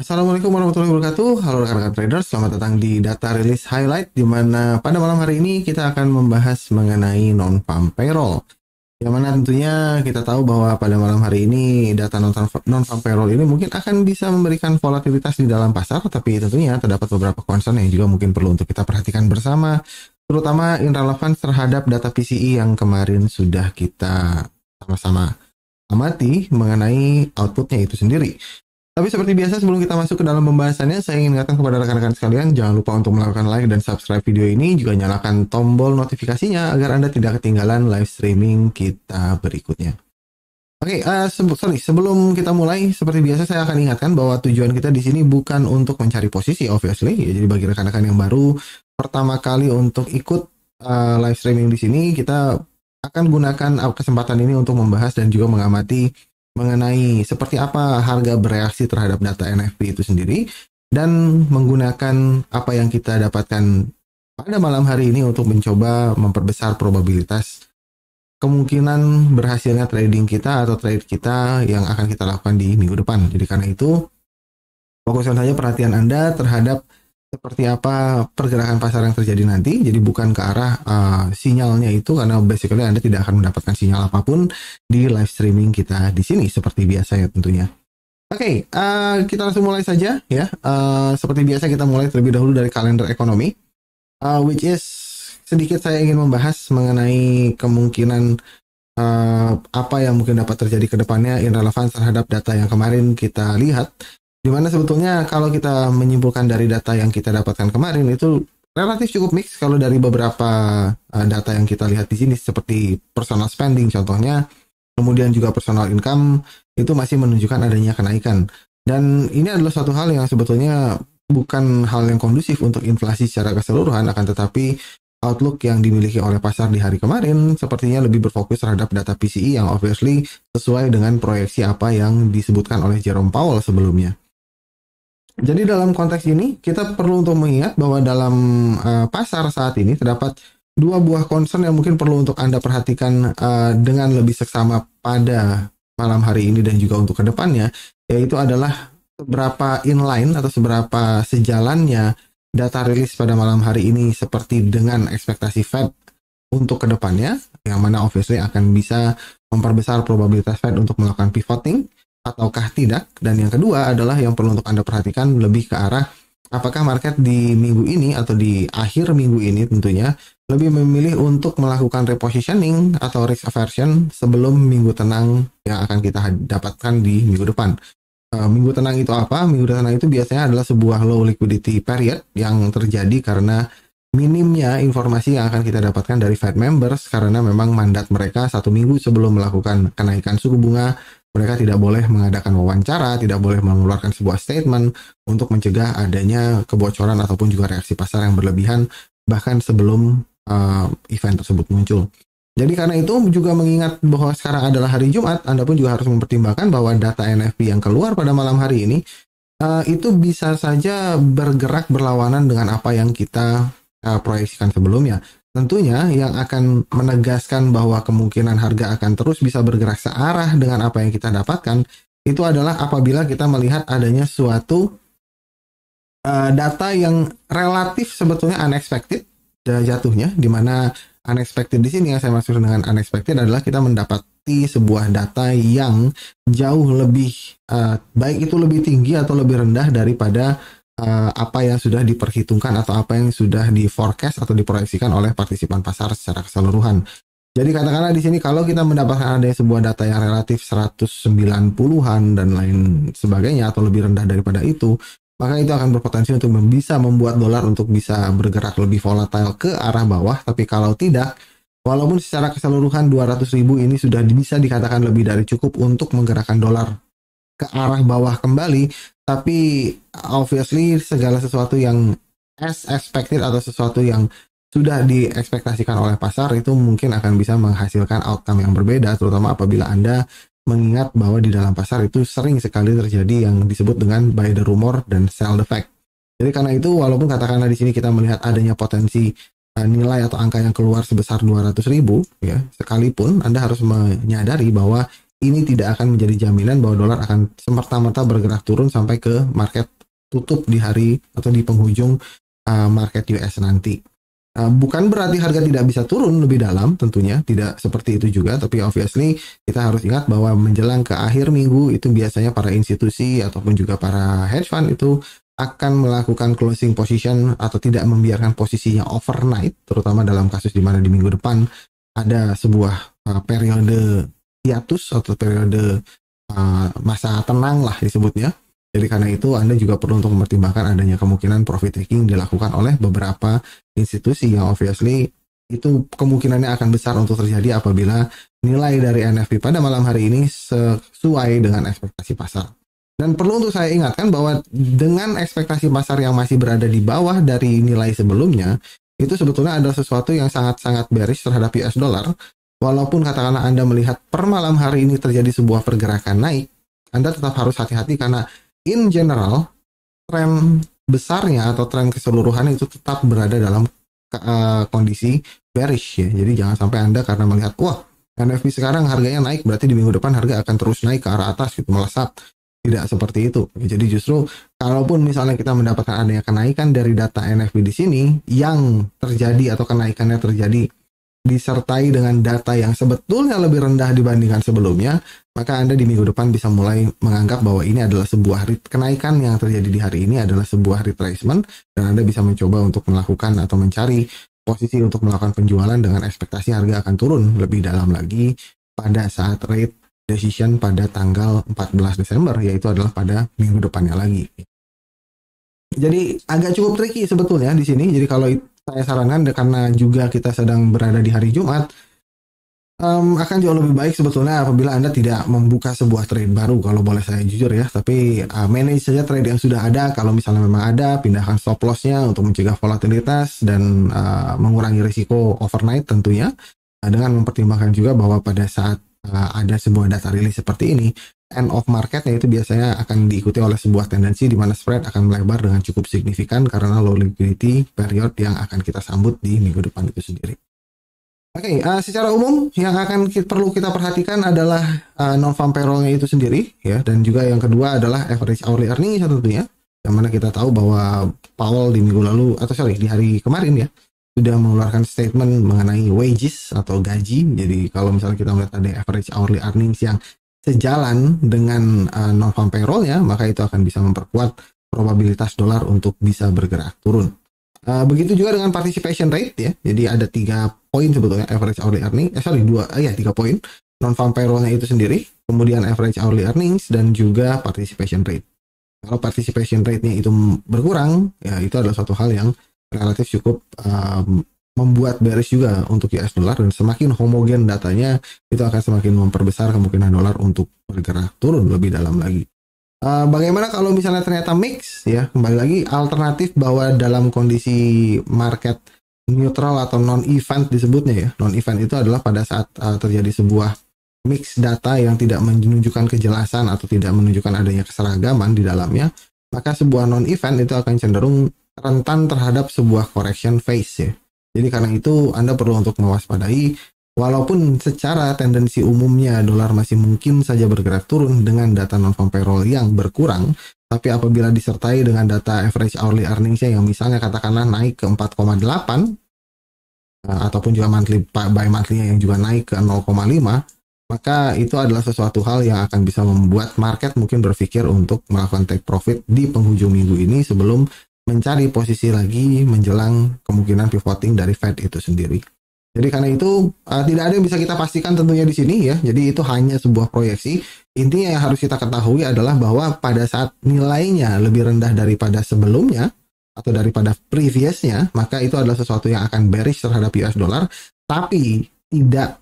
Assalamualaikum warahmatullahi wabarakatuh. Halo rekan-rekan traders, selamat datang di Data Release Highlight, di mana pada malam hari ini kita akan membahas mengenai non-farm payroll. Yang mana tentunya kita tahu bahwa pada malam hari ini data non-farm payroll ini mungkin akan bisa memberikan volatilitas di dalam pasar, tapi tentunya terdapat beberapa concern yang juga mungkin perlu untuk kita perhatikan bersama, terutama in relevance terhadap data PCE yang kemarin sudah kita sama-sama amati mengenai outputnya itu sendiri. Tapi seperti biasa sebelum kita masuk ke dalam pembahasannya, saya ingin ingatkan kepada rekan-rekan sekalian, jangan lupa untuk melakukan like dan subscribe video ini, juga nyalakan tombol notifikasinya agar Anda tidak ketinggalan live streaming kita berikutnya. Oke, sebelum kita mulai, seperti biasa saya akan ingatkan bahwa tujuan kita di sini bukan untuk mencari posisi, obviously. Ya, jadi bagi rekan-rekan yang baru pertama kali untuk ikut live streaming di sini, kita akan gunakan kesempatan ini untuk membahas dan juga mengamati mengenai seperti apa harga bereaksi terhadap data NFP itu sendiri, dan menggunakan apa yang kita dapatkan pada malam hari ini untuk mencoba memperbesar probabilitas kemungkinan berhasilnya trading kita atau trade kita yang akan kita lakukan di minggu depan. Jadi karena itu, fokuskan saja perhatian Anda terhadap seperti apa pergerakan pasar yang terjadi nanti. Jadi bukan ke arah sinyalnya itu, karena basically Anda tidak akan mendapatkan sinyal apapun di live streaming kita di sini seperti biasa ya tentunya. Oke, kita langsung mulai saja ya. Seperti biasa kita mulai terlebih dahulu dari kalender ekonomi, which is sedikit saya ingin membahas mengenai kemungkinan apa yang mungkin dapat terjadi ke depannya in relevance terhadap data yang kemarin kita lihat. Dimana sebetulnya kalau kita menyimpulkan dari data yang kita dapatkan kemarin itu relatif cukup mix kalau dari beberapa data yang kita lihat di sini, seperti personal spending contohnya, kemudian juga personal income itu masih menunjukkan adanya kenaikan. Dan ini adalah suatu hal yang sebetulnya bukan hal yang kondusif untuk inflasi secara keseluruhan, akan tetapi outlook yang dimiliki oleh pasar di hari kemarin sepertinya lebih berfokus terhadap data PCE yang obviously sesuai dengan proyeksi apa yang disebutkan oleh Jerome Powell sebelumnya. Jadi dalam konteks ini, kita perlu untuk mengingat bahwa dalam pasar saat ini terdapat dua buah concern yang mungkin perlu untuk Anda perhatikan dengan lebih seksama pada malam hari ini dan juga untuk kedepannya, yaitu adalah seberapa inline atau seberapa sejalannya data rilis pada malam hari ini seperti dengan ekspektasi Fed untuk kedepannya, yang mana obviously akan bisa memperbesar probabilitas Fed untuk melakukan pivoting, ataukah tidak. Dan yang kedua adalah yang perlu untuk Anda perhatikan lebih ke arah apakah market di minggu ini atau di akhir minggu ini tentunya lebih memilih untuk melakukan repositioning atau risk aversion sebelum minggu tenang yang akan kita dapatkan di minggu depan. Minggu tenang itu apa? Minggu tenang itu biasanya adalah sebuah low liquidity period yang terjadi karena minimnya informasi yang akan kita dapatkan dari Fed members, karena memang mandat mereka 1 minggu sebelum melakukan kenaikan suku bunga, mereka tidak boleh mengadakan wawancara, tidak boleh mengeluarkan sebuah statement untuk mencegah adanya kebocoran ataupun juga reaksi pasar yang berlebihan bahkan sebelum event tersebut muncul. Jadi karena itu juga mengingat bahwa sekarang adalah hari Jumat, Anda pun juga harus mempertimbangkan bahwa data NFP yang keluar pada malam hari ini itu bisa saja bergerak berlawanan dengan apa yang kita proyeksikan sebelumnya. Tentunya yang akan menegaskan bahwa kemungkinan harga akan terus bisa bergerak searah dengan apa yang kita dapatkan itu adalah apabila kita melihat adanya suatu data yang relatif sebetulnya unexpected jatuhnya, di mana unexpected di sini yang saya maksud dengan unexpected adalah kita mendapati sebuah data yang jauh lebih baik itu lebih tinggi atau lebih rendah daripada apa yang sudah diperhitungkan atau apa yang sudah di forecast atau diproyeksikan oleh partisipan pasar secara keseluruhan. Jadi katakanlah di sini kalau kita mendapatkan ada sebuah data yang relatif 190-an dan lain sebagainya atau lebih rendah daripada itu, maka itu akan berpotensi untuk bisa membuat dolar untuk bisa bergerak lebih volatile ke arah bawah. Tapi kalau tidak, walaupun secara keseluruhan 200.000 ini sudah bisa dikatakan lebih dari cukup untuk menggerakkan dolar ke arah bawah kembali, tapi obviously segala sesuatu yang as expected atau sesuatu yang sudah diekspektasikan oleh pasar itu mungkin akan bisa menghasilkan outcome yang berbeda, terutama apabila Anda mengingat bahwa di dalam pasar itu sering sekali terjadi yang disebut dengan buy the rumor dan sell the fact. Jadi karena itu walaupun katakanlah di sini kita melihat adanya potensi nilai atau angka yang keluar sebesar 200.000 ya, sekalipun Anda harus menyadari bahwa ini tidak akan menjadi jaminan bahwa dolar akan semerta-merta bergerak turun sampai ke market tutup di hari atau di penghujung market US nanti. Bukan berarti harga tidak bisa turun lebih dalam, tentunya tidak seperti itu juga, tapi obviously kita harus ingat bahwa menjelang ke akhir minggu itu biasanya para institusi ataupun juga para hedge fund itu akan melakukan closing position atau tidak membiarkan posisinya overnight, terutama dalam kasus di mana di minggu depan ada sebuah periode hiatus atau periode masa tenang lah disebutnya. Jadi karena itu Anda juga perlu untuk mempertimbangkan adanya kemungkinan profit taking dilakukan oleh beberapa institusi yang obviously itu kemungkinannya akan besar untuk terjadi apabila nilai dari NFP pada malam hari ini sesuai dengan ekspektasi pasar. Dan perlu untuk saya ingatkan bahwa dengan ekspektasi pasar yang masih berada di bawah dari nilai sebelumnya, itu sebetulnya adalah sesuatu yang sangat-sangat bearish terhadap US dollar. Walaupun katakanlah Anda melihat per malam hari ini terjadi sebuah pergerakan naik, Anda tetap harus hati-hati karena in general, tren besarnya atau tren keseluruhan itu tetap berada dalam kondisi bearish ya. Jadi jangan sampai Anda karena melihat, wah NFP sekarang harganya naik, berarti di minggu depan harga akan terus naik ke arah atas gitu, melesat. Tidak seperti itu. Jadi justru kalaupun misalnya kita mendapatkan adanya kenaikan dari data NFP di sini yang terjadi atau kenaikannya terjadi disertai dengan data yang sebetulnya lebih rendah dibandingkan sebelumnya, maka Anda di minggu depan bisa mulai menganggap bahwa ini adalah sebuah kenaikan yang terjadi di hari ini adalah sebuah retracement, dan Anda bisa mencoba untuk melakukan atau mencari posisi untuk melakukan penjualan dengan ekspektasi harga akan turun lebih dalam lagi pada saat rate decision pada tanggal 14 Desember, yaitu adalah pada minggu depannya lagi. Jadi agak cukup tricky sebetulnya di sini. Jadi kalau saya sarankan karena juga kita sedang berada di hari Jumat, akan jauh lebih baik sebetulnya apabila Anda tidak membuka sebuah trade baru, kalau boleh saya jujur ya. Tapi manage saja trade yang sudah ada. Kalau misalnya memang ada, pindahkan stop loss-nya untuk mencegah volatilitas dan mengurangi risiko overnight tentunya, dengan mempertimbangkan juga bahwa pada saat ada sebuah data rilis seperti ini, end of marketnya itu biasanya akan diikuti oleh sebuah tendensi di mana spread akan melebar dengan cukup signifikan karena low liquidity period yang akan kita sambut di minggu depan itu sendiri. Oke, secara umum yang akan perlu kita perhatikan adalah non-farm payroll-nya itu sendiri ya, dan juga yang kedua adalah average hourly earning tentunya, yang mana kita tahu bahwa Powell di minggu lalu di hari kemarin ya sudah mengeluarkan statement mengenai wages atau gaji. Jadi kalau misalnya kita melihat ada average hourly earnings yang sejalan dengan non-farm payroll-nya, maka itu akan bisa memperkuat probabilitas dolar untuk bisa bergerak turun. Begitu juga dengan participation rate ya. Jadi ada 3 poin sebetulnya average hourly earning. 3 poin. Non-farm payroll-nya itu sendiri, kemudian average hourly earnings, dan juga participation rate. Kalau participation rate-nya itu berkurang, ya itu adalah suatu hal yang relatif cukup membuat bearish juga untuk US dollar, dan semakin homogen datanya itu akan semakin memperbesar kemungkinan dolar untuk bergerak turun lebih dalam lagi. Bagaimana kalau misalnya ternyata mix ya, kembali lagi alternatif bahwa dalam kondisi market neutral atau non-event disebutnya ya, non-event itu adalah pada saat terjadi sebuah mix data yang tidak menunjukkan kejelasan atau tidak menunjukkan adanya keseragaman di dalamnya, maka sebuah non-event itu akan cenderung rentan terhadap sebuah correction phase ya. Jadi karena itu Anda perlu untuk mewaspadai, walaupun secara tendensi umumnya dolar masih mungkin saja bergerak turun dengan data non-farm payroll yang berkurang, tapi apabila disertai dengan data average hourly earnings-nya yang misalnya katakanlah naik ke 4,8 ataupun juga monthly by monthly-nya yang juga naik ke 0,5, maka itu adalah sesuatu hal yang akan bisa membuat market mungkin berpikir untuk melakukan take profit di penghujung minggu ini sebelum mencari posisi lagi menjelang kemungkinan pivoting dari Fed itu sendiri. Jadi karena itu tidak ada yang bisa kita pastikan tentunya di sini ya. Jadi itu hanya sebuah proyeksi. Intinya yang harus kita ketahui adalah bahwa pada saat nilainya lebih rendah daripada sebelumnya atau daripada previousnya, maka itu adalah sesuatu yang akan bearish terhadap US dollar, tapi tidak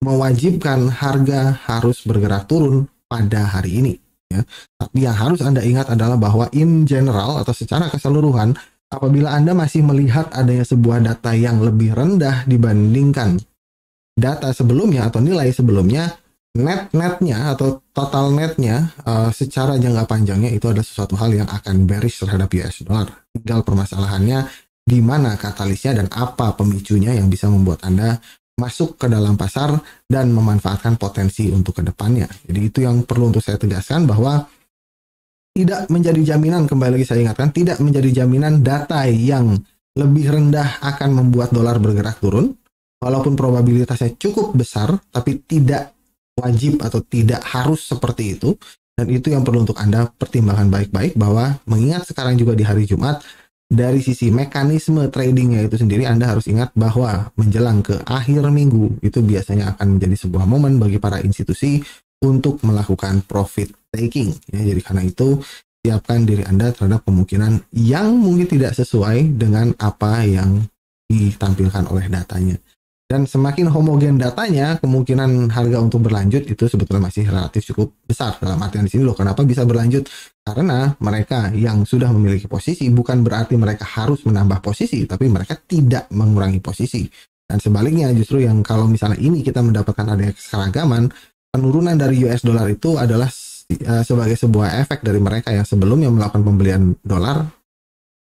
mewajibkan harga harus bergerak turun pada hari ini. Ya. Tapi yang harus Anda ingat adalah bahwa in general atau secara keseluruhan, apabila Anda masih melihat adanya sebuah data yang lebih rendah dibandingkan data sebelumnya atau nilai sebelumnya, net-netnya atau total netnya secara jangka panjangnya itu adalah sesuatu hal yang akan bearish terhadap US dollar. Tinggal permasalahannya di mana katalisnya dan apa pemicunya yang bisa membuat Anda masuk ke dalam pasar dan memanfaatkan potensi untuk kedepannya. Jadi itu yang perlu untuk saya tegaskan, bahwa tidak menjadi jaminan, kembali lagi saya ingatkan, tidak menjadi jaminan data yang lebih rendah akan membuat dolar bergerak turun, walaupun probabilitasnya cukup besar, tapi tidak wajib atau tidak harus seperti itu. Dan itu yang perlu untuk Anda pertimbangkan baik-baik, bahwa mengingat sekarang juga di hari Jumat, dari sisi mekanisme tradingnya itu sendiri, Anda harus ingat bahwa menjelang ke akhir minggu, itu biasanya akan menjadi sebuah momen bagi para institusi untuk melakukan profit taking. Ya, jadi karena itu, siapkan diri Anda terhadap kemungkinan yang mungkin tidak sesuai dengan apa yang ditampilkan oleh datanya. Dan semakin homogen datanya, kemungkinan harga untuk berlanjut itu sebetulnya masih relatif cukup besar. Dalam artian di sini loh, kenapa bisa berlanjut? Karena mereka yang sudah memiliki posisi bukan berarti mereka harus menambah posisi, tapi mereka tidak mengurangi posisi. Dan sebaliknya, justru yang kalau misalnya ini kita mendapatkan adanya keseragaman, penurunan dari US dollar itu adalah sebagai sebuah efek dari mereka yang sebelumnya melakukan pembelian dolar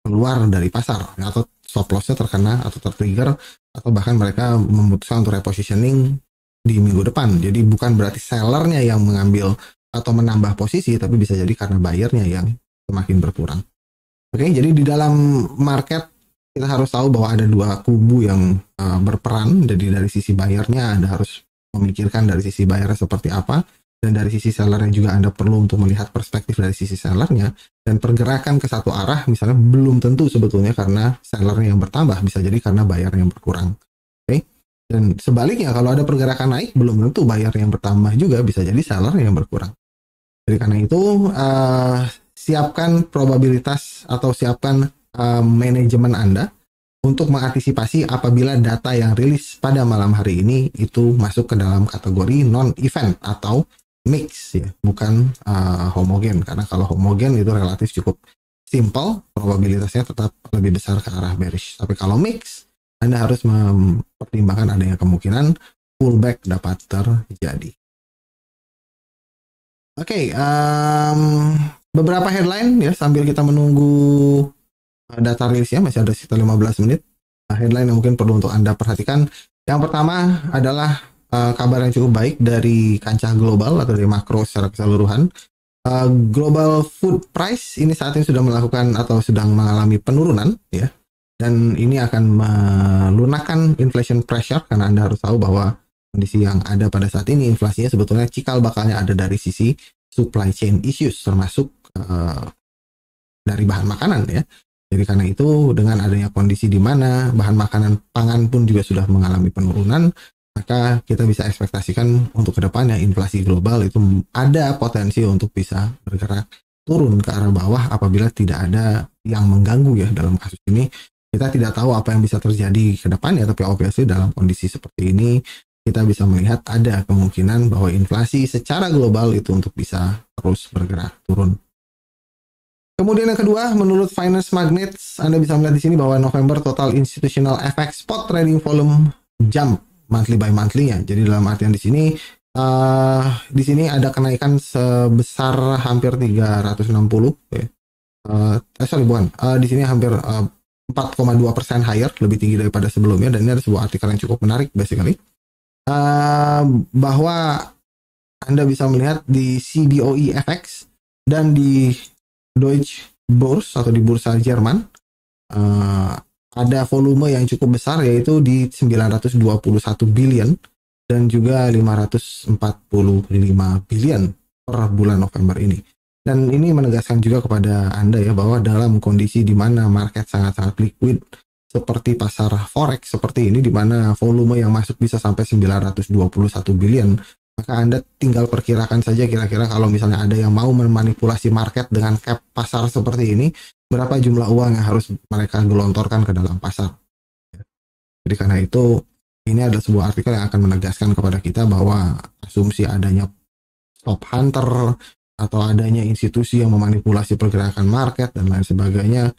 keluar dari pasar, atau stop loss-nya terkena atau tertrigger, atau bahkan mereka memutuskan untuk repositioning di minggu depan. Jadi bukan berarti sellernya yang mengambil atau menambah posisi, tapi bisa jadi karena buyernya yang semakin berkurang. Oke, jadi di dalam market kita harus tahu bahwa ada dua kubu yang berperan. Jadi dari sisi buyernya Anda harus memikirkan dari sisi buyernya seperti apa, dan dari sisi sellernya juga Anda perlu untuk melihat perspektif dari sisi sellernya. Dan pergerakan ke satu arah misalnya belum tentu sebetulnya karena sellernya yang bertambah, bisa jadi karena buyer yang berkurang. Oke? Dan sebaliknya, kalau ada pergerakan naik, belum tentu buyer yang bertambah juga, bisa jadi seller yang berkurang. Jadi karena itu, siapkan probabilitas atau siapkan manajemen Anda untuk mengantisipasi apabila data yang rilis pada malam hari ini itu masuk ke dalam kategori non-event atau mix, ya, bukan homogen. Karena kalau homogen itu relatif cukup simple, probabilitasnya tetap lebih besar ke arah bearish. Tapi kalau mix, Anda harus mempertimbangkan adanya kemungkinan pullback dapat terjadi. Oke, beberapa headline ya sambil kita menunggu data rilisnya, masih ada sekitar 15 menit. Headline yang mungkin perlu untuk Anda perhatikan. Yang pertama adalah kabar yang cukup baik dari kancah global atau dari makro secara keseluruhan. Global food price ini saat ini sudah melakukan atau sedang mengalami penurunan, ya, dan ini akan melunakkan inflation pressure, karena Anda harus tahu bahwa kondisi yang ada pada saat ini, inflasinya sebetulnya cikal bakalnya ada dari sisi supply chain issues, termasuk dari bahan makanan, ya. Jadi karena itu, dengan adanya kondisi di mana bahan makanan pangan pun juga sudah mengalami penurunan, maka kita bisa ekspektasikan untuk kedepannya inflasi global itu ada potensi untuk bisa bergerak turun ke arah bawah apabila tidak ada yang mengganggu, ya. Dalam kasus ini kita tidak tahu apa yang bisa terjadi ke depannya, tapi obviously dalam kondisi seperti ini kita bisa melihat ada kemungkinan bahwa inflasi secara global itu untuk bisa terus bergerak turun. Kemudian yang kedua, menurut Finance Magnets, Anda bisa melihat di sini bahwa November total institutional FX spot trading volume jump monthly by monthly-nya. Jadi dalam artian di sini ada kenaikan sebesar hampir 360, ya. Di sini hampir 4,2% higher, lebih tinggi daripada sebelumnya. Dan ini ada sebuah artikel yang cukup menarik basically, bahwa Anda bisa melihat di CBOE FX dan di Deutsche Börse atau di bursa Jerman ada volume yang cukup besar, yaitu di 921 billion dan juga 545 billion per bulan November ini. Dan ini menegaskan juga kepada Anda, ya, bahwa dalam kondisi di mana market sangat-sangat liquid seperti pasar forex seperti ini, di mana volume yang masuk bisa sampai 921 billion, maka Anda tinggal perkirakan saja kira-kira kalau misalnya ada yang mau memanipulasi market dengan cap pasar seperti ini, berapa jumlah uang yang harus mereka gelontorkan ke dalam pasar. Jadi karena itu, ini adalah sebuah artikel yang akan menegaskan kepada kita bahwa asumsi adanya stop hunter atau adanya institusi yang memanipulasi pergerakan market dan lain sebagainya,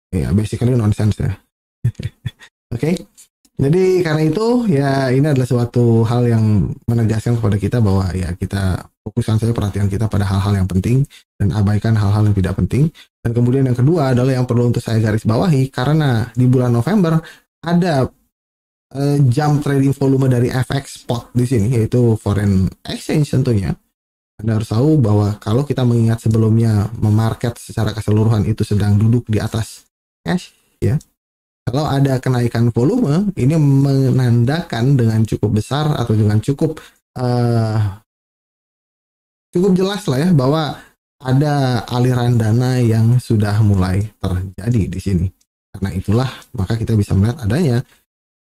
ya basically nonsense, ya. Oke. Jadi karena itu, ya, ini adalah suatu hal yang menegaskan kepada kita bahwa, ya, kita fokuskan saja perhatian kita pada hal-hal yang penting dan abaikan hal-hal yang tidak penting. Dan kemudian yang kedua adalah yang perlu untuk saya garis bawahi, karena di bulan November ada jump trading volume dari FX spot di sini, yaitu foreign exchange tentunya. Anda harus tahu bahwa kalau kita mengingat sebelumnya memarket secara keseluruhan itu sedang duduk di atas cash, ya. Kalau ada kenaikan volume, ini menandakan dengan cukup besar atau dengan cukup jelas lah ya bahwa ada aliran dana yang sudah mulai terjadi di sini. Karena itulah maka kita bisa melihat adanya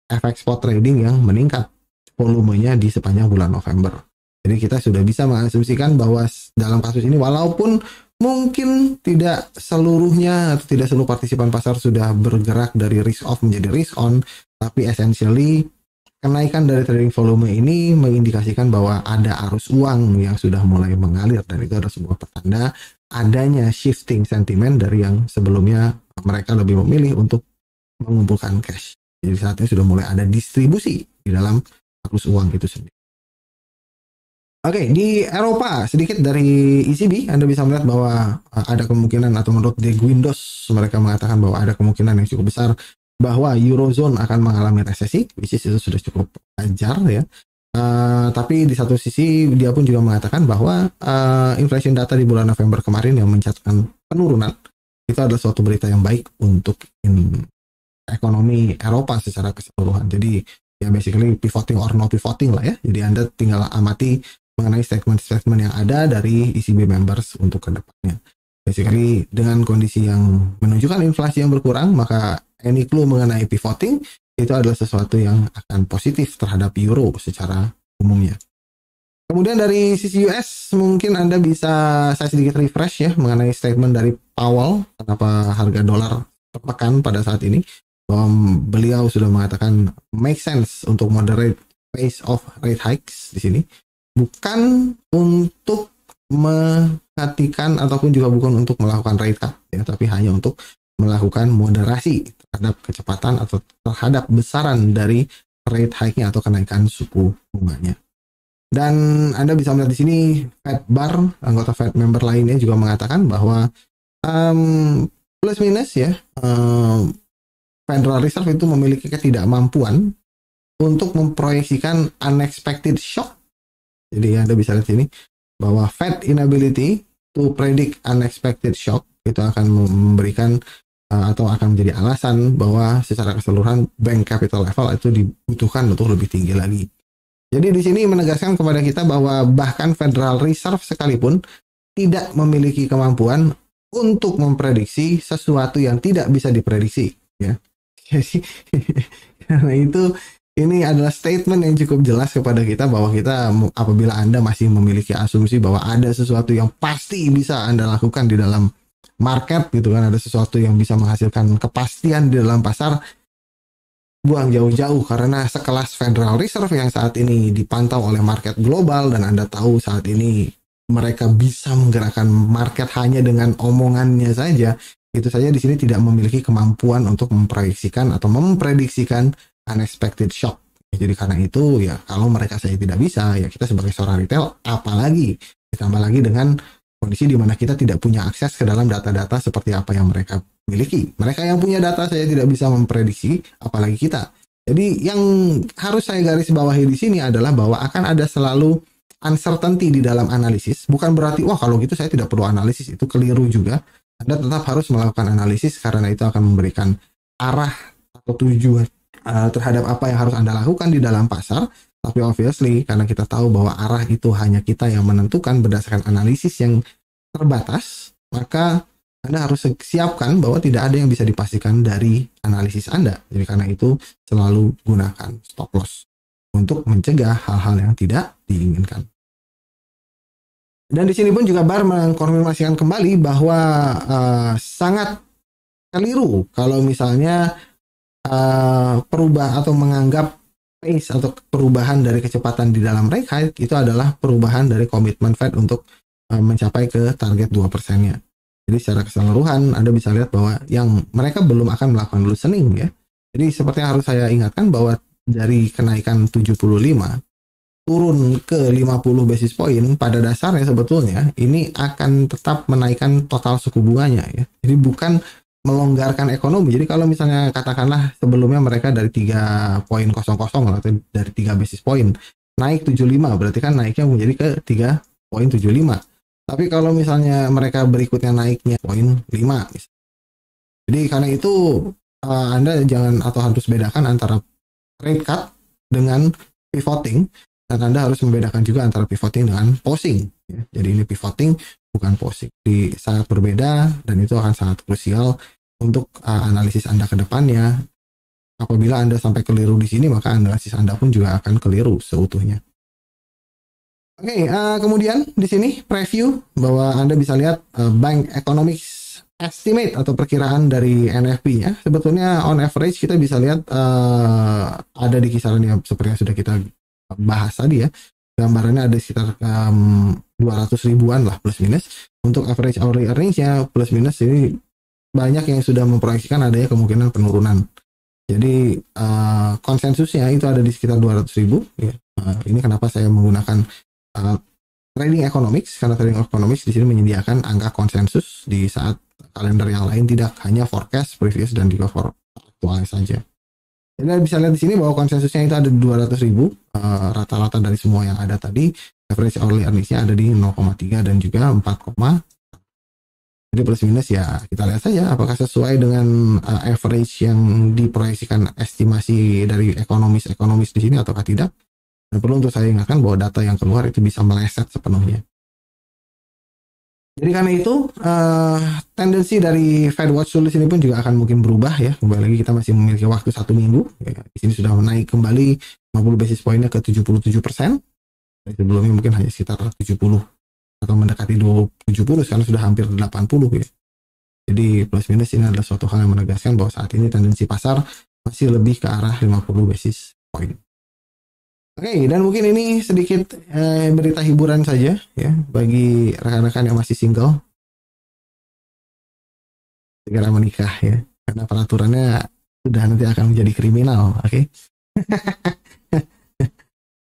FX spot trading yang meningkat volumenya di sepanjang bulan November. Jadi kita sudah bisa mengasumsikan bahwa dalam kasus ini walaupun mungkin tidak seluruhnya atau tidak seluruh partisipan pasar sudah bergerak dari risk off menjadi risk on, tapi essentially kenaikan dari trading volume ini mengindikasikan bahwa ada arus uang yang sudah mulai mengalir, dan itu adalah sebuah pertanda adanya shifting sentiment dari yang sebelumnya mereka lebih memilih untuk mengumpulkan cash. Jadi saat ini sudah mulai ada distribusi di dalam arus uang itu sendiri. Oke, di Eropa sedikit dari ECB, Anda bisa melihat bahwa ada kemungkinan, atau menurut De Guindos mereka mengatakan bahwa ada kemungkinan yang cukup besar bahwa Eurozone akan mengalami resesi, which is itu sudah cukup wajar ya. Tapi di satu sisi dia pun juga mengatakan bahwa inflation data di bulan November kemarin yang mencatatkan penurunan itu adalah suatu berita yang baik untuk ekonomi Eropa secara keseluruhan. Jadi ya basically pivoting or no pivoting lah ya. Jadi Anda tinggal amati mengenai statement-statement yang ada dari ECB members untuk kedepannya. Basically dengan kondisi yang menunjukkan inflasi yang berkurang, maka any clue mengenai pivoting itu adalah sesuatu yang akan positif terhadap euro secara umumnya. Kemudian dari sisi US mungkin Anda bisa saya sedikit refresh ya mengenai statement dari Powell, kenapa harga dolar tertekan pada saat ini, bahwa beliau sudah mengatakan make sense untuk moderate pace of rate hikes di sini, bukan untuk menghatikan ataupun juga bukan untuk melakukan rate cut ya, tapi hanya untuk melakukan moderasi terhadap kecepatan atau terhadap besaran dari rate hike-nya atau kenaikan suku bunganya. Dan Anda bisa melihat di sini Fed Bar, anggota Fed member lainnya juga mengatakan bahwa plus minus ya, Federal Reserve itu memiliki ketidakmampuan untuk memproyeksikan unexpected shock. Jadi Anda bisa lihat sini bahwa Fed inability to predict unexpected shock itu akan memberikan atau akan menjadi alasan bahwa secara keseluruhan bank capital level itu dibutuhkan untuk lebih tinggi lagi. Jadi di sini menegaskan kepada kita bahwa bahkan Federal Reserve sekalipun tidak memiliki kemampuan untuk memprediksi sesuatu yang tidak bisa diprediksi ya. Jadi karena itu ini adalah statement yang cukup jelas kepada kita bahwa kita apabila Anda masih memiliki asumsi bahwa ada sesuatu yang pasti bisa Anda lakukan di dalam market gitu kan, ada sesuatu yang bisa menghasilkan kepastian di dalam pasar, buang jauh-jauh, karena sekelas Federal Reserve yang saat ini dipantau oleh market global dan Anda tahu saat ini mereka bisa menggerakkan market hanya dengan omongannya saja, itu saja di sini tidak memiliki kemampuan untuk memproyeksikan atau memprediksikan unexpected shock. Jadi karena itu ya kalau mereka saja tidak bisa, ya kita sebagai seorang retail apalagi, ditambah lagi dengan kondisi di mana kita tidak punya akses ke dalam data-data seperti apa yang mereka miliki. Mereka yang punya data saya tidak bisa memprediksi, apalagi kita. Jadi yang harus saya garis bawahi di sini adalah bahwa akan ada selalu uncertainty di dalam analisis. Bukan berarti wah kalau gitu saya tidak perlu analisis, itu keliru juga. Anda tetap harus melakukan analisis karena itu akan memberikan arah atau tujuan terhadap apa yang harus Anda lakukan di dalam pasar. Tapi obviously karena kita tahu bahwa arah itu hanya kita yang menentukan berdasarkan analisis yang terbatas, maka Anda harus siapkan bahwa tidak ada yang bisa dipastikan dari analisis Anda. Jadi karena itu selalu gunakan stop loss untuk mencegah hal-hal yang tidak diinginkan. Dan di sini pun juga Bar mengkonfirmasikan kembali bahwa sangat keliru kalau misalnya perubahan atau menganggap pace atau perubahan dari kecepatan di dalam rate hike itu adalah perubahan dari komitmen Fed untuk mencapai ke target 2%-nya. Jadi secara keseluruhan Anda bisa lihat bahwa yang mereka belum akan melakukan loosening ya. Jadi seperti yang harus saya ingatkan bahwa dari kenaikan 75 turun ke 50 basis point pada dasarnya sebetulnya ini akan tetap menaikkan total suku bunganya ya. Jadi bukan melonggarkan ekonomi. Jadi kalau misalnya katakanlah sebelumnya mereka dari 3,00 atau dari 3 basis point naik 75, berarti kan naiknya menjadi ke 3,75. Tapi kalau misalnya mereka berikutnya naiknya 0,5. Jadi karena itu Anda jangan atau harus bedakan antara rate cut dengan pivoting, dan Anda harus membedakan juga antara pivoting dengan pausing. Ya. Jadi ini pivoting bukan pausing. Jadi sangat berbeda dan itu akan sangat krusial untuk analisis Anda ke depannya. Apabila Anda sampai keliru di sini, maka analisis Anda pun juga akan keliru seutuhnya. Oke, kemudian di sini preview bahwa Anda bisa lihat Bank Economics estimate atau perkiraan dari NFP-nya. Sebetulnya on average kita bisa lihat ada di kisaran yang seperti yang sudah kita bahas tadi ya. Gambarannya ada sekitar 200 ribuan lah plus minus. Untuk average hourly earnings-nya plus minus ini banyak yang sudah memproyeksikan adanya kemungkinan penurunan. Jadi konsensusnya itu ada di sekitar 200 ribu. Ya. Ini kenapa saya menggunakan trading economics, karena trading economics di sini menyediakan angka konsensus di saat kalender yang lain tidak hanya forecast, previous, dan juga for aktual saja. Jadi bisa lihat di sini bahwa konsensusnya itu ada 200 ribu, rata-rata dari semua yang ada tadi. Average hourly earnings-nya ada di 0,3 dan juga 4, jadi plus minus ya kita lihat saja apakah sesuai dengan average yang diproyeksikan estimasi dari ekonomis di sini ataukah tidak. Dan perlu untuk saya ingatkan bahwa data yang keluar itu bisa meleset sepenuhnya. Jadi karena itu tendensi dari Fed Watch Tool ini pun juga akan mungkin berubah ya. Kembali lagi kita masih memiliki waktu 1 minggu. Ya, di sini sudah naik kembali 50 basis pointnya ke 77%. Sebelumnya mungkin hanya sekitar 70 atau mendekati 70 sekarang sudah hampir 80 ya. Jadi plus minus ini adalah suatu hal yang menegaskan bahwa saat ini tendensi pasar masih lebih ke arah 50 basis point. Oke, dan mungkin ini sedikit berita hiburan saja ya bagi rekan-rekan yang masih single. Segera menikah ya, karena peraturannya sudah nanti akan menjadi kriminal, oke?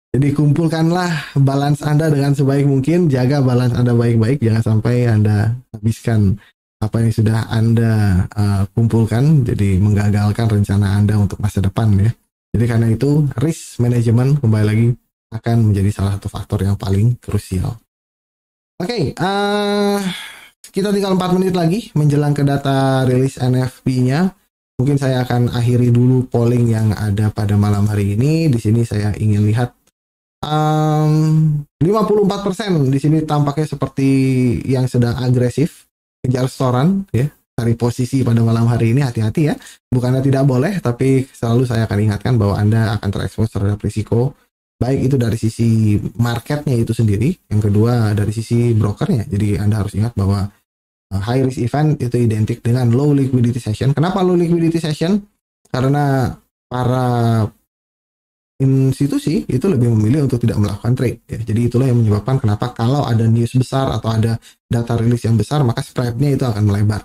Jadi kumpulkanlah balance Anda dengan sebaik mungkin, jaga balance Anda baik-baik, jangan sampai Anda habiskan apa yang sudah Anda kumpulkan, jadi menggagalkan rencana Anda untuk masa depan ya. Jadi karena itu risk management kembali lagi akan menjadi salah satu faktor yang paling krusial. Oke, kita tinggal 4 menit lagi menjelang ke data rilis NFP-nya. Mungkin saya akan akhiri dulu polling yang ada pada malam hari ini. Di sini saya ingin lihat 54% di sini tampaknya seperti yang sedang agresif kejar restoran ya. Dari posisi pada malam hari ini hati-hati ya, bukannya tidak boleh, tapi selalu saya akan ingatkan bahwa Anda akan terekspos terhadap risiko, baik itu dari sisi marketnya itu sendiri, yang kedua dari sisi brokernya. Jadi Anda harus ingat bahwa high risk event itu identik dengan low liquidity session. Kenapa low liquidity session? Karena para institusi itu lebih memilih untuk tidak melakukan trade ya. Jadi itulah yang menyebabkan kenapa kalau ada news besar atau ada data rilis yang besar, maka spreadnya itu akan melebar.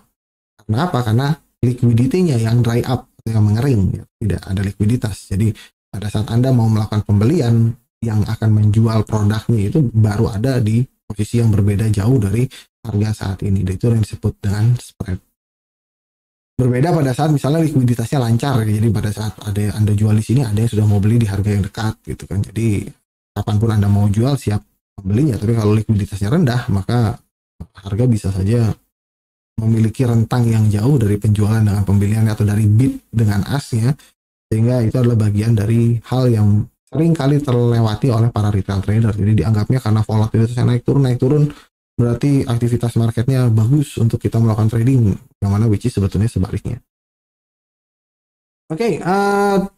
Kenapa? Karena liquidity-nya yang dry up, yang mengering, ya. Tidak ada likuiditas. Jadi pada saat Anda mau melakukan pembelian yang akan menjual produknya itu baru ada di posisi yang berbeda jauh dari harga saat ini. Dan itu yang disebut dengan spread. Berbeda pada saat misalnya likuiditasnya lancar, jadi pada saat ada Anda jual di sini, ada yang sudah mau beli di harga yang dekat, gitu kan. Jadi kapanpun Anda mau jual siap membelinya. Tapi kalau likuiditasnya rendah, maka harga bisa saja memiliki rentang yang jauh dari penjualan dengan pembelian atau dari bid dengan asnya, sehingga itu adalah bagian dari hal yang sering kali terlewati oleh para retail trader. Jadi dianggapnya karena volatilitasnya naik turun berarti aktivitas marketnya bagus untuk kita melakukan trading, yang mana which is sebetulnya sebaliknya. Oke, 3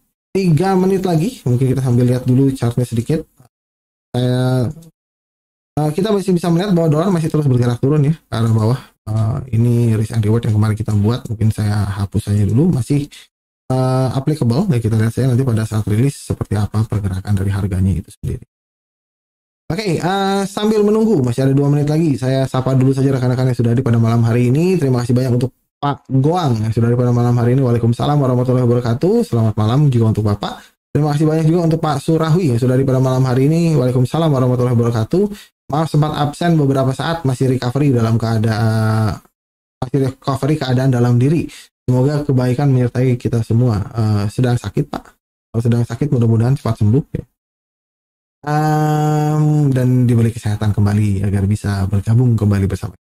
menit lagi mungkin kita sambil lihat dulu chartnya sedikit. Kita masih bisa melihat bahwa dolar masih terus bergerak turun ya ke arah bawah. Ini risk and reward yang kemarin kita buat, mungkin saya hapus saja dulu, masih applicable ya. Kita lihat saya nanti pada saat rilis seperti apa pergerakan dari harganya itu sendiri. Oke, sambil menunggu masih ada 2 menit lagi, saya sapa dulu saja rekan-rekan yang sudah hadir pada malam hari ini. Terima kasih banyak untuk Pak Goang yang sudah hadir pada malam hari ini. Waalaikumsalam warahmatullahi wabarakatuh. Selamat malam juga untuk Bapak. Terima kasih banyak juga untuk Pak Surahui yang sudah hadir pada malam hari ini. Waalaikumsalam warahmatullahi wabarakatuh. Maaf sempat absen beberapa saat, masih recovery dalam keadaan recovery keadaan dalam diri. Semoga kebaikan menyertai kita semua. Sedang sakit Pak? Kalau sedang sakit mudah-mudahan cepat sembuh ya. Dan diberi kesehatan kembali agar bisa bergabung kembali bersama.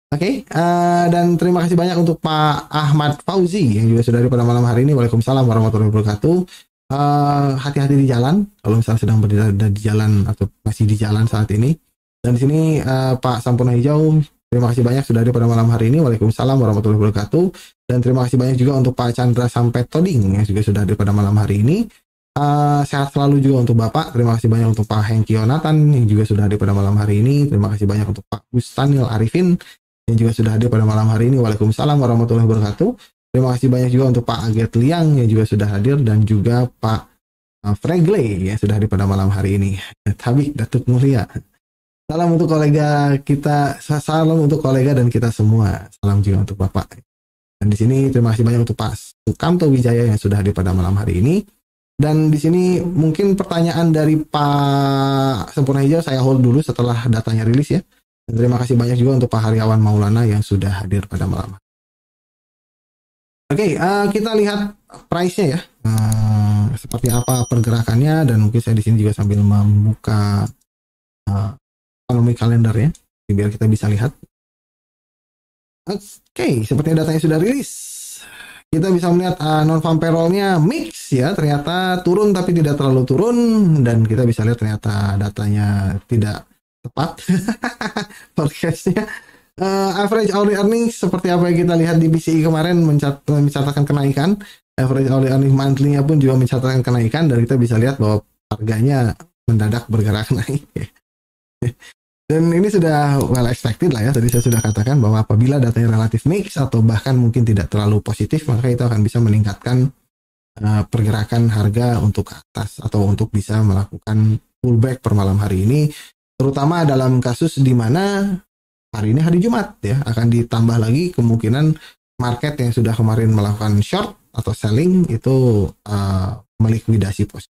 Oke, dan terima kasih banyak untuk Pak Ahmad Fauzi yang juga sudah ada pada malam hari ini. Waalaikumsalam warahmatullahi wabarakatuh. Hati-hati di jalan kalau misalnya sedang berada di jalan atau masih di jalan saat ini. Dan di sini Pak Sampurna Hijau, terima kasih banyak sudah ada pada malam hari ini. Waalaikumsalam warahmatullahi wabarakatuh. Dan terima kasih banyak juga untuk Pak Chandra Sampet Toding yang juga sudah ada pada malam hari ini. Sehat selalu juga untuk Bapak. Terima kasih banyak untuk Pak Hengki Yonatan yang juga sudah ada pada malam hari ini. Terima kasih banyak untuk Pak Gustanil Arifin yang juga sudah hadir pada malam hari ini. Waalaikumsalam warahmatullahi wabarakatuh. Terima kasih banyak juga untuk Pak Aget Liang yang juga sudah hadir, dan juga Pak Fregle yang sudah hadir pada malam hari ini. Tabik Datuk Mulia. Salam untuk kolega kita, salam untuk kolega dan kita semua. Salam juga untuk Bapak. Dan di sini terima kasih banyak untuk Pak Sukamto Wijaya yang sudah hadir pada malam hari ini. Dan di sini mungkin pertanyaan dari Pak Sampurna Hijau saya hold dulu setelah datanya rilis ya. Dan terima kasih banyak juga untuk Pak Haryawan Maulana yang sudah hadir pada malam. Oke, kita lihat price-nya ya. Seperti apa pergerakannya, dan mungkin saya di sini juga sambil membuka ekonomi kalender ya, biar kita bisa lihat. Oke, seperti datanya sudah rilis. Kita bisa melihat non-farm payroll-nya mix ya, ternyata turun tapi tidak terlalu turun, dan kita bisa lihat ternyata datanya tidak tepat forecast-nya. Average hourly earnings seperti apa yang kita lihat di PCE kemarin mencatatkan kenaikan. Average hourly earnings monthly-nya pun juga mencatatkan kenaikan, dan kita bisa lihat bahwa harganya mendadak bergerak naik. Dan ini sudah well expected lah ya. Tadi saya sudah katakan bahwa apabila datanya relatif mix atau bahkan mungkin tidak terlalu positif, maka itu akan bisa meningkatkan pergerakan harga untuk ke atas atau untuk bisa melakukan pullback per malam hari ini, terutama dalam kasus di mana hari ini hari Jumat ya, akan ditambah lagi kemungkinan market yang sudah kemarin melakukan short atau selling itu melikuidasi posisi.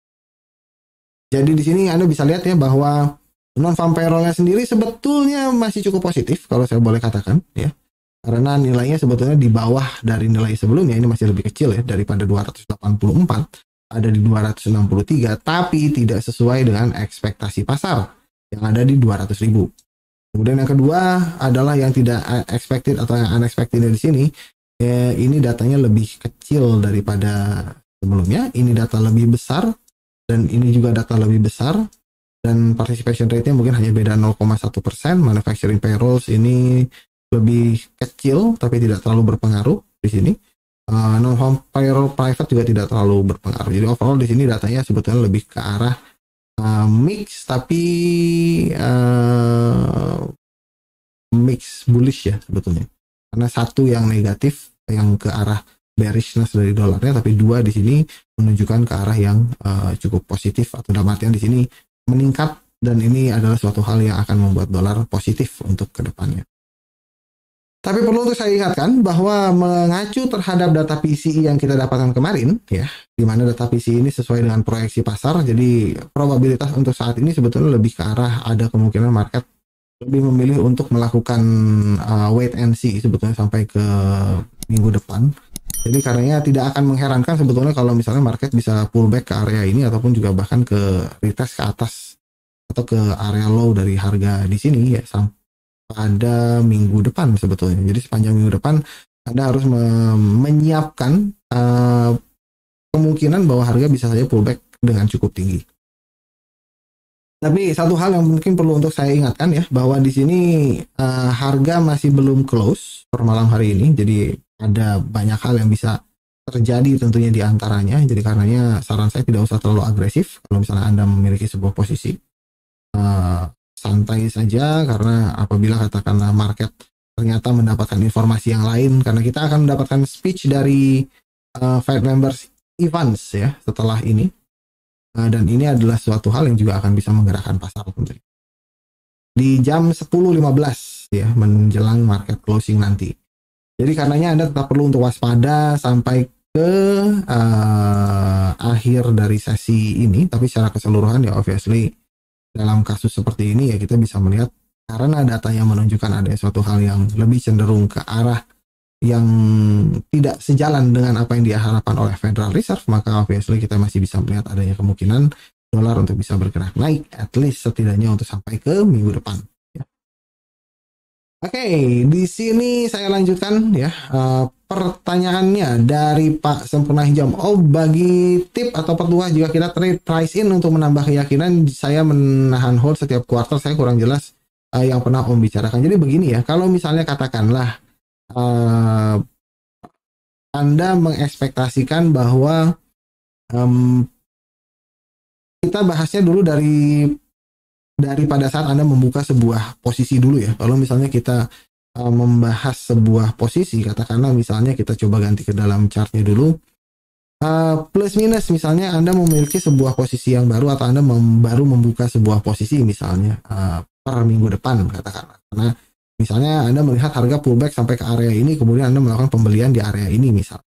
Jadi di sini Anda bisa lihat ya bahwa non-farm payroll-nya sendiri sebetulnya masih cukup positif kalau saya boleh katakan ya. Karena nilainya sebetulnya di bawah dari nilai sebelumnya, ini masih lebih kecil ya, daripada 284 ada di 263, tapi tidak sesuai dengan ekspektasi pasar yang ada di 200.000. Kemudian yang kedua adalah yang tidak expected atau yang unexpected di sini. Ini datanya lebih kecil daripada sebelumnya. Ini data lebih besar, dan ini juga data lebih besar. Dan participation rate-nya mungkin hanya beda 0,1%. Manufacturing payrolls ini lebih kecil, tapi tidak terlalu berpengaruh di sini. Non-farm payroll private juga tidak terlalu berpengaruh. Jadi overall di sini datanya sebetulnya lebih ke arah mix, tapi mix bullish ya sebetulnya, karena satu yang negatif yang ke arah bearishness dari dolarnya, tapi dua di sini menunjukkan ke arah yang cukup positif, atau dalam artian di sini meningkat, dan ini adalah suatu hal yang akan membuat dolar positif untuk kedepannya. Tapi perlu untuk saya ingatkan bahwa mengacu terhadap data PCE yang kita dapatkan kemarin ya, di mana data PCE ini sesuai dengan proyeksi pasar, jadi probabilitas untuk saat ini sebetulnya lebih ke arah ada kemungkinan market lebih memilih untuk melakukan wait and see sebetulnya sampai ke minggu depan. Jadi karenanya tidak akan mengherankan sebetulnya kalau misalnya market bisa pullback ke area ini, ataupun juga bahkan ke retest ke atas atau ke area low dari harga di sini ya, pada minggu depan sebetulnya. Jadi sepanjang minggu depan Anda harus menyiapkan kemungkinan bahwa harga bisa saja pullback dengan cukup tinggi. Tapi satu hal yang mungkin perlu untuk saya ingatkan ya, bahwa di sini harga masih belum close per malam hari ini. Jadi ada banyak hal yang bisa terjadi tentunya di antaranya. Jadi karenanya saran saya tidak usah terlalu agresif kalau misalnya Anda memiliki sebuah posisi. Santai saja, karena apabila katakanlah market ternyata mendapatkan informasi yang lain, karena kita akan mendapatkan speech dari Fed members Evans ya setelah ini, dan ini adalah suatu hal yang juga akan bisa menggerakkan pasar tentunya di jam 10.15 ya, menjelang market closing nanti. Jadi karenanya Anda tetap perlu untuk waspada sampai ke akhir dari sesi ini, tapi secara keseluruhan ya obviously dalam kasus seperti ini ya kita bisa melihat karena data yang menunjukkan ada suatu hal yang lebih cenderung ke arah yang tidak sejalan dengan apa yang diharapkan oleh Federal Reserve, maka obviously kita masih bisa melihat adanya kemungkinan dolar untuk bisa bergerak naik, at least setidaknya untuk sampai ke minggu depan. Ya. Oke, di sini saya lanjutkan ya. Pertanyaannya dari Pak Sempurna Hijam. Oh, bagi tip atau petua jika kita trade price in untuk menambah keyakinan, saya menahan hold setiap kuartal, saya kurang jelas yang pernah Om bicarakan. Jadi begini ya, kalau misalnya katakanlah Anda mengekspektasikan bahwa kita bahasnya dulu dari pada saat Anda membuka sebuah posisi dulu ya. Kalau misalnya kita membahas sebuah posisi, katakanlah misalnya kita coba ganti ke dalam chartnya dulu. Plus minus misalnya Anda memiliki sebuah posisi yang baru atau Anda baru membuka sebuah posisi misalnya per minggu depan katakanlah. Karena misalnya Anda melihat harga pullback sampai ke area ini, kemudian Anda melakukan pembelian di area ini misal.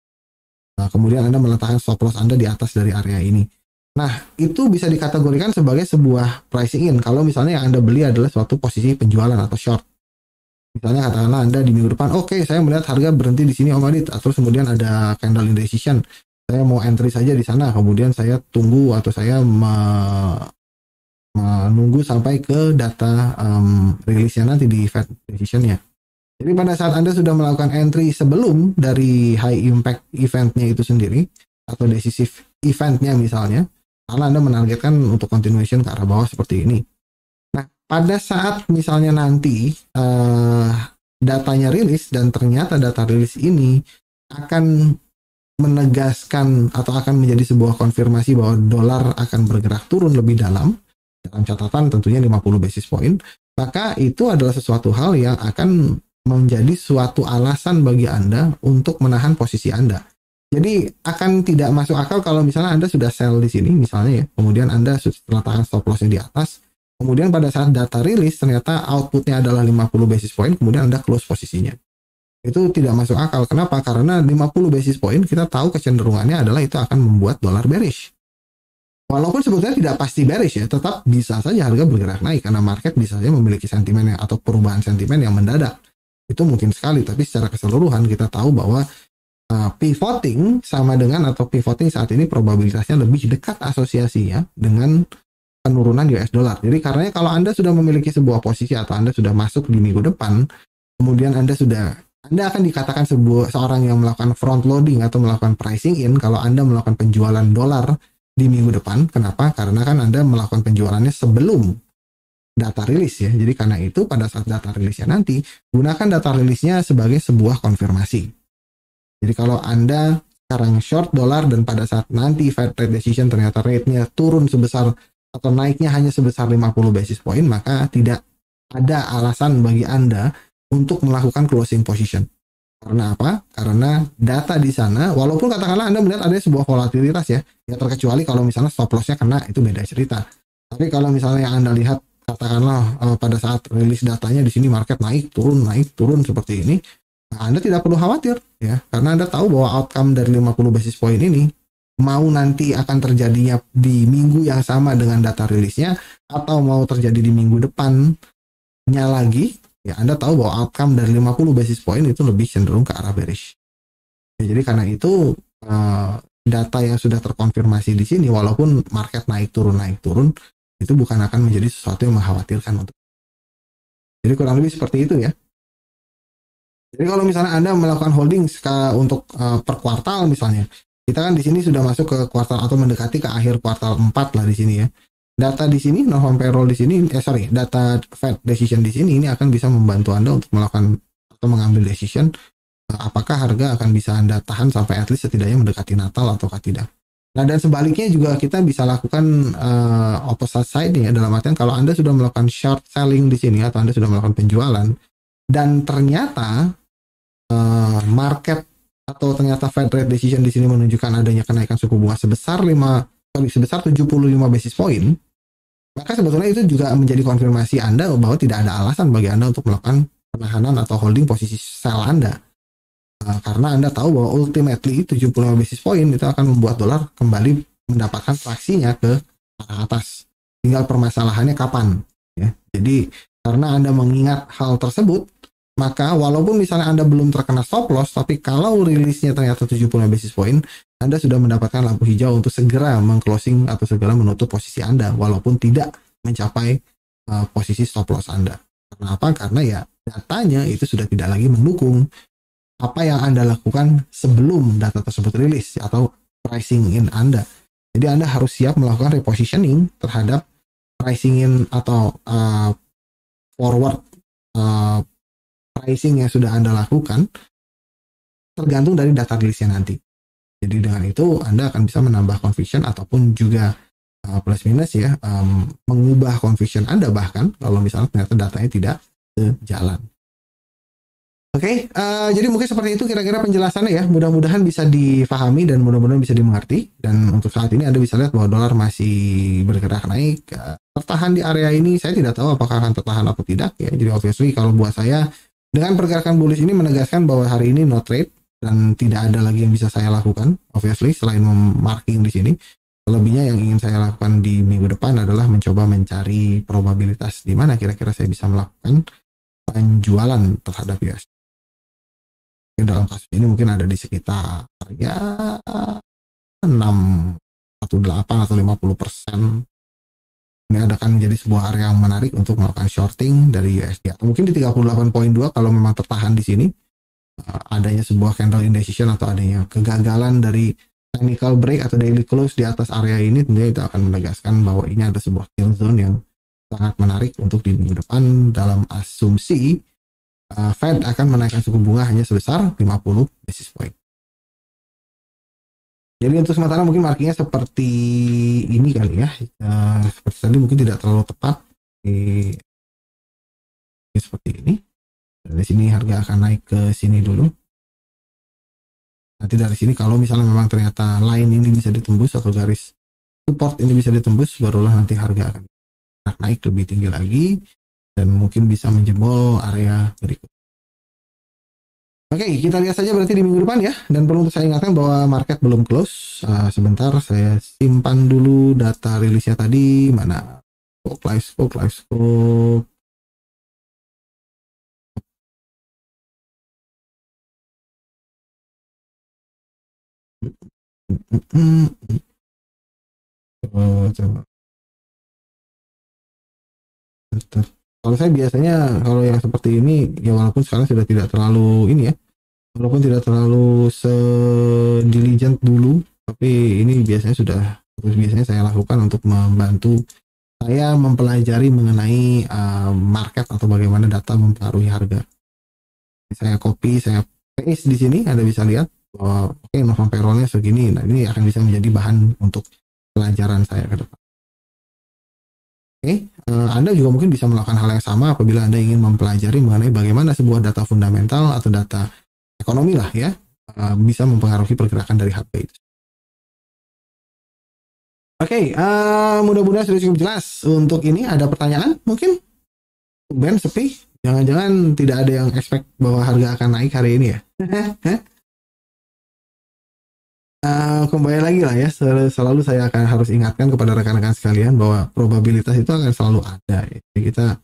Kemudian Anda meletakkan stop loss Anda di atas dari area ini. Nah, itu bisa dikategorikan sebagai sebuah pricing in. Kalau misalnya yang Anda beli adalah suatu posisi penjualan atau short. Misalnya katakanlah Anda di minggu depan, oke, saya melihat harga berhenti di sini Om Adit, terus kemudian ada candle indecision. Saya mau entry saja di sana, kemudian saya tunggu atau saya menunggu sampai ke data rilisnya nanti di Fed decision-nya. Jadi pada saat Anda sudah melakukan entry sebelum dari high impact event-nya itu sendiri, atau decisive event-nya misalnya, karena Anda menargetkan untuk continuation ke arah bawah seperti ini. Nah, pada saat misalnya nanti datanya rilis dan ternyata data rilis ini akan menegaskan atau akan menjadi sebuah konfirmasi bahwa dolar akan bergerak turun lebih dalam catatan tentunya 50 basis point, maka itu adalah sesuatu hal yang akan menjadi suatu alasan bagi Anda untuk menahan posisi Anda. Jadi akan tidak masuk akal kalau misalnya Anda sudah sell di sini misalnya ya, kemudian Anda sudah letakkan stop loss-nya di atas, kemudian pada saat data rilis ternyata outputnya adalah 50 basis point, kemudian Anda close posisinya. Itu tidak masuk akal. Kenapa? Karena 50 basis point kita tahu kecenderungannya adalah itu akan membuat dolar bearish. Walaupun sebetulnya tidak pasti bearish ya, tetap bisa saja harga bergerak naik karena market bisa saja memiliki sentimen atau perubahan sentimen yang mendadak. Itu mungkin sekali, tapi secara keseluruhan kita tahu bahwa pivoting sama dengan atau pivoting saat ini probabilitasnya lebih dekat asosiasinya dengan penurunan US dollar. Jadi karenanya kalau Anda sudah memiliki sebuah posisi atau Anda sudah masuk di minggu depan, kemudian Anda akan dikatakan seorang yang melakukan front loading atau melakukan pricing in kalau Anda melakukan penjualan dolar di minggu depan. Kenapa? Karena kan Anda melakukan penjualannya sebelum data rilis ya. Jadi karena itu pada saat data rilisnya nanti, gunakan data rilisnya sebagai sebuah konfirmasi. Jadi kalau Anda sekarang short dolar dan pada saat nanti Fed rate decision ternyata rate-nya turun sebesar atau naiknya hanya sebesar 50 basis point, maka tidak ada alasan bagi Anda untuk melakukan closing position. Karena apa? Karena data di sana, walaupun katakanlah Anda melihat ada sebuah volatilitas ya terkecuali kalau misalnya stop loss-nya kena, itu beda cerita. Tapi kalau misalnya yang Anda lihat katakanlah pada saat rilis datanya di sini market naik turun seperti ini, nah Anda tidak perlu khawatir ya, karena Anda tahu bahwa outcome dari 50 basis point ini mau nanti akan terjadinya di minggu yang sama dengan data rilisnya atau mau terjadi di minggu depannya lagi, ya Anda tahu bahwa outcome dari 50 basis point itu lebih cenderung ke arah bearish. Ya, jadi karena itu data yang sudah terkonfirmasi di sini, walaupun market naik turun itu bukan akan menjadi sesuatu yang mengkhawatirkan untuk. Jadi kurang lebih seperti itu ya. Jadi kalau misalnya Anda melakukan holding untuk per kuartal misalnya, kita kan di sini sudah masuk ke kuartal atau mendekati ke akhir kuartal 4 lah di sini ya. Data di sini, non-farm payroll di sini, data Fed decision di sini ini akan bisa membantu Anda untuk melakukan atau mengambil decision apakah harga akan bisa Anda tahan sampai at least setidaknya mendekati Natal ataukah tidak. Nah dan sebaliknya juga kita bisa lakukan opposite side ya, dalam artian kalau Anda sudah melakukan short selling di sini atau Anda sudah melakukan penjualan dan ternyata market atau ternyata Fed rate decision di sini menunjukkan adanya kenaikan suku bunga sebesar 75 basis point, maka sebetulnya itu juga menjadi konfirmasi Anda bahwa tidak ada alasan bagi Anda untuk melakukan penahanan atau holding posisi sell Anda. Karena Anda tahu bahwa ultimately 75 basis point itu akan membuat dolar kembali mendapatkan traksinya ke atas. Tinggal permasalahannya kapan ya. Jadi Karena Anda mengingat hal tersebut, maka walaupun misalnya Anda belum terkena stop loss, tapi kalau rilisnya ternyata 75 basis point, Anda sudah mendapatkan lampu hijau untuk segera mengclosing atau segera menutup posisi Anda, walaupun tidak mencapai posisi stop loss Anda. Kenapa? Karena ya datanya itu sudah tidak lagi mendukung apa yang Anda lakukan sebelum data tersebut rilis atau pricing in Anda. Jadi Anda harus siap melakukan repositioning terhadap pricing in atau forward pricing yang sudah Anda lakukan tergantung dari data rilisnya nanti. Jadi dengan itu Anda akan bisa menambah conviction ataupun juga plus minus ya, mengubah conviction Anda bahkan kalau misalnya ternyata datanya tidak sejalan. Oke, jadi mungkin seperti itu kira-kira penjelasannya ya. Mudah-mudahan bisa difahami dan mudah-mudahan bisa dimengerti. Dan untuk saat ini Anda bisa lihat bahwa dolar masih bergerak naik. Tertahan di area ini, saya tidak tahu apakah akan tertahan atau tidak ya. Jadi obviously kalau buat saya, dengan pergerakan bullish ini menegaskan bahwa hari ini no trade dan tidak ada lagi yang bisa saya lakukan. Obviously selain marking di sini, selebihnya yang ingin saya lakukan di minggu depan adalah mencoba mencari probabilitas di mana kira-kira saya bisa melakukan penjualan terhadap US. Dalam kasus ini mungkin ada di sekitar ya 618 atau 50%. Ini akan menjadi sebuah area yang menarik untuk melakukan shorting dari USD atau mungkin di 38.2 kalau memang tertahan di sini adanya sebuah candle indecision atau adanya kegagalan dari technical break atau daily close di atas area ini, tentunya itu akan menegaskan bahwa ini ada sebuah kill zone yang sangat menarik untuk di minggu depan dalam asumsi Fed akan menaikkan suku bunga hanya sebesar 50 basis point. Jadi untuk sementara mungkin markingnya seperti ini kali ya. Seperti tadi mungkin tidak terlalu tepat. Seperti ini. Dari sini harga akan naik ke sini dulu. Nanti dari sini kalau misalnya memang ternyata line ini bisa ditembus atau garis support ini bisa ditembus, barulah nanti harga akan naik lebih tinggi lagi dan mungkin bisa menjebol area berikut. Oke, kita lihat saja berarti di minggu depan ya. Dan perlu saya ingatkan bahwa market belum close. Sebentar, saya simpan dulu data rilisnya tadi. Mana? Live scope. Coba. Kalau saya biasanya kalau yang seperti ini ya walaupun sekarang sudah tidak terlalu ini ya, walaupun tidak terlalu se-diligent dulu, tapi ini biasanya saya lakukan untuk membantu saya mempelajari mengenai market atau bagaimana data mempengaruhi harga. Saya copy, saya paste di sini, Anda bisa lihat bahwa oke, November payroll-nya segini. Nah, ini akan bisa menjadi bahan untuk pelajaran saya ke depan. Anda juga mungkin bisa melakukan hal yang sama apabila Anda ingin mempelajari mengenai bagaimana sebuah data fundamental atau data ekonomi lah ya bisa mempengaruhi pergerakan dari harga itu. Mudah-mudahan sudah cukup jelas. Untuk ini ada pertanyaan mungkin? Ben sepi? Jangan-jangan tidak ada yang expect bahwa harga akan naik hari ini ya? Kembali lagi lah ya, selalu saya akan harus ingatkan kepada rekan-rekan sekalian bahwa probabilitas itu akan selalu ada ya. Jadi kita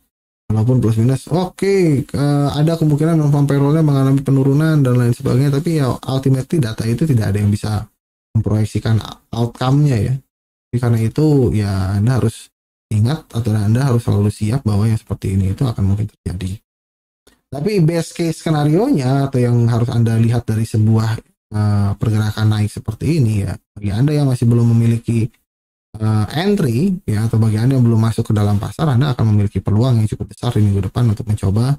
walaupun plus minus ada kemungkinan non-farm payroll-nya mengalami penurunan dan lain sebagainya, tapi ya ultimately data itu tidak ada yang bisa memproyeksikan outcome-nya ya. Jadi karena itu ya Anda harus ingat atau Anda harus selalu siap bahwa yang seperti ini itu akan mungkin terjadi. Tapi best case skenario-nya atau yang harus Anda lihat dari sebuah pergerakan naik seperti ini ya, bagi Anda yang masih belum memiliki entry ya, atau bagi Anda yang belum masuk ke dalam pasar, Anda akan memiliki peluang yang cukup besar di minggu depan untuk mencoba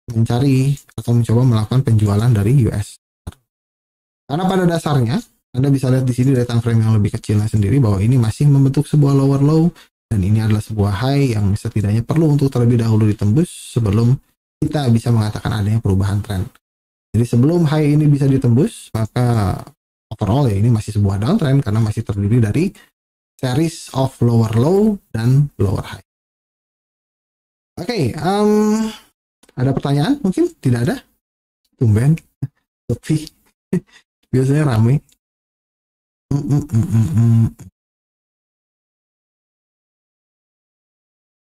mencari atau mencoba melakukan penjualan dari US. Karena pada dasarnya Anda bisa lihat di sini dari time frame yang lebih kecilnya sendiri bahwa ini masih membentuk sebuah lower low dan ini adalah sebuah high yang setidaknya perlu untuk terlebih dahulu ditembus sebelum kita bisa mengatakan adanya perubahan tren. Jadi sebelum high ini bisa ditembus, maka overall ya ini masih sebuah downtrend karena masih terdiri dari series of lower low dan lower high. Ada pertanyaan? Mungkin tidak ada? Tumben, sepi. Biasanya ramai.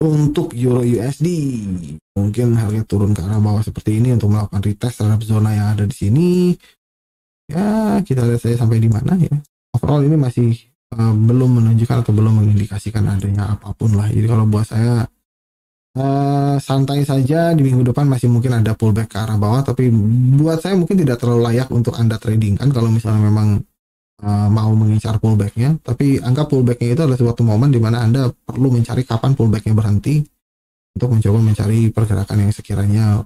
Untuk Euro USD, mungkin harga turun ke arah bawah seperti ini untuk melakukan retest terhadap zona yang ada di sini. Ya, kita lihat saja sampai di mana ya. Overall ini masih belum menunjukkan atau belum mengindikasikan adanya apapun lah. Jadi kalau buat saya santai saja, di minggu depan masih mungkin ada pullback ke arah bawah, tapi buat saya mungkin tidak terlalu layak untuk Anda trading kan kalau misalnya memang mau mengincar pullbacknya. Tapi anggap pullbacknya itu adalah suatu momen di mana Anda perlu mencari kapan pullbacknya berhenti untuk mencoba mencari pergerakan yang sekiranya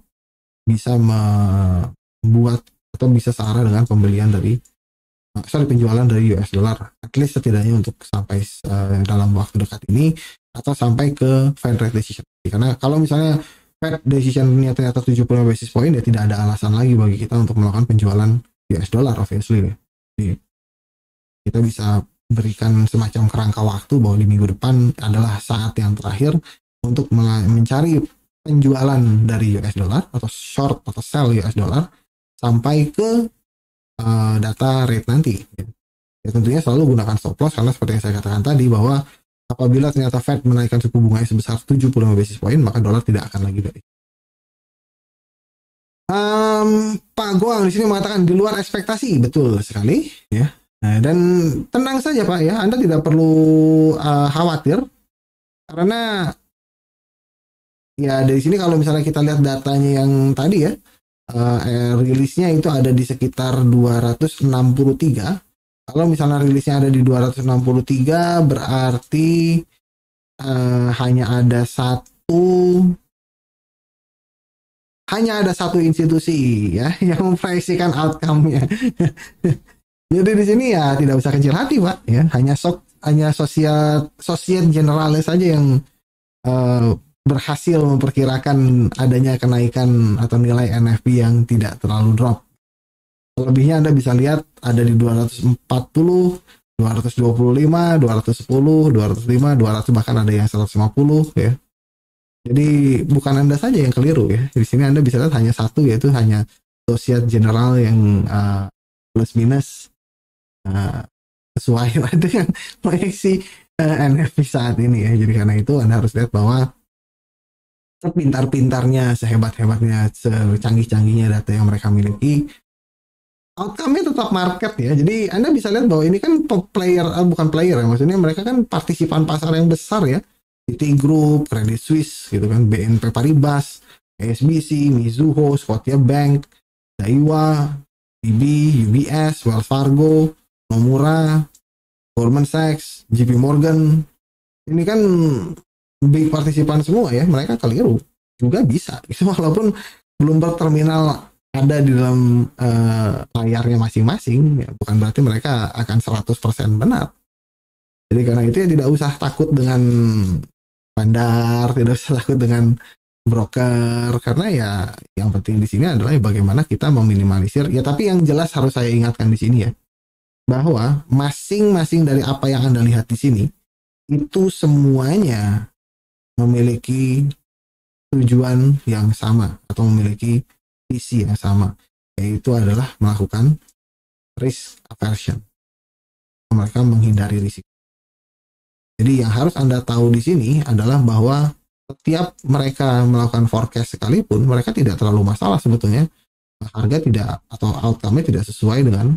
bisa membuat atau bisa searah dengan pembelian dari penjualan dari US dollar, at least setidaknya untuk sampai dalam waktu dekat ini atau sampai ke Fed rate decision. Karena kalau misalnya Fed decision-nya ternyata 75 basis point, ya tidak ada alasan lagi bagi kita untuk melakukan penjualan US dollar obviously. Jadi kita bisa berikan semacam kerangka waktu bahwa di minggu depan adalah saat yang terakhir untuk mencari penjualan dari US dollar atau short atau sell US dollar sampai ke data rate nanti. Ya, tentunya selalu gunakan stop loss karena seperti yang saya katakan tadi bahwa apabila ternyata Fed menaikkan suku bunganya sebesar 75 basis point, maka dolar tidak akan lagi dari. Pak Goang di sini mengatakan di luar ekspektasi, betul sekali ya. Nah, dan tenang saja Pak ya, Anda tidak perlu khawatir karena ya dari sini kalau misalnya kita lihat datanya yang tadi ya, rilisnya itu ada di sekitar 263. Kalau misalnya rilisnya ada di 263 berarti hanya ada satu institusi ya yang memproyeksikan outcome-nya. Jadi di sini ya tidak usah kecil hati Pak ya, hanya Societe Generale saja yang berhasil memperkirakan adanya kenaikan atau nilai NFP yang tidak terlalu drop. Lebihnya Anda bisa lihat ada di 240, 225, 210, 205, 200, bahkan ada yang 150 ya. Jadi bukan Anda saja yang keliru ya. Di sini Anda bisa lihat hanya satu, yaitu hanya Societe Generale yang plus minus sesuai dengan proyeksi NFP saat ini ya. Jadi karena itu Anda harus lihat bahwa sepintar-pintarnya, sehebat-hebatnya, secanggih-canggihnya data yang mereka miliki, outcome-nya tetap market ya. Jadi Anda bisa lihat bahwa ini kan bukan player ya, maksudnya mereka kan partisipan pasar yang besar ya. Citigroup, Credit Suisse gitu kan, BNP Paribas, HSBC, Mizuho, Scotiabank, Daiwa, DB, UBS, Wells Fargo, Nomura, Goldman Sachs, JP Morgan. Ini kan big partisipan semua ya, mereka keliru juga bisa. Itu walaupun Bloomberg Terminal ada di dalam layarnya masing-masing, ya, bukan berarti mereka akan 100% benar. Jadi karena itu ya tidak usah takut dengan bandar, tidak usah takut dengan broker, karena ya yang penting di sini adalah ya bagaimana kita meminimalisir. Ya tapi yang jelas harus saya ingatkan di sini ya, bahwa masing-masing dari apa yang Anda lihat di sini itu semuanya memiliki tujuan yang sama atau memiliki visi yang sama, yaitu adalah melakukan risk aversion. Mereka menghindari risiko. Jadi yang harus Anda tahu di sini adalah bahwa setiap mereka melakukan forecast sekalipun, mereka tidak terlalu masalah sebetulnya. Harga tidak atau outcome-nya tidak sesuai dengan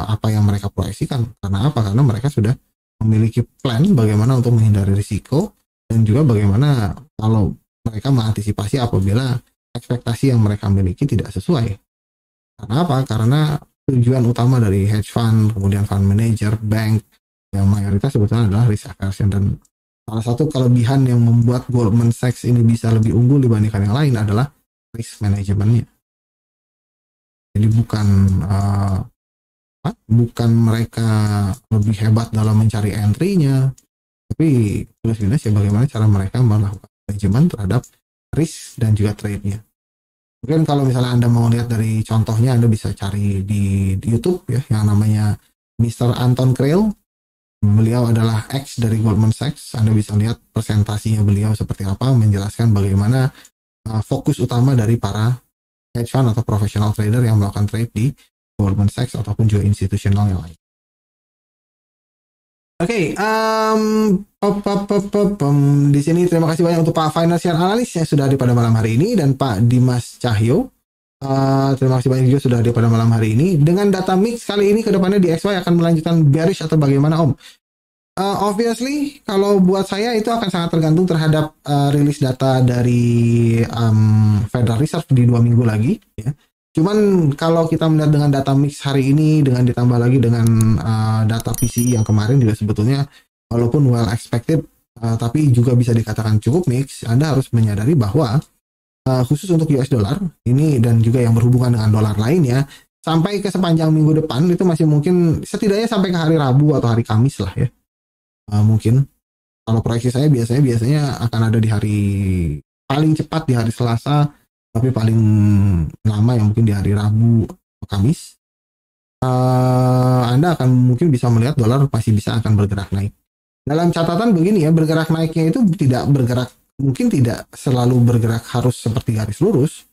apa yang mereka proyeksikan. Karena apa? Karena mereka sudah memiliki plan bagaimana untuk menghindari risiko dan juga bagaimana kalau mereka mengantisipasi apabila ekspektasi yang mereka miliki tidak sesuai. Karena apa? Karena tujuan utama dari hedge fund, kemudian fund manager, bank, yang mayoritas sebetulnya adalah risk aversion. Dan salah satu kelebihan yang membuat Goldman Sachs ini bisa lebih unggul dibandingkan yang lain adalah risk manajemennya. Jadi bukan mereka lebih hebat dalam mencari entry-nya, tapi plus minus ya bagaimana cara mereka melakukan manajemen terhadap risk dan juga trade-nya. Mungkin kalau misalnya Anda mau lihat dari contohnya, Anda bisa cari di YouTube ya, yang namanya Mr. Anton Kreil. Beliau adalah ex dari Goldman Sachs. Anda bisa lihat presentasinya beliau seperti apa, menjelaskan bagaimana fokus utama dari para hedge fund atau professional trader yang melakukan trade di Goldman Sachs ataupun juga institusional yang lain. Oke, di sini terima kasih banyak untuk Pak Financial Analyst yang sudah hadir pada malam hari ini dan Pak Dimas Cahyo. Terima kasih banyak juga sudah hadir pada malam hari ini. Dengan data mix kali ini ke depannya DXY akan melanjutkan bearish atau bagaimana Om? Obviously, kalau buat saya itu akan sangat tergantung terhadap rilis data dari Federal Reserve di 2 minggu lagi. Ya. Cuman kalau kita melihat dengan data mix hari ini, dengan ditambah lagi dengan data PCE yang kemarin juga sebetulnya walaupun well expected, tapi juga bisa dikatakan cukup mix, Anda harus menyadari bahwa khusus untuk US dollar ini dan juga yang berhubungan dengan dolar lainnya, sampai ke sepanjang minggu depan itu masih mungkin setidaknya sampai ke hari Rabu atau hari Kamis lah ya. Mungkin kalau proyeksi saya biasanya akan ada di hari paling cepat di hari Selasa, tapi paling lama yang mungkin di hari Rabu atau Kamis. Anda akan mungkin bisa melihat dolar masih bisa akan bergerak naik. Dalam catatan begini ya, bergerak naiknya itu mungkin tidak selalu bergerak harus seperti garis lurus,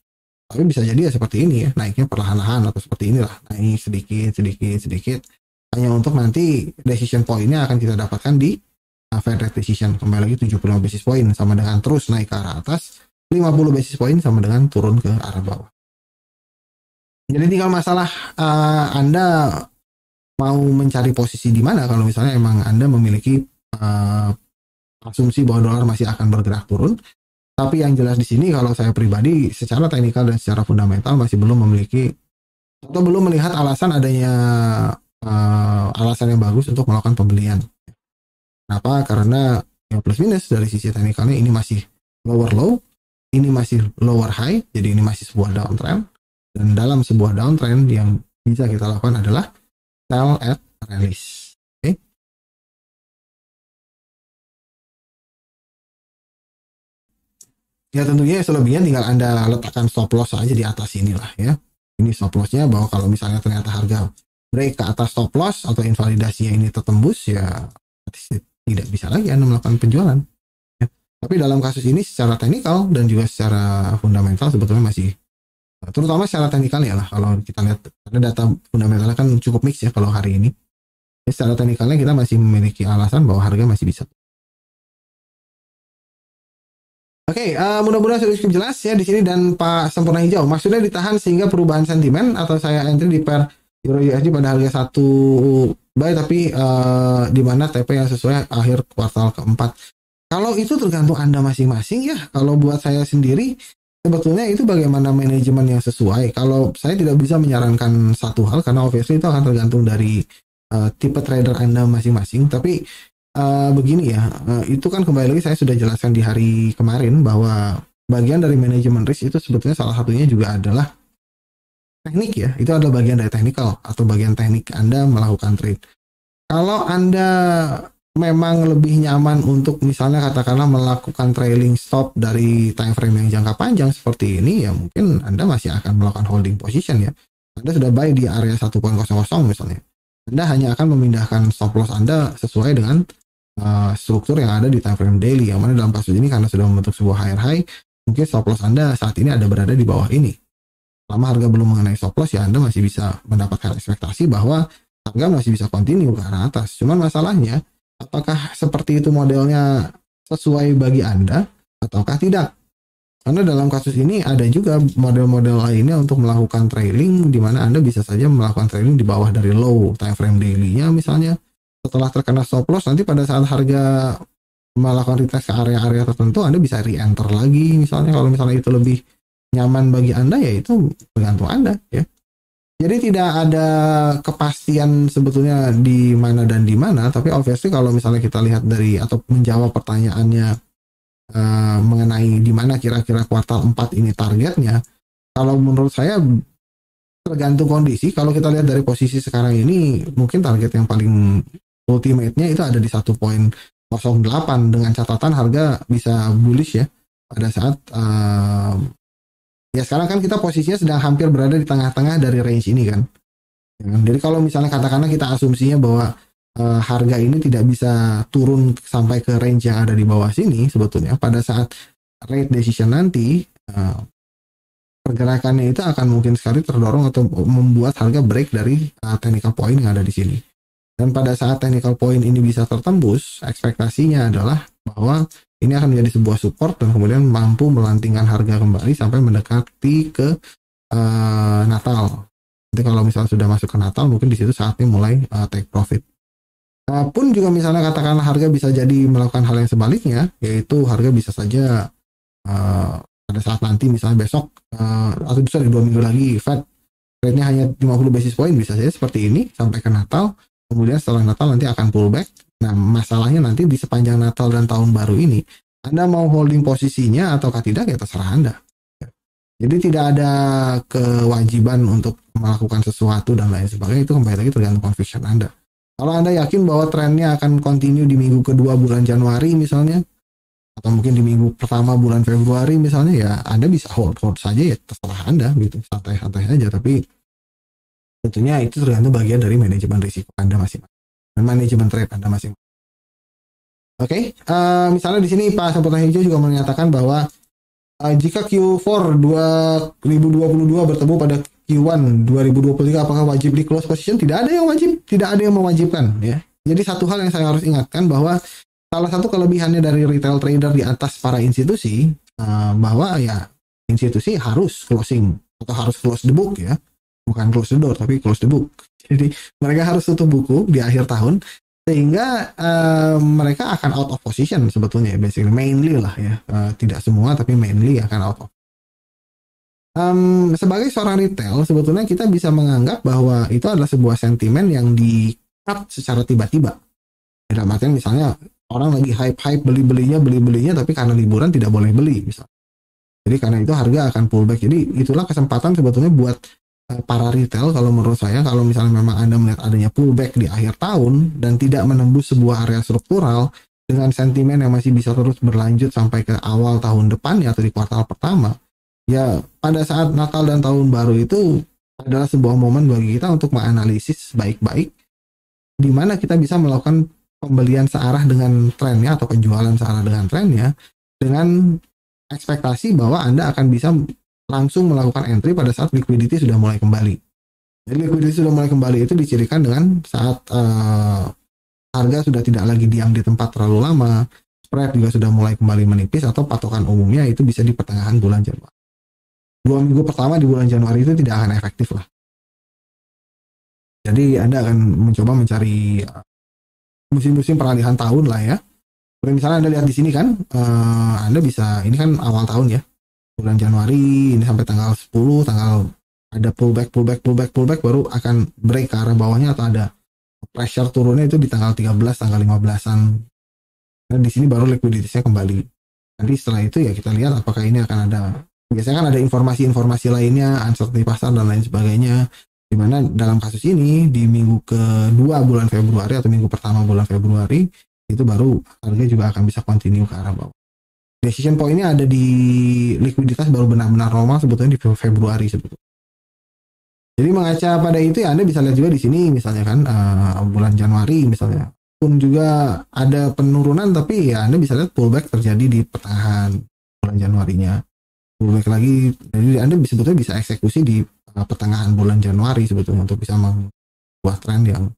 tapi bisa jadi ya seperti ini ya, naiknya perlahan-lahan atau seperti inilah, naik sedikit. Hanya untuk nanti decision point-nya akan kita dapatkan di Fed rate decision. Kembali lagi 75 basis point sama dengan terus naik ke arah atas, 50 basis point sama dengan turun ke arah bawah. Jadi tinggal masalah Anda mau mencari posisi di mana kalau misalnya emang Anda memiliki asumsi bahwa dolar masih akan bergerak turun. Tapi yang jelas di sini kalau saya pribadi secara teknikal dan secara fundamental masih belum memiliki atau belum melihat alasan adanya alasan yang bagus untuk melakukan pembelian. Kenapa? Karena ya plus minus dari sisi teknikalnya ini masih lower low, ini masih lower high, jadi ini masih sebuah downtrend. Dan dalam sebuah downtrend yang bisa kita lakukan adalah sell at release. Oke? Ya tentunya selebihnya tinggal Anda letakkan stop loss aja di atas inilah ya. Ini stop lossnya bahwa kalau misalnya ternyata harga break ke atas stop loss atau invalidasinya ini tertembus ya tidak bisa lagi Anda melakukan penjualan. Ya. Tapi dalam kasus ini secara teknikal dan juga secara fundamental sebetulnya masih, terutama secara teknikal ya lah, kalau kita lihat ada data fundamentalnya kan cukup mix ya kalau hari ini. Ya, secara teknikalnya kita masih memiliki alasan bahwa harga masih bisa. Oke, mudah-mudahan sudah cukup jelas ya di sini dan Pak Sempurna Hijau. Maksudnya ditahan sehingga perubahan sentimen atau saya entry di pair Euro USD pada harga 1 buy tapi di mana TP yang sesuai akhir kuartal keempat. Kalau itu tergantung Anda masing-masing ya. Kalau buat saya sendiri sebetulnya itu bagaimana manajemen yang sesuai. Kalau saya tidak bisa menyarankan satu hal karena obviously itu akan tergantung dari tipe trader Anda masing-masing. Tapi begini ya, itu kan kembali lagi saya sudah jelaskan di hari kemarin bahwa bagian dari manajemen risk itu sebetulnya salah satunya juga adalah teknik ya, itu adalah bagian dari technical atau bagian teknik Anda melakukan trade. Kalau Anda memang lebih nyaman untuk misalnya katakanlah melakukan trailing stop dari time frame yang jangka panjang seperti ini ya mungkin Anda masih akan melakukan holding position ya. Anda sudah buy di area 1.00 misalnya. Anda hanya akan memindahkan stop loss Anda sesuai dengan struktur yang ada di time frame daily, yang mana dalam kasus ini karena sudah membentuk sebuah higher high, mungkin stop loss Anda saat ini ada berada di bawah ini. Selama harga belum mengenai stop loss ya Anda masih bisa mendapatkan ekspektasi bahwa harga masih bisa continue ke arah atas. Cuman masalahnya apakah seperti itu modelnya sesuai bagi Anda ataukah tidak? Karena dalam kasus ini ada juga model-model lainnya untuk melakukan trailing di mana Anda bisa saja melakukan trailing di bawah dari low time frame daily-nya misalnya. Setelah terkena stop loss nanti pada saat harga melakukan retest ke area-area tertentu Anda bisa re-enter lagi misalnya. Kalau misalnya itu lebih nyaman bagi Anda ya itu tergantung Anda ya. Jadi tidak ada kepastian sebetulnya di mana dan di mana, tapi obviously kalau misalnya kita lihat dari atau menjawab pertanyaannya mengenai di mana kira-kira kuartal 4 ini targetnya, kalau menurut saya tergantung kondisi. Kalau kita lihat dari posisi sekarang ini mungkin target yang paling ultimate-nya itu ada di 1.08 dengan catatan harga bisa bullish ya pada saat ya sekarang kan kita posisinya sedang hampir berada di tengah-tengah dari range ini kan. Jadi kalau misalnya katakanlah kita asumsinya bahwa harga ini tidak bisa turun sampai ke range yang ada di bawah sini, sebetulnya pada saat rate decision nanti pergerakannya itu akan mungkin sekali terdorong atau membuat harga break dari technical point yang ada di sini. Dan pada saat technical point ini bisa tertembus, ekspektasinya adalah bahwa ini akan menjadi sebuah support dan kemudian mampu melantingkan harga kembali sampai mendekati ke Natal. Nanti kalau misalnya sudah masuk ke Natal, mungkin di situ saatnya mulai take profit. Pun juga misalnya katakanlah harga bisa jadi melakukan hal yang sebaliknya, yaitu harga bisa saja pada saat nanti misalnya besok atau sorry 2 minggu lagi Fed rate-nya hanya 50 basis point, bisa saja seperti ini sampai ke Natal. Kemudian setelah Natal nanti akan pullback. Nah, masalahnya nanti di sepanjang Natal dan Tahun Baru ini, Anda mau holding posisinya ataukah tidak, ya terserah Anda. Jadi tidak ada kewajiban untuk melakukan sesuatu dan lain sebagainya, itu kembali lagi tergantung conviction Anda. Kalau Anda yakin bahwa trennya akan continue di minggu kedua bulan Januari misalnya, atau mungkin di minggu pertama bulan Februari misalnya, ya Anda bisa hold saja, ya terserah Anda gitu, santai-santai aja. Tapi tentunya itu tergantung bagian dari manajemen risiko Anda masing-masing dan manajemen trade Anda masing-masing. Oke, misalnya di sini Pak Saputra Hijau juga menyatakan bahwa jika Q4 2022 bertemu pada Q1 2023, apakah wajib di close position? Tidak ada yang wajib, tidak ada yang mewajibkan ya. Jadi satu hal yang saya harus ingatkan bahwa salah satu kelebihannya dari retail trader di atas para institusi, bahwa ya institusi harus closing atau harus close the book ya. Bukan close the door, tapi close the book. Jadi mereka harus tutup buku di akhir tahun, sehingga mereka akan out of position sebetulnya, basically mainly lah ya, tidak semua tapi mainly akan out of. Sebagai seorang retail sebetulnya kita bisa menganggap bahwa itu adalah sebuah sentimen yang di-cut secara tiba-tiba. Dalam artian misalnya orang lagi hype beli-belinya, tapi karena liburan tidak boleh beli misalnya. Jadi karena itu harga akan pullback. Jadi itulah kesempatan sebetulnya buat para retail, kalau menurut saya, kalau misalnya memang Anda melihat adanya pullback di akhir tahun dan tidak menembus sebuah area struktural dengan sentimen yang masih bisa terus berlanjut sampai ke awal tahun depan atau di kuartal pertama, ya pada saat Natal dan Tahun Baru itu adalah sebuah momen bagi kita untuk menganalisis baik-baik di mana kita bisa melakukan pembelian searah dengan trennya atau penjualan searah dengan trennya, dengan ekspektasi bahwa Anda akan bisa langsung melakukan entry pada saat liquidity sudah mulai kembali. Jadi liquidity sudah mulai kembali itu dicirikan dengan saat harga sudah tidak lagi diam di tempat terlalu lama, spread juga sudah mulai kembali menipis, atau patokan umumnya itu bisa di pertengahan bulan Januari. 2 minggu pertama di bulan Januari itu tidak akan efektif lah. Jadi Anda akan mencoba mencari musim-musim peralihan tahun lah ya. Seperti misalnya Anda lihat di sini kan, Anda bisa, ini kan awal tahun ya, bulan Januari ini sampai tanggal 10, tanggal ada pullback baru akan break ke arah bawahnya, atau ada pressure turunnya itu di tanggal 13, tanggal 15-an. Dan di sini baru likuiditasnya kembali. Nanti setelah itu ya kita lihat apakah ini akan ada, biasanya kan ada informasi-informasi lainnya, uncertainty pasar dan lain sebagainya, dimana dalam kasus ini di minggu kedua bulan Februari atau minggu pertama bulan Februari itu baru harga juga akan bisa continue ke arah bawah. Decision point-nya ada di likuiditas baru benar-benar normal sebetulnya di Februari sebetulnya. Jadi mengaca pada itu ya Anda bisa lihat juga di sini misalnya kan bulan Januari misalnya pun juga ada penurunan, tapi ya Anda bisa lihat pullback terjadi di pertengahan bulan Januarinya. Pullback lagi, jadi Anda sebetulnya bisa eksekusi di pertengahan bulan Januari sebetulnya untuk bisa membuat tren yang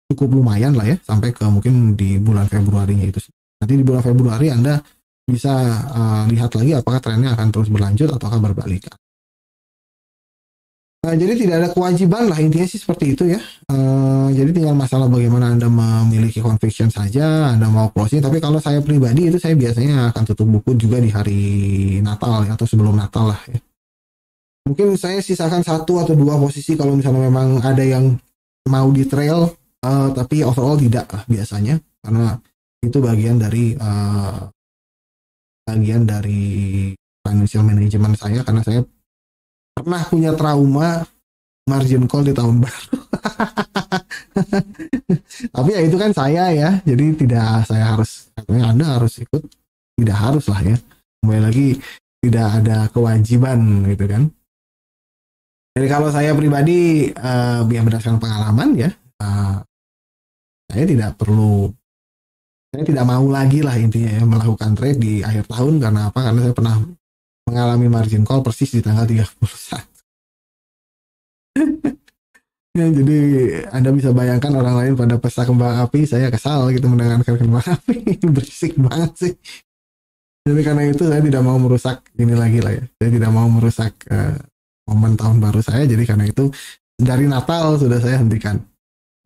cukup lumayan lah ya sampai ke mungkin di bulan Februarinya itu. Nanti di bulan Februari Anda bisa lihat lagi apakah trennya akan terus berlanjut ataukah berbalik. Jadi tidak ada kewajiban lah, intinya sih seperti itu ya. Jadi tinggal masalah bagaimana Anda memiliki conviction saja, Anda mau closing. Tapi kalau saya pribadi itu saya biasanya akan tutup buku juga di hari Natal ya, atau sebelum Natal lah ya. Mungkin saya sisakan 1 atau 2 posisi kalau misalnya memang ada yang mau di trail, tapi overall tidak lah biasanya, karena itu bagian dari financial management saya, karena saya pernah punya trauma margin call di tahun baru. Tapi ya itu kan saya ya, jadi tidak saya harus, katanya Anda harus ikut, tidak harus lah ya. Kembali lagi tidak ada kewajiban gitu kan. Jadi kalau saya pribadi yang berdasarkan pengalaman ya, saya tidak perlu, saya tidak mau lagi lah intinya ya melakukan trade di akhir tahun. Karena apa? Karena saya pernah mengalami margin call persis di tanggal 31. Jadi Anda bisa bayangkan orang lain pada pesta kembang api, saya kesal gitu mendengarkan kembang api. Berisik banget sih. Jadi karena itu saya tidak mau merusak ini lagi lah ya. Saya tidak mau merusak momen tahun baru saya. Jadi karena itu dari Natal sudah saya hentikan.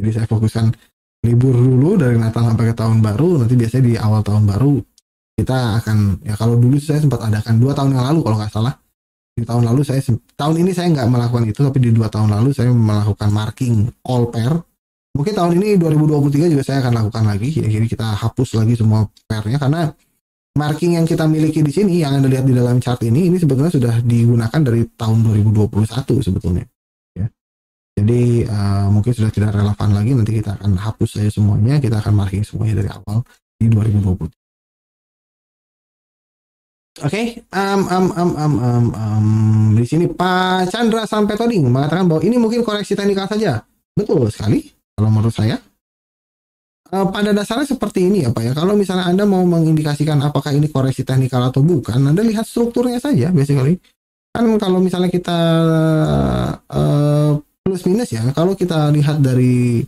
Jadi saya fokuskan libur dulu dari Natal sampai ke tahun baru. Nanti biasanya di awal tahun baru kita akan, ya kalau dulu saya sempat adakan 2 tahun yang lalu kalau nggak salah. Di tahun lalu tahun ini saya nggak melakukan itu, tapi di 2 tahun lalu saya melakukan marking all pair. Mungkin tahun ini 2023 juga saya akan lakukan lagi. Jadi kita hapus lagi semua pairnya karena marking yang kita miliki di sini yang Anda lihat di dalam chart ini sebetulnya sudah digunakan dari tahun 2021 sebetulnya. Ya. Jadi mungkin sudah tidak relevan lagi, nanti kita akan hapus saja semuanya, kita akan marking semuanya dari awal di 2020. Oke, di sini Pak Chandra sampai Toding mengatakan bahwa ini mungkin koreksi teknikal saja. Betul sekali, kalau menurut saya. Pada dasarnya seperti ini ya Pak ya. Kalau misalnya Anda mau mengindikasikan apakah ini koreksi teknikal atau bukan, Anda lihat strukturnya saja basically. Kan kalau misalnya kita plus minus ya, kalau kita lihat dari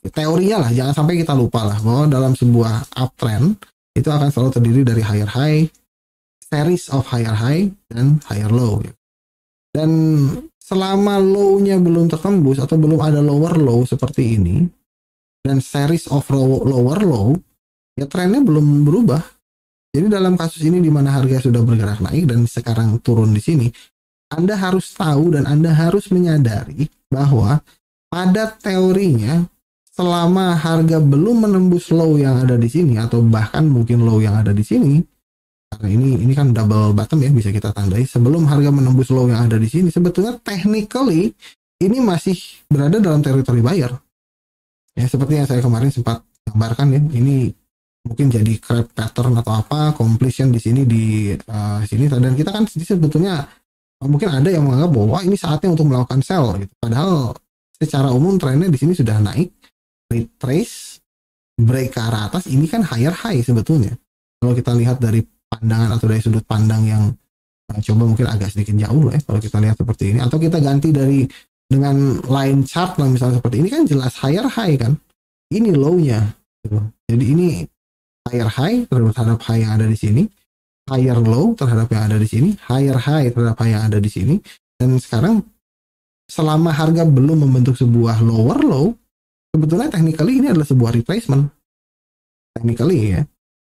teorinya lah, jangan sampai kita lupa lah bahwa dalam sebuah uptrend itu akan selalu terdiri dari higher high, series of higher high, dan higher low. Dan selama low-nya belum tertembus atau belum ada lower low seperti ini, dan series of lower low, ya trennya belum berubah. Jadi dalam kasus ini di mana harga sudah bergerak naik dan sekarang turun di sini, Anda harus tahu dan Anda harus menyadari bahwa pada teorinya selama harga belum menembus low yang ada di sini atau bahkan mungkin low yang ada di sini, karena ini kan double bottom ya, bisa kita tandai sebelum harga menembus low yang ada di sini, sebetulnya technically ini masih berada dalam teritori buyer. Ya seperti yang saya kemarin sempat gambarkan ya, ini mungkin jadi crab pattern atau apa, completion di sini di sini, dan kita kan sebetulnya mungkin ada yang menganggap bahwa ini saatnya untuk melakukan sell gitu. Padahal secara umum trennya di sini sudah naik, retrace, break ke arah atas, ini kan higher high sebetulnya. Kalau kita lihat dari pandangan atau dari sudut pandang yang coba mungkin agak sedikit jauh lah ya, kalau kita lihat seperti ini, atau kita ganti dengan line chart lah misalnya seperti ini, kan jelas higher high kan, ini low-nya gitu. Jadi ini higher high terhadap high yang ada di sini, higher low terhadap yang ada di sini, higher high terhadap high yang ada di sini, dan sekarang selama harga belum membentuk sebuah lower low, sebetulnya technically ini adalah sebuah retracement. Technically ya.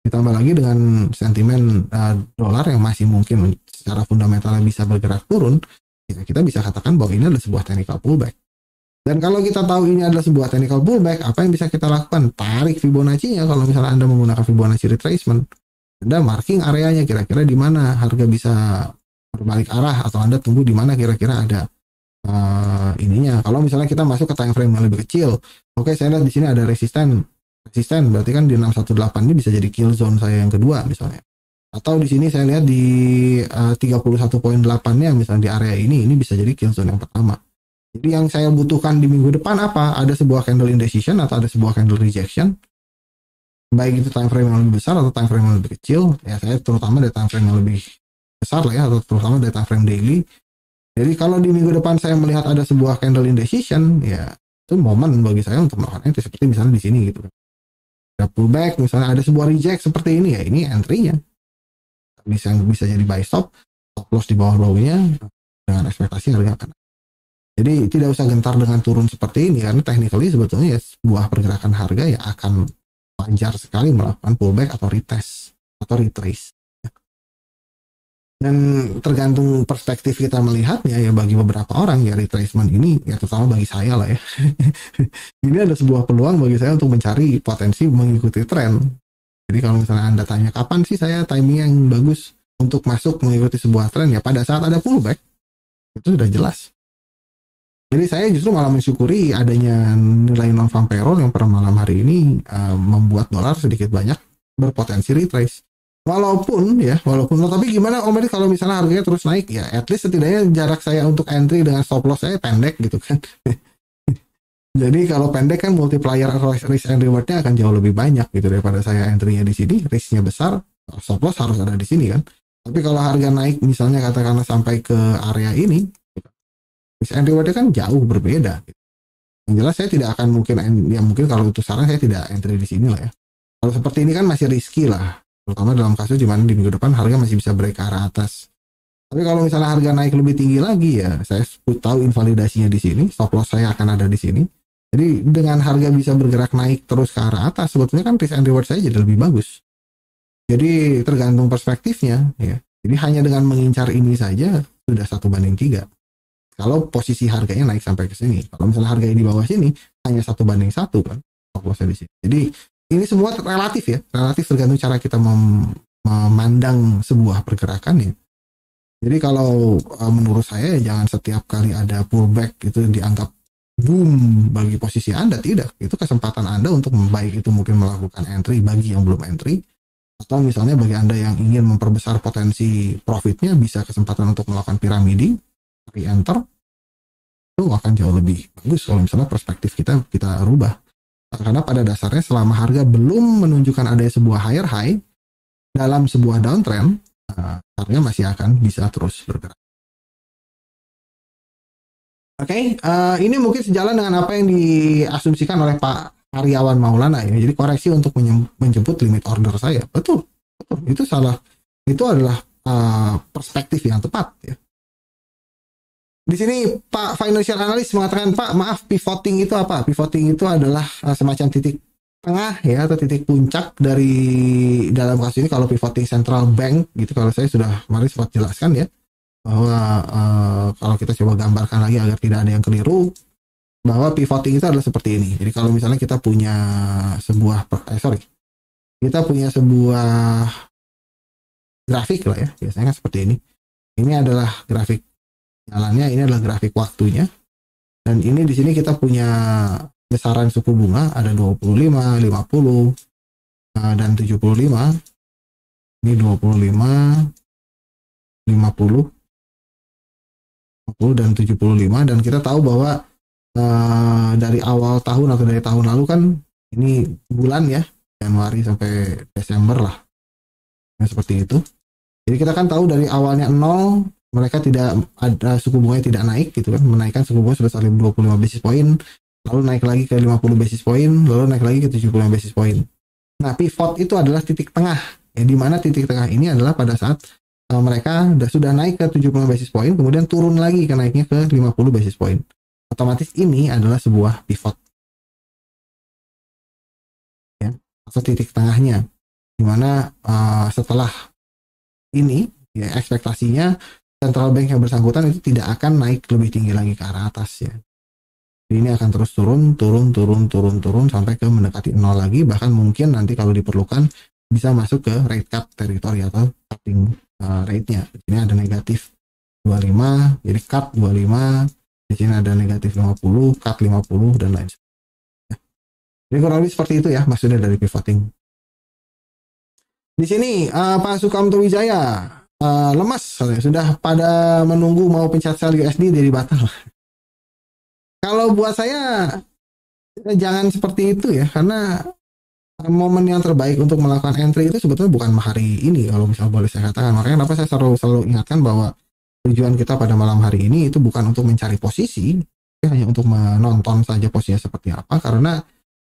Ditambah lagi dengan sentimen dolar yang masih mungkin secara fundamentalnya bisa bergerak turun, ya kita bisa katakan bahwa ini adalah sebuah technical pullback. Dan kalau kita tahu ini adalah sebuah technical pullback, apa yang bisa kita lakukan? Tarik Fibonacci-nya kalau misalnya Anda menggunakan Fibonacci retracement. Anda marking areanya kira-kira di mana harga bisa berbalik arah, atau Anda tunggu di mana kira-kira ada ininya. Kalau misalnya kita masuk ke time frame yang lebih kecil, oke, saya lihat di sini ada resisten berarti kan di 618 ini bisa jadi kill zone saya yang kedua misalnya. Atau di sini saya lihat di 31.8-nya misalnya di area ini bisa jadi kill zone yang pertama. Jadi yang saya butuhkan di minggu depan apa? Ada sebuah candle indecision atau ada sebuah candle rejection. Baik itu time frame yang lebih besar atau time frame yang lebih kecil. Ya saya terutama dari time frame yang lebih besar lah ya, atau terutama dari time frame daily. Jadi kalau di minggu depan saya melihat ada sebuah candle indecision, ya itu momen bagi saya untuk melakukan entry, seperti misalnya di sini gitu. Ada pullback, misalnya ada sebuah reject seperti ini, ya ini entry-nya. Bisa jadi buy stop loss di bawah low-nya dengan ekspektasi harga akan. Jadi tidak usah gentar dengan turun seperti ini, karena technically sebetulnya ya sebuah pergerakan harga ya akan wajar sekali melakukan pullback atau retest atau retrace. Dan tergantung perspektif kita melihatnya ya, bagi beberapa orang ya retracement ini ya, terutama bagi saya lah ya, ini ada sebuah peluang bagi saya untuk mencari potensi mengikuti tren. Jadi kalau misalnya Anda tanya kapan sih saya timing yang bagus untuk masuk mengikuti sebuah tren, ya pada saat ada pullback, itu sudah jelas. Jadi saya justru malah mensyukuri adanya nilai non-farm payroll yang pada malam hari ini membuat dolar sedikit banyak berpotensi retrace. Walaupun, tapi gimana Om Edi kalau misalnya harganya terus naik, ya at least setidaknya jarak saya untuk entry dengan stop loss saya pendek gitu kan. Jadi kalau pendek kan multiplier risk and reward-nya akan jauh lebih banyak gitu daripada saya entry-nya di sini, risk-nya besar, stop loss harus ada di sini kan. Tapi kalau harga naik misalnya katakanlah sampai ke area ini, risk and rewardnya kan jauh berbeda. Yang jelas saya tidak akan mungkin, ya mungkin kalau untuk saran saya tidak entry di sini lah ya. Kalau seperti ini kan masih risky lah, terutama dalam kasus di mana di minggu depan harga masih bisa break ke arah atas. Tapi kalau misalnya harga naik lebih tinggi lagi ya, saya tahu invalidasinya di sini, stop loss saya akan ada di sini. Jadi dengan harga bisa bergerak naik terus ke arah atas, sebetulnya kan risk and reward saya jadi lebih bagus. Jadi tergantung perspektifnya ya. Jadi hanya dengan mengincar ini saja sudah 1:3. Kalau posisi harganya naik sampai ke sini. Kalau misalnya harganya di bawah sini hanya 1:1 kan stop loss-nya di sini. Jadi ini semua relatif ya, relatif tergantung cara kita memandang sebuah pergerakan ya. Jadi kalau menurut saya jangan setiap kali ada pullback itu dianggap boom bagi posisi Anda, tidak. Itu kesempatan Anda untuk baik itu mungkin melakukan entry bagi yang belum entry, atau misalnya bagi Anda yang ingin memperbesar potensi profitnya bisa kesempatan untuk melakukan piramidi, re-enter, itu akan jauh lebih bagus kalau misalnya perspektif kita rubah. Karena pada dasarnya selama harga belum menunjukkan adanya sebuah higher high dalam sebuah downtrend, harga masih akan bisa terus bergerak. Oke, ini mungkin sejalan dengan apa yang diasumsikan oleh Pak Aryawan Maulana ya. Jadi koreksi untuk menjemput limit order saya. Betul. Itu salah. Itu adalah perspektif yang tepat ya. Di sini Pak Financial Analyst mengatakan, Pak, maaf, pivoting itu apa? Pivoting itu adalah semacam titik tengah ya, atau titik puncak dari dalam kasus ini. Kalau pivoting central bank gitu, kalau saya sudah kemarin sempat jelaskan ya, bahwa kalau kita coba gambarkan lagi agar tidak ada yang keliru, bahwa pivoting itu adalah seperti ini. Jadi kalau misalnya kita punya kita punya sebuah grafik lah ya, biasanya kan seperti ini. Ini adalah grafik jalannya, ini adalah grafik waktunya, dan ini di sini kita punya besaran suku bunga ada 25, 50, dan 75. Ini 25, 50, dan 75, dan kita tahu bahwa dari awal tahun atau dari tahun lalu kan ini bulan ya, Januari sampai Desember lah, nah, seperti itu. Jadi kita kan tahu dari awalnya 0, mereka tidak ada, suku bunganya tidak naik gitu kan, menaikkan suku bunga sebesar 25 basis point, lalu naik lagi ke 50 basis point, lalu naik lagi ke 75 basis point. Nah, pivot itu adalah titik tengah ya, di mana titik tengah ini adalah pada saat mereka sudah naik ke 75 basis point, kemudian turun lagi ke naiknya ke 50 basis point. Otomatis ini adalah sebuah pivot ya, atau titik tengahnya, di mana setelah ini ya, ekspektasinya central bank yang bersangkutan itu tidak akan naik lebih tinggi lagi ke arah atas ya. Ini akan terus turun sampai ke mendekati 0 lagi, bahkan mungkin nanti kalau diperlukan bisa masuk ke rate cut territory atau cutting rate-nya. Ini ada negatif 25, jadi cut 25, di sini ada negatif 50, cut 50, dan lain sebagainya. Jadi kurang lebih seperti itu ya maksudnya dari pivoting. Di sini Pak Sukamto Wijaya lemas, sudah pada menunggu mau pencet sell USD dari batal. Kalau buat saya jangan seperti itu ya, karena momen yang terbaik untuk melakukan entry itu sebetulnya bukan hari ini, kalau misalnya boleh saya katakan. Makanya kenapa saya selalu ingatkan bahwa tujuan kita pada malam hari ini itu bukan untuk mencari posisi, hanya untuk menonton saja posisinya seperti apa. Karena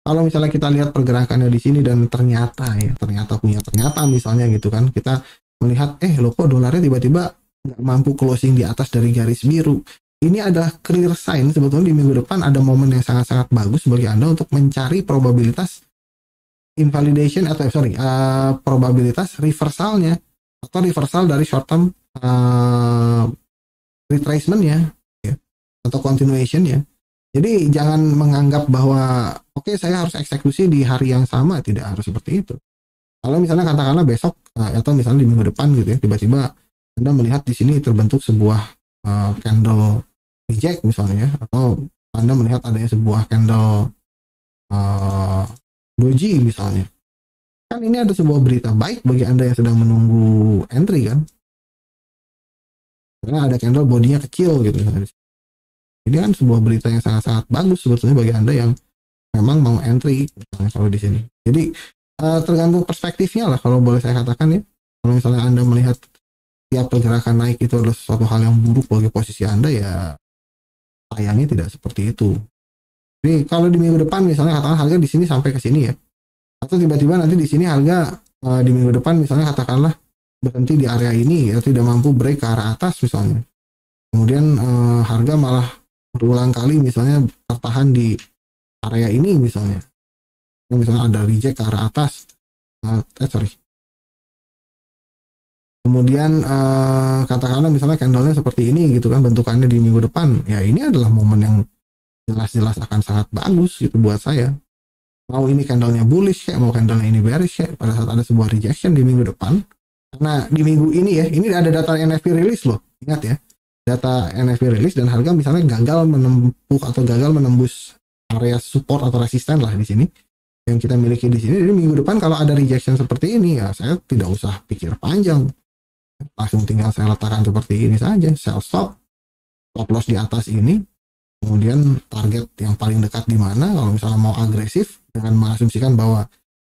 kalau misalnya kita lihat pergerakannya di sini dan ternyata misalnya gitu kan, kita melihat loh kok dolarnya tiba-tiba nggak mampu closing di atas dari garis biru. Ini adalah clear sign sebetulnya di minggu depan ada momen yang sangat-sangat bagus bagi Anda untuk mencari probabilitas invalidation atau probabilitas reversalnya atau reversal dari short term retracement-nya ya, atau continuation-nya. Jadi jangan menganggap bahwa oke, saya harus eksekusi di hari yang sama, tidak harus seperti itu. Kalau misalnya katakanlah besok atau misalnya di minggu depan gitu ya, tiba-tiba Anda melihat di sini terbentuk sebuah candle reject misalnya, atau Anda melihat adanya sebuah candle doji misalnya, kan ini ada sebuah berita baik bagi Anda yang sedang menunggu entry kan, karena ada candle bodinya kecil gitu. Ini kan sebuah berita yang sangat-sangat bagus sebetulnya bagi Anda yang memang mau entry misalnya kalau di sini. Jadi tergantung perspektifnya lah kalau boleh saya katakan ya. Kalau misalnya Anda melihat tiap pergerakan naik itu adalah sesuatu hal yang buruk bagi posisi Anda, ya sayangnya tidak seperti itu. Jadi kalau di minggu depan misalnya katakan harga di sini sampai ke sini ya, atau tiba-tiba nanti di sini harga di minggu depan misalnya katakanlah berhenti di area ini atau tidak mampu break ke arah atas misalnya, kemudian harga malah berulang kali misalnya tertahan di area ini misalnya ada reject ke arah atas, kemudian katakanlah misalnya candlenya seperti ini gitu kan bentukannya di minggu depan, ya ini adalah momen yang jelas-jelas akan sangat bagus gitu buat saya. Mau ini candlenya bullish kayak, mau candlenya ini bearish kayak, pada saat ada sebuah rejection di minggu depan, karena di minggu ini ya, ini ada data NFP rilis loh, ingat ya, data NFP rilis dan harga misalnya gagal menempuh atau gagal menembus area support atau resisten lah di sini yang kita miliki di sini. Jadi minggu depan kalau ada rejection seperti ini ya saya tidak usah pikir panjang, langsung tinggal saya letakkan seperti ini saja, sell stop loss di atas ini, kemudian target yang paling dekat di mana. Kalau misalnya mau agresif dengan mengasumsikan bahwa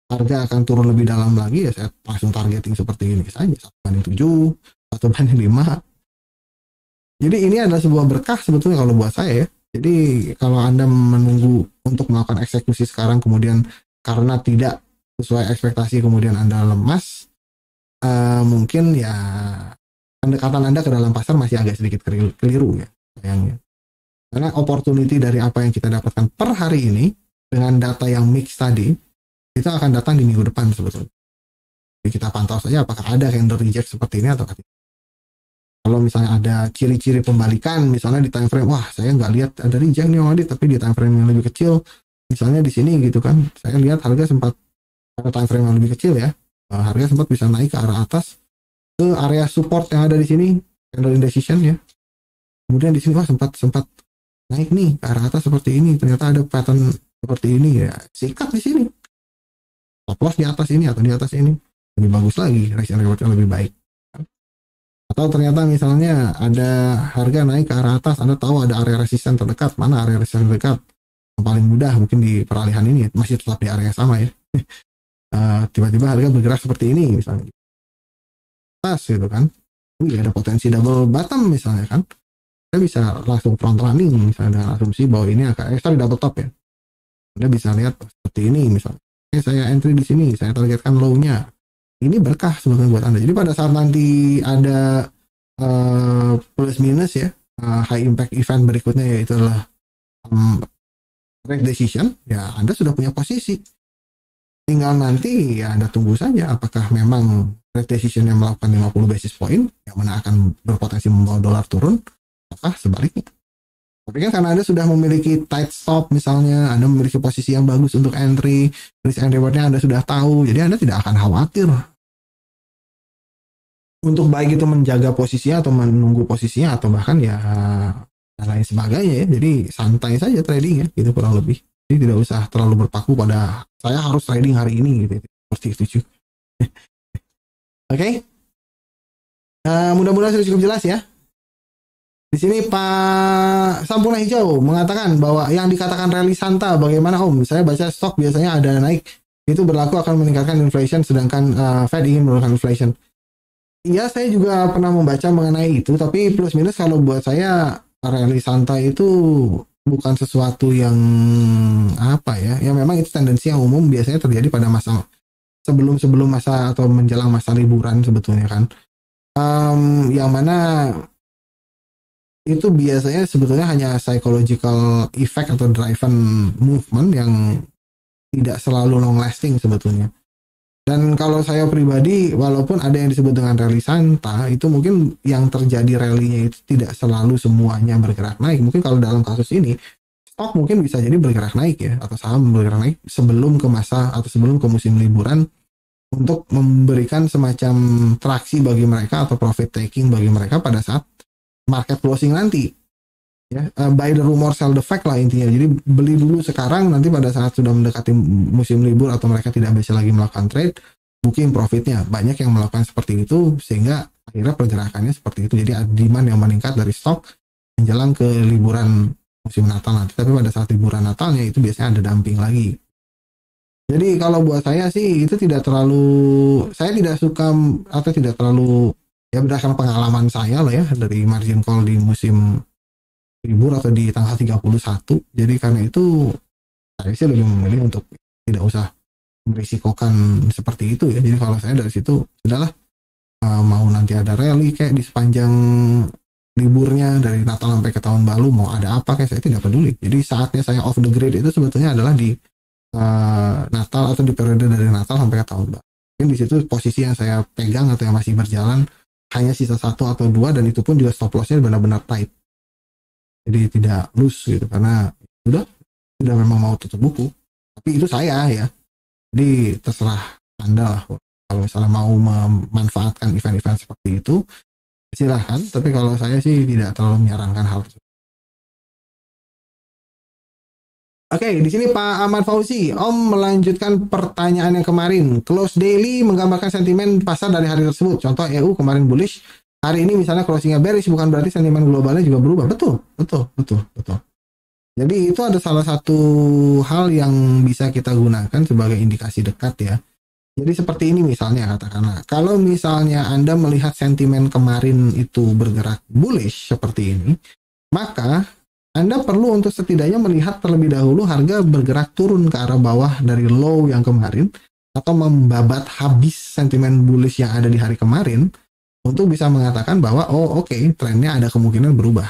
harga akan turun lebih dalam lagi, ya saya langsung targeting seperti ini saja, 1/7, 1/5. Jadi ini adalah sebuah berkah sebetulnya kalau buat saya ya. Jadi kalau Anda menunggu untuk melakukan eksekusi sekarang kemudian karena tidak sesuai ekspektasi kemudian Anda lemas, mungkin ya pendekatan Anda ke dalam pasar masih agak sedikit keliru ya sayangnya. Karena opportunity dari apa yang kita dapatkan per hari ini dengan data yang mix tadi itu akan datang di minggu depan sebetulnya. Jadi kita pantau saja apakah ada candle reject seperti ini atau tidak. Kalau misalnya ada ciri-ciri pembalikan, misalnya di time frame, wah saya nggak lihat ada reject nih Wadid, tapi di time frame yang lebih kecil, misalnya di sini gitu kan, saya lihat harga sempat pada time frame yang lebih kecil ya, harga sempat bisa naik ke arah atas ke area support yang ada di sini, candle indecision ya. Kemudian di sini wah sempat naik nih ke arah atas seperti ini, ternyata ada pattern seperti ini ya, sikat di sini. Stop loss di atas ini atau di atas ini lebih bagus lagi, risk and rewardnya lebih baik. Atau ternyata misalnya ada harga naik ke arah atas, Anda tahu ada area resisten terdekat, mana area resisten terdekat yang paling mudah mungkin di peralihan ini masih tetap di area yang sama ya. Tiba-tiba harga bergerak seperti ini misalnya atas gitu kan, ada potensi double bottom misalnya kan, Anda bisa langsung front running misalnya dengan asumsi bahwa ini akan double top ya. Anda bisa lihat seperti ini misalnya, saya entry di sini, saya targetkan low-nya. Ini berkah sebetulnya buat Anda. Jadi pada saat nanti ada plus minus ya, high impact event berikutnya yaitu adalah trade decision, ya Anda sudah punya posisi. Tinggal nanti ya Anda tunggu saja apakah memang trade decision yang melakukan 50 basis point yang mana akan berpotensi membawa dolar turun, apakah sebaliknya. Tapi kan karena Anda sudah memiliki tight stop misalnya, Anda memiliki posisi yang bagus untuk entry, risk and rewardnya Anda sudah tahu, jadi Anda tidak akan khawatir untuk baik itu menjaga posisinya atau menunggu posisinya atau bahkan ya dan lain sebagainya ya. Jadi santai saja trading ya, gitu kurang lebih. Jadi tidak usah terlalu berpaku pada saya harus trading hari ini gitu. Seperti itu juga. Oke. Mudah-mudahan sudah cukup jelas ya. Di sini Pak Sampurna Hijau mengatakan bahwa yang dikatakan rally Santa bagaimana Om? Saya baca stok biasanya ada naik, itu berlaku akan meningkatkan inflation sedangkan Fed ingin menurunkan inflation. Iya, saya juga pernah membaca mengenai itu, tapi plus minus kalau buat saya rally santai itu bukan sesuatu yang apa ya, yang memang itu tendensi yang umum biasanya terjadi pada masa sebelum masa atau menjelang masa liburan sebetulnya kan, yang mana itu biasanya sebetulnya hanya psychological effect atau driven movement yang tidak selalu long lasting sebetulnya. Dan kalau saya pribadi, walaupun ada yang disebut dengan rally Santa, itu mungkin yang terjadi rally-nya itu tidak selalu semuanya bergerak naik. Mungkin kalau dalam kasus ini, stok mungkin bisa jadi bergerak naik ya, atau saham bergerak naik sebelum ke masa atau sebelum ke musim liburan untuk memberikan semacam traksi bagi mereka atau profit taking bagi mereka pada saat market closing nanti. Ya, buy the rumor, sell the fact lah intinya. Jadi beli dulu sekarang, nanti pada saat sudah mendekati musim libur atau mereka tidak bisa lagi melakukan trade, booking profitnya. Banyak yang melakukan seperti itu sehingga akhirnya pergerakannya seperti itu. Jadi demand yang meningkat dari stok menjelang ke liburan musim Natal nanti. Tapi pada saat liburan Natalnya itu biasanya ada dumping lagi. Jadi kalau buat saya sih itu tidak terlalu, saya tidak suka atau tidak terlalu, ya berdasarkan pengalaman saya lah ya dari margin call di musim libur atau di tanggal 31. Jadi karena itu saya sih lebih memilih untuk tidak usah merisikokan seperti itu ya. Jadi kalau saya dari situ sudahlah, mau nanti ada rally kayak di sepanjang liburnya dari Natal sampai ke tahun baru, mau ada apa kayak saya tidak peduli. Jadi saatnya saya off the grid itu sebetulnya adalah di Natal atau di periode dari Natal sampai ke tahun baru. Mungkin di situ posisi yang saya pegang atau yang masih berjalan hanya sisa 1 atau 2, dan itu pun juga stop lossnya benar-benar tight. Jadi tidak loose gitu, karena sudah memang mau tutup buku. Tapi itu saya ya. Jadi terserah Anda lah. Kalau misalnya mau memanfaatkan event-event seperti itu, silahkan. Tapi kalau saya sih tidak terlalu menyarankan hal tersebut. Oke, di sini Pak Ahmad Fauzi, Om melanjutkan pertanyaan yang kemarin. Close daily menggambarkan sentimen pasar dari hari tersebut. Contoh EU kemarin bullish, hari ini misalnya closingnya bearish, bukan berarti sentimen globalnya juga berubah. Betul. Jadi itu ada salah satu hal yang bisa kita gunakan sebagai indikasi dekat ya. Jadi seperti ini misalnya katakanlah, kalau misalnya Anda melihat sentimen kemarin itu bergerak bullish seperti ini, maka Anda perlu untuk setidaknya melihat terlebih dahulu harga bergerak turun ke arah bawah dari low yang kemarin, atau membabat habis sentimen bullish yang ada di hari kemarin, untuk bisa mengatakan bahwa oke, trennya ada kemungkinan berubah.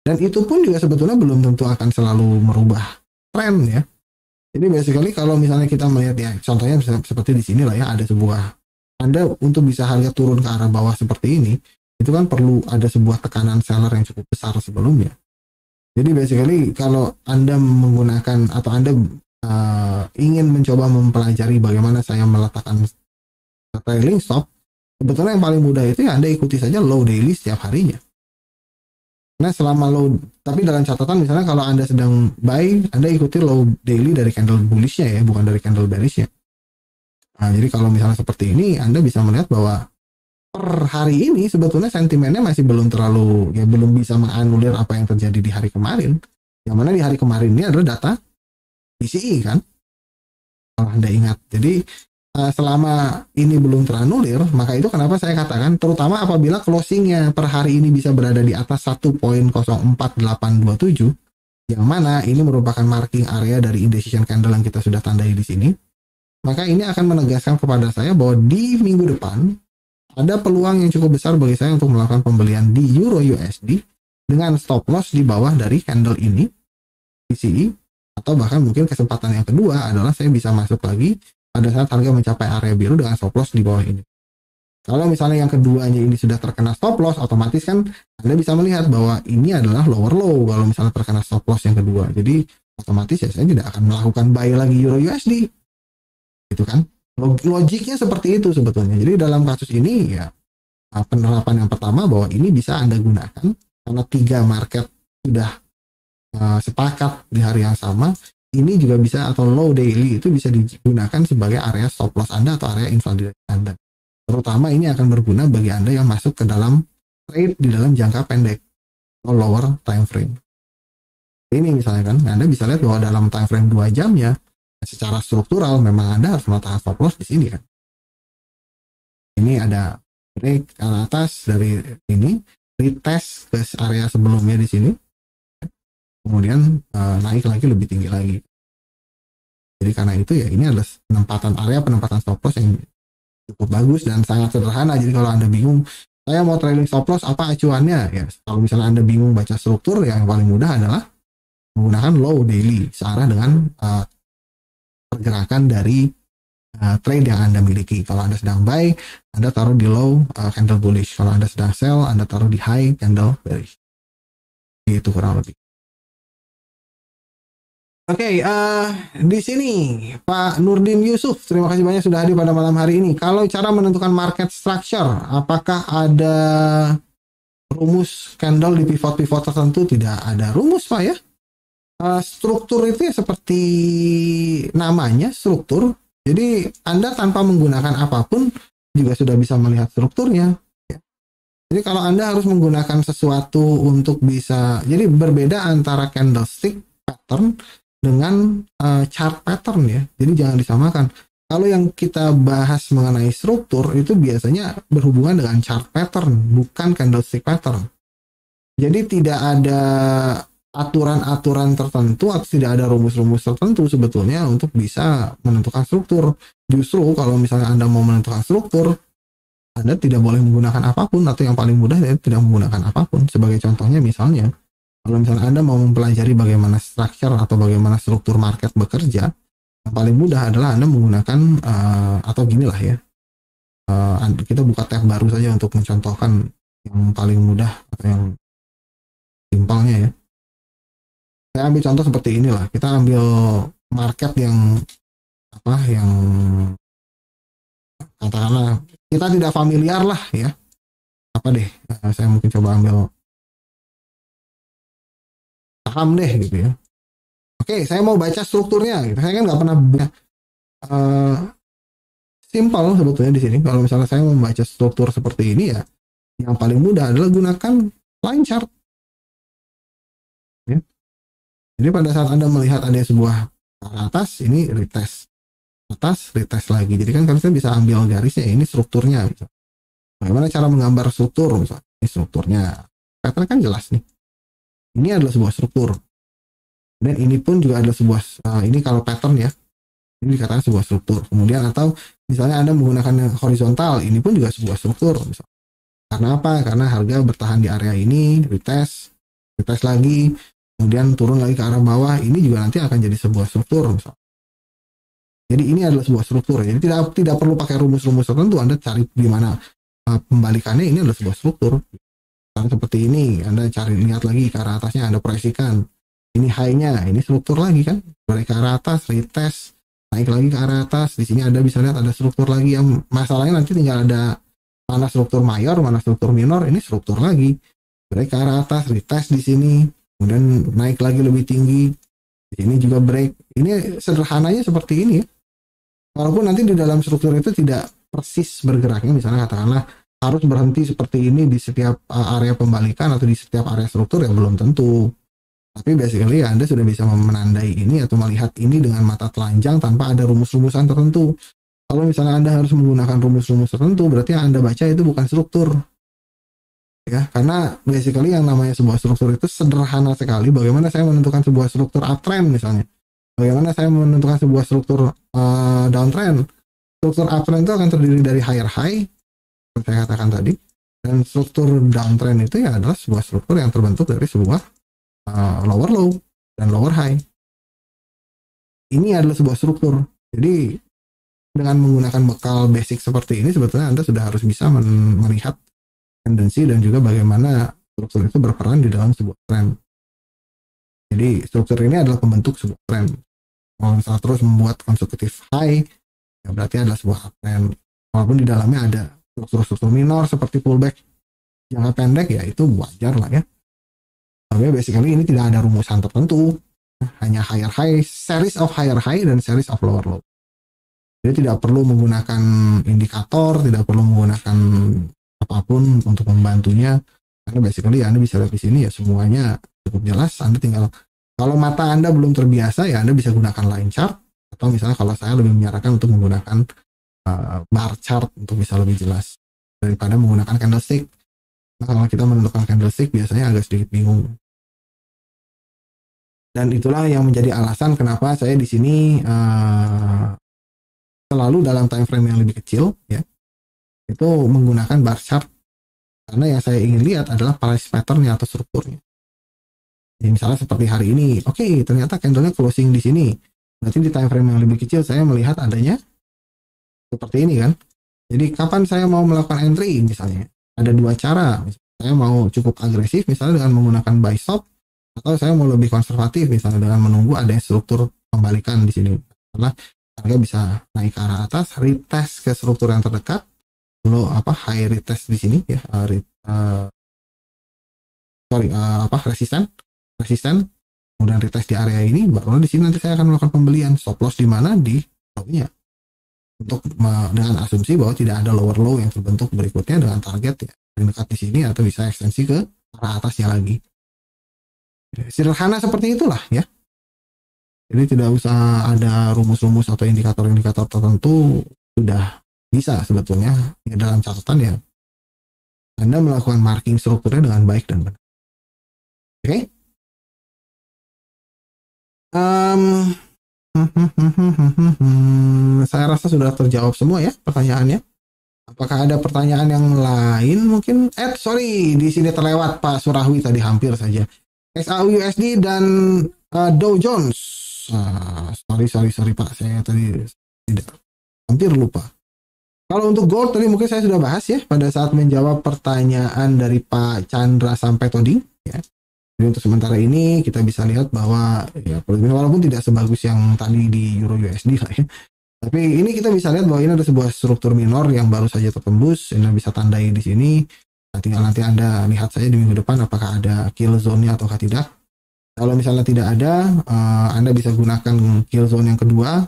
Dan itu pun juga sebetulnya belum tentu akan selalu merubah tren ya. Jadi basically kalau misalnya kita melihat ya, contohnya seperti di sini lah ya, ada sebuah, Anda untuk bisa harga turun ke arah bawah seperti ini, itu kan perlu ada sebuah tekanan seller yang cukup besar sebelumnya. Jadi basically kalau Anda menggunakan atau Anda ingin mencoba mempelajari bagaimana saya meletakkan trailing stop, sebetulnya yang paling mudah itu ya Anda ikuti saja low daily setiap harinya. Nah selama low, tapi dalam catatan misalnya kalau Anda sedang buy, Anda ikuti low daily dari candle bullishnya ya, bukan dari candle bearishnya. Nah, jadi kalau misalnya seperti ini, Anda bisa melihat bahwa per hari ini sebetulnya sentimennya masih belum terlalu, ya belum bisa menganulir apa yang terjadi di hari kemarin. Yang mana di hari kemarin ini adalah data PCE kan, kalau Anda ingat. Jadi selama ini belum teranulir, maka itu kenapa saya katakan, terutama apabila closingnya per hari ini bisa berada di atas 1.04827, yang mana ini merupakan marking area dari indecision candle yang kita sudah tandai di sini, maka ini akan menegaskan kepada saya bahwa di minggu depan ada peluang yang cukup besar bagi saya untuk melakukan pembelian di Euro USD dengan stop loss di bawah dari candle ini, PCE, atau bahkan mungkin kesempatan yang kedua adalah saya bisa masuk lagi pada saat harga mencapai area biru dengan stop loss di bawah ini. Kalau misalnya yang keduanya ini sudah terkena stop loss, otomatis kan Anda bisa melihat bahwa ini adalah lower low kalau misalnya terkena stop loss yang kedua. Jadi otomatis ya saya tidak akan melakukan buy lagi Euro USD. Gitu kan? Logiknya seperti itu sebetulnya. Jadi dalam kasus ini ya penerapan yang pertama bahwa ini bisa Anda gunakan karena 3 market sudah sepakat di hari yang sama. Ini juga bisa, atau low daily itu bisa digunakan sebagai area stop loss Anda atau area invalidasi Anda. Terutama ini akan berguna bagi Anda yang masuk ke dalam trade di dalam jangka pendek atau lower time frame. Ini misalnya kan, Anda bisa lihat bahwa dalam time frame 2 jam ya, secara struktural memang Anda harus meletakkan stop loss di sini kan. Ini ada break ke atas dari ini, retest ke area sebelumnya di sini. Kemudian naik lagi lebih tinggi lagi. Jadi karena itu ya ini adalah penempatan stop loss yang cukup bagus dan sangat sederhana. Jadi kalau Anda bingung, saya mau trailing stop loss apa acuannya? Ya kalau misalnya Anda bingung baca struktur, yang paling mudah adalah menggunakan low daily searah dengan pergerakan dari trade yang Anda miliki. Kalau Anda sedang buy, Anda taruh di low candle bullish. Kalau Anda sedang sell, Anda taruh di high candle bearish. Itu kurang lebih. Oke, di sini Pak Nurdin Yusuf, terima kasih banyak sudah hadir pada malam hari ini. Kalau cara menentukan market structure, apakah ada rumus candle di pivot-pivot tertentu? Tidak ada rumus, Pak ya. Struktur itu ya seperti namanya, struktur. Jadi Anda tanpa menggunakan apapun juga sudah bisa melihat strukturnya. Ya. Jadi kalau Anda harus menggunakan sesuatu untuk bisa, jadi berbeda antara candlestick pattern dengan chart pattern ya. Jadi jangan disamakan. Kalau yang kita bahas mengenai struktur itu biasanya berhubungan dengan chart pattern, bukan candlestick pattern. Jadi tidak ada aturan-aturan tertentu atau tidak ada rumus-rumus tertentu sebetulnya untuk bisa menentukan struktur. Justru kalau misalnya Anda mau menentukan struktur, Anda tidak boleh menggunakan apapun, atau yang paling mudah ya tidak menggunakan apapun. Sebagai contohnya misalnya, kalau misalnya Anda mau mempelajari bagaimana structure atau bagaimana struktur market bekerja, yang paling mudah adalah Anda menggunakan atau ginilah ya, kita buka tab baru saja untuk mencontohkan yang paling mudah atau yang simpelnya ya. Saya ambil contoh seperti inilah. Kita ambil market yang katakanlah kita tidak familiar lah ya. Saya mungkin coba ambil saham deh gitu ya. Oke, saya mau baca strukturnya gitu. Saya kan nggak pernah buka. Simpel sebetulnya di sini. Kalau misalnya saya mau membaca struktur seperti ini ya, yang paling mudah adalah gunakan line chart. Ya. Jadi pada saat Anda melihat ada sebuah atas, ini retest. Atas, retest lagi. Jadi kan kalian bisa ambil garisnya, ini strukturnya. Gitu. Bagaimana cara menggambar struktur? Misalnya, ini strukturnya. Pattern kan jelas nih. Ini adalah sebuah struktur. Dan ini pun juga adalah sebuah, ini kalau pattern ya, ini dikatakan sebuah struktur. Kemudian atau misalnya Anda menggunakan horizontal, ini pun juga sebuah struktur. Misalnya. Karena apa? Karena harga bertahan di area ini, retest lagi, kemudian turun lagi ke arah bawah, ini juga nanti akan jadi sebuah struktur. Misalnya. Jadi ini adalah sebuah struktur. Jadi tidak perlu pakai rumus-rumus tertentu. Anda cari di mana pembalikannya, ini adalah sebuah struktur. Seperti ini, Anda cari lihat lagi ke arah atasnya, Anda proyeksikan. Ini high-nya, ini struktur lagi kan, balik ke arah atas, retest, naik lagi ke arah atas. Di sini Anda bisa lihat ada struktur lagi, yang masalahnya nanti tinggal ada mana struktur mayor, mana struktur minor, ini struktur lagi. Break ke arah atas, retest di sini, kemudian naik lagi lebih tinggi. Di sini juga break. Ini sederhananya seperti ini ya. Walaupun nanti di dalam struktur itu tidak persis bergeraknya, misalnya katakanlah harus berhenti seperti ini di setiap area pembalikan atau di setiap area struktur, yang belum tentu. Tapi basically Anda sudah bisa menandai ini atau melihat ini dengan mata telanjang tanpa ada rumus-rumusan tertentu. Kalau misalnya Anda harus menggunakan rumus-rumus tertentu, berarti yang Anda baca itu bukan struktur. Ya, karena basically yang namanya sebuah struktur itu sederhana sekali. Bagaimana saya menentukan sebuah struktur uptrend misalnya. Bagaimana saya menentukan sebuah struktur downtrend. Struktur uptrend itu akan terdiri dari higher high, seperti saya katakan tadi. Dan struktur downtrend itu ya adalah sebuah struktur yang terbentuk dari sebuah lower low dan lower high. Ini adalah sebuah struktur. Jadi dengan menggunakan bekal basic seperti ini, sebetulnya Anda sudah harus bisa melihat tendensi dan juga bagaimana struktur itu berperan di dalam sebuah tren. Jadi struktur ini adalah pembentuk sebuah tren. Kalau misalnya terus membuat consecutive high, ya berarti adalah sebuah uptrend. Walaupun di dalamnya ada struktur-struktur minor seperti pullback jangka pendek, ya itu wajar lah ya. Tapi basically ini tidak ada rumusan tertentu, hanya higher high, series of higher high dan series of lower low. Jadi tidak perlu menggunakan indikator, tidak perlu menggunakan apapun untuk membantunya, karena basically Anda bisa lihat di sini ya semuanya cukup jelas. Anda tinggal, kalau mata Anda belum terbiasa ya Anda bisa gunakan line chart, atau misalnya kalau saya lebih menyarankan untuk menggunakan bar chart untuk bisa lebih jelas daripada menggunakan candlestick. Nah, kalau kita menentukan candlestick biasanya agak sedikit bingung. Dan itulah yang menjadi alasan kenapa saya di sini selalu dalam time frame yang lebih kecil ya, itu menggunakan bar chart, karena yang saya ingin lihat adalah price pattern-nya atau strukturnya. Jadi misalnya seperti hari ini, oke, ternyata candle-nya closing di sini, berarti di time frame yang lebih kecil saya melihat adanya seperti ini kan. Jadi kapan saya mau melakukan entry misalnya, ada dua cara. Saya mau cukup agresif misalnya dengan menggunakan buy stop, atau saya mau lebih konservatif misalnya dengan menunggu adanya struktur pembalikan di sini, karena harga bisa naik ke arah atas, retest ke struktur yang terdekat, lalu high retest di sini ya, resisten, kemudian retest di area ini, baru di sini nanti saya akan melakukan pembelian. Stop loss di mana? Di low-nya, untuk dengan asumsi bahwa tidak ada lower low yang terbentuk berikutnya dengan target ya paling dekat di sini, atau bisa ekstensi ke arah atasnya lagi. Sederhana seperti itulah ya. Jadi tidak usah ada rumus-rumus atau indikator-indikator tertentu, sudah bisa sebetulnya ya, dalam catatan ya Anda melakukan marking strukturnya dengan baik dan benar. Oke? Em, saya rasa sudah terjawab semua ya pertanyaannya. Apakah ada pertanyaan yang lain mungkin? Sorry, di sini terlewat Pak Surahwi tadi hampir saja. XAUUSD dan Dow Jones. Sorry Pak, saya tadi tidak hampir lupa. Kalau untuk gold tadi mungkin saya sudah bahas ya pada saat menjawab pertanyaan dari Pak Chandra sampai Toding ya. Jadi untuk sementara ini kita bisa lihat bahwa ya walaupun tidak sebagus yang tadi di Euro USD lah ya. Tapi ini kita bisa lihat bahwa ini ada sebuah struktur minor yang baru saja tertembus. Anda bisa tandai di sini. Nah, tinggal nanti Anda lihat saja di minggu depan apakah ada kill zone-nya ataukah tidak. Kalau misalnya tidak ada, Anda bisa gunakan kill zone yang kedua.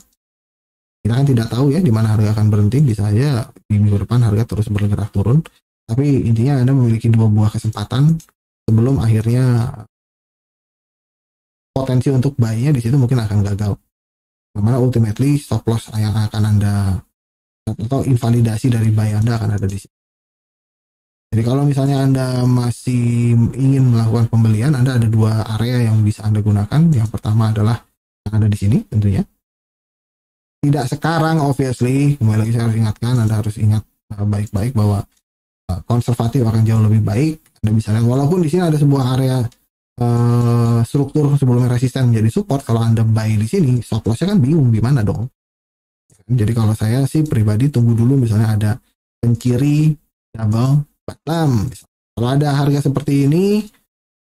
Kita kan tidak tahu ya di mana harga akan berhenti. Bisa aja di minggu depan harga terus bergerak turun. Tapi intinya Anda memiliki dua buah kesempatan sebelum akhirnya potensi untuk buy-nya di situ mungkin akan gagal. Karena ultimately stop loss yang akan Anda atau invalidasi dari buy Anda akan ada di sini. Jadi kalau misalnya Anda masih ingin melakukan pembelian, Anda ada dua area yang bisa Anda gunakan. Yang pertama adalah yang ada di sini tentunya. Tidak sekarang obviously, kembali lagi saya harus ingatkan, Anda harus ingat baik-baik bahwa konservatif akan jauh lebih baik. Anda bisa lihat walaupun di sini ada sebuah area struktur sebelumnya resisten menjadi support, kalau Anda buy di sini stop loss-nya kan bingung gimana dong. Jadi kalau saya sih pribadi tunggu dulu misalnya ada penciri double bottom. Kalau ada harga seperti ini,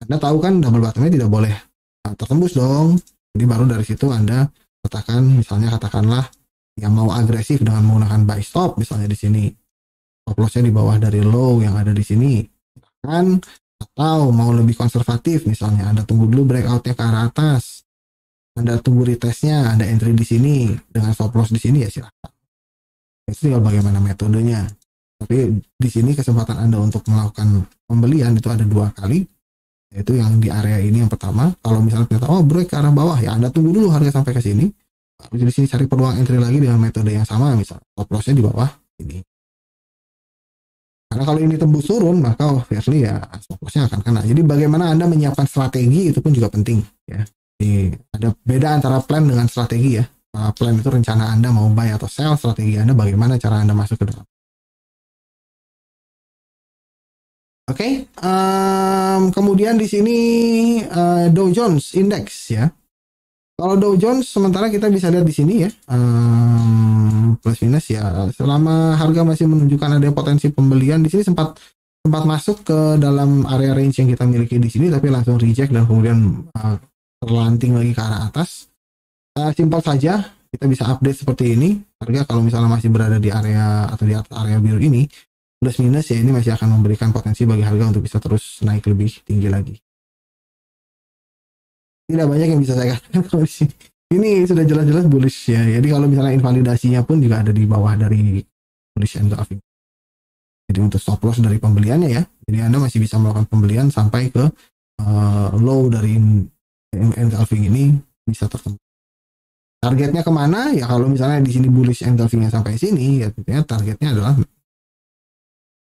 Anda tahu kan double bottomnya tidak boleh tertembus dong. Jadi baru dari situ Anda katakanlah yang mau agresif dengan menggunakan buy stop misalnya di sini. Stop loss-nya di bawah dari low yang ada di sini. Kan atau mau lebih konservatif misalnya Anda tunggu dulu breakout-nya ke arah atas. Anda tunggu retestnya, Anda entry di sini dengan stop loss di sini ya silakan. Itu tinggal bagaimana metodenya. Tapi di sini kesempatan Anda untuk melakukan pembelian itu ada dua kali, yaitu yang di area ini yang pertama. Kalau misalnya ternyata break ke arah bawah ya Anda tunggu dulu harga sampai ke sini. Lalu di sini cari peluang entry lagi dengan metode yang sama, misalnya stop loss-nya di bawah ini. Karena kalau ini tembus turun maka obviously ya stop loss-nya akan kena. Jadi bagaimana Anda menyiapkan strategi itu pun juga penting ya. Jadi ada beda antara plan dengan strategi ya. Plan itu rencana Anda mau buy atau sell, strategi Anda bagaimana cara Anda masuk ke dalam. Oke, kemudian di sini Dow Jones Index ya. Kalau Dow Jones sementara kita bisa lihat di sini ya, plus minus ya. Selama harga masih menunjukkan ada potensi pembelian di sini sempat masuk ke dalam area range yang kita miliki di sini, tapi langsung reject dan kemudian terlanting lagi ke arah atas. Simpel saja, kita bisa update seperti ini. Harga kalau misalnya masih berada di area atau di atas area biru ini, plus minus ya ini masih akan memberikan potensi bagi harga untuk bisa terus naik lebih tinggi lagi. Tidak banyak yang bisa saya katakan kalau di sini. Ini sudah jelas-jelas bullish ya. Jadi kalau misalnya invalidasinya pun juga ada di bawah dari bullish engulfing. Jadi untuk stop loss dari pembeliannya ya. Jadi Anda masih bisa melakukan pembelian sampai ke low dari engulfing ini bisa tertemu. Targetnya kemana? Ya kalau misalnya di sini bullish engulfingnya sampai sini, ya tentunya targetnya adalah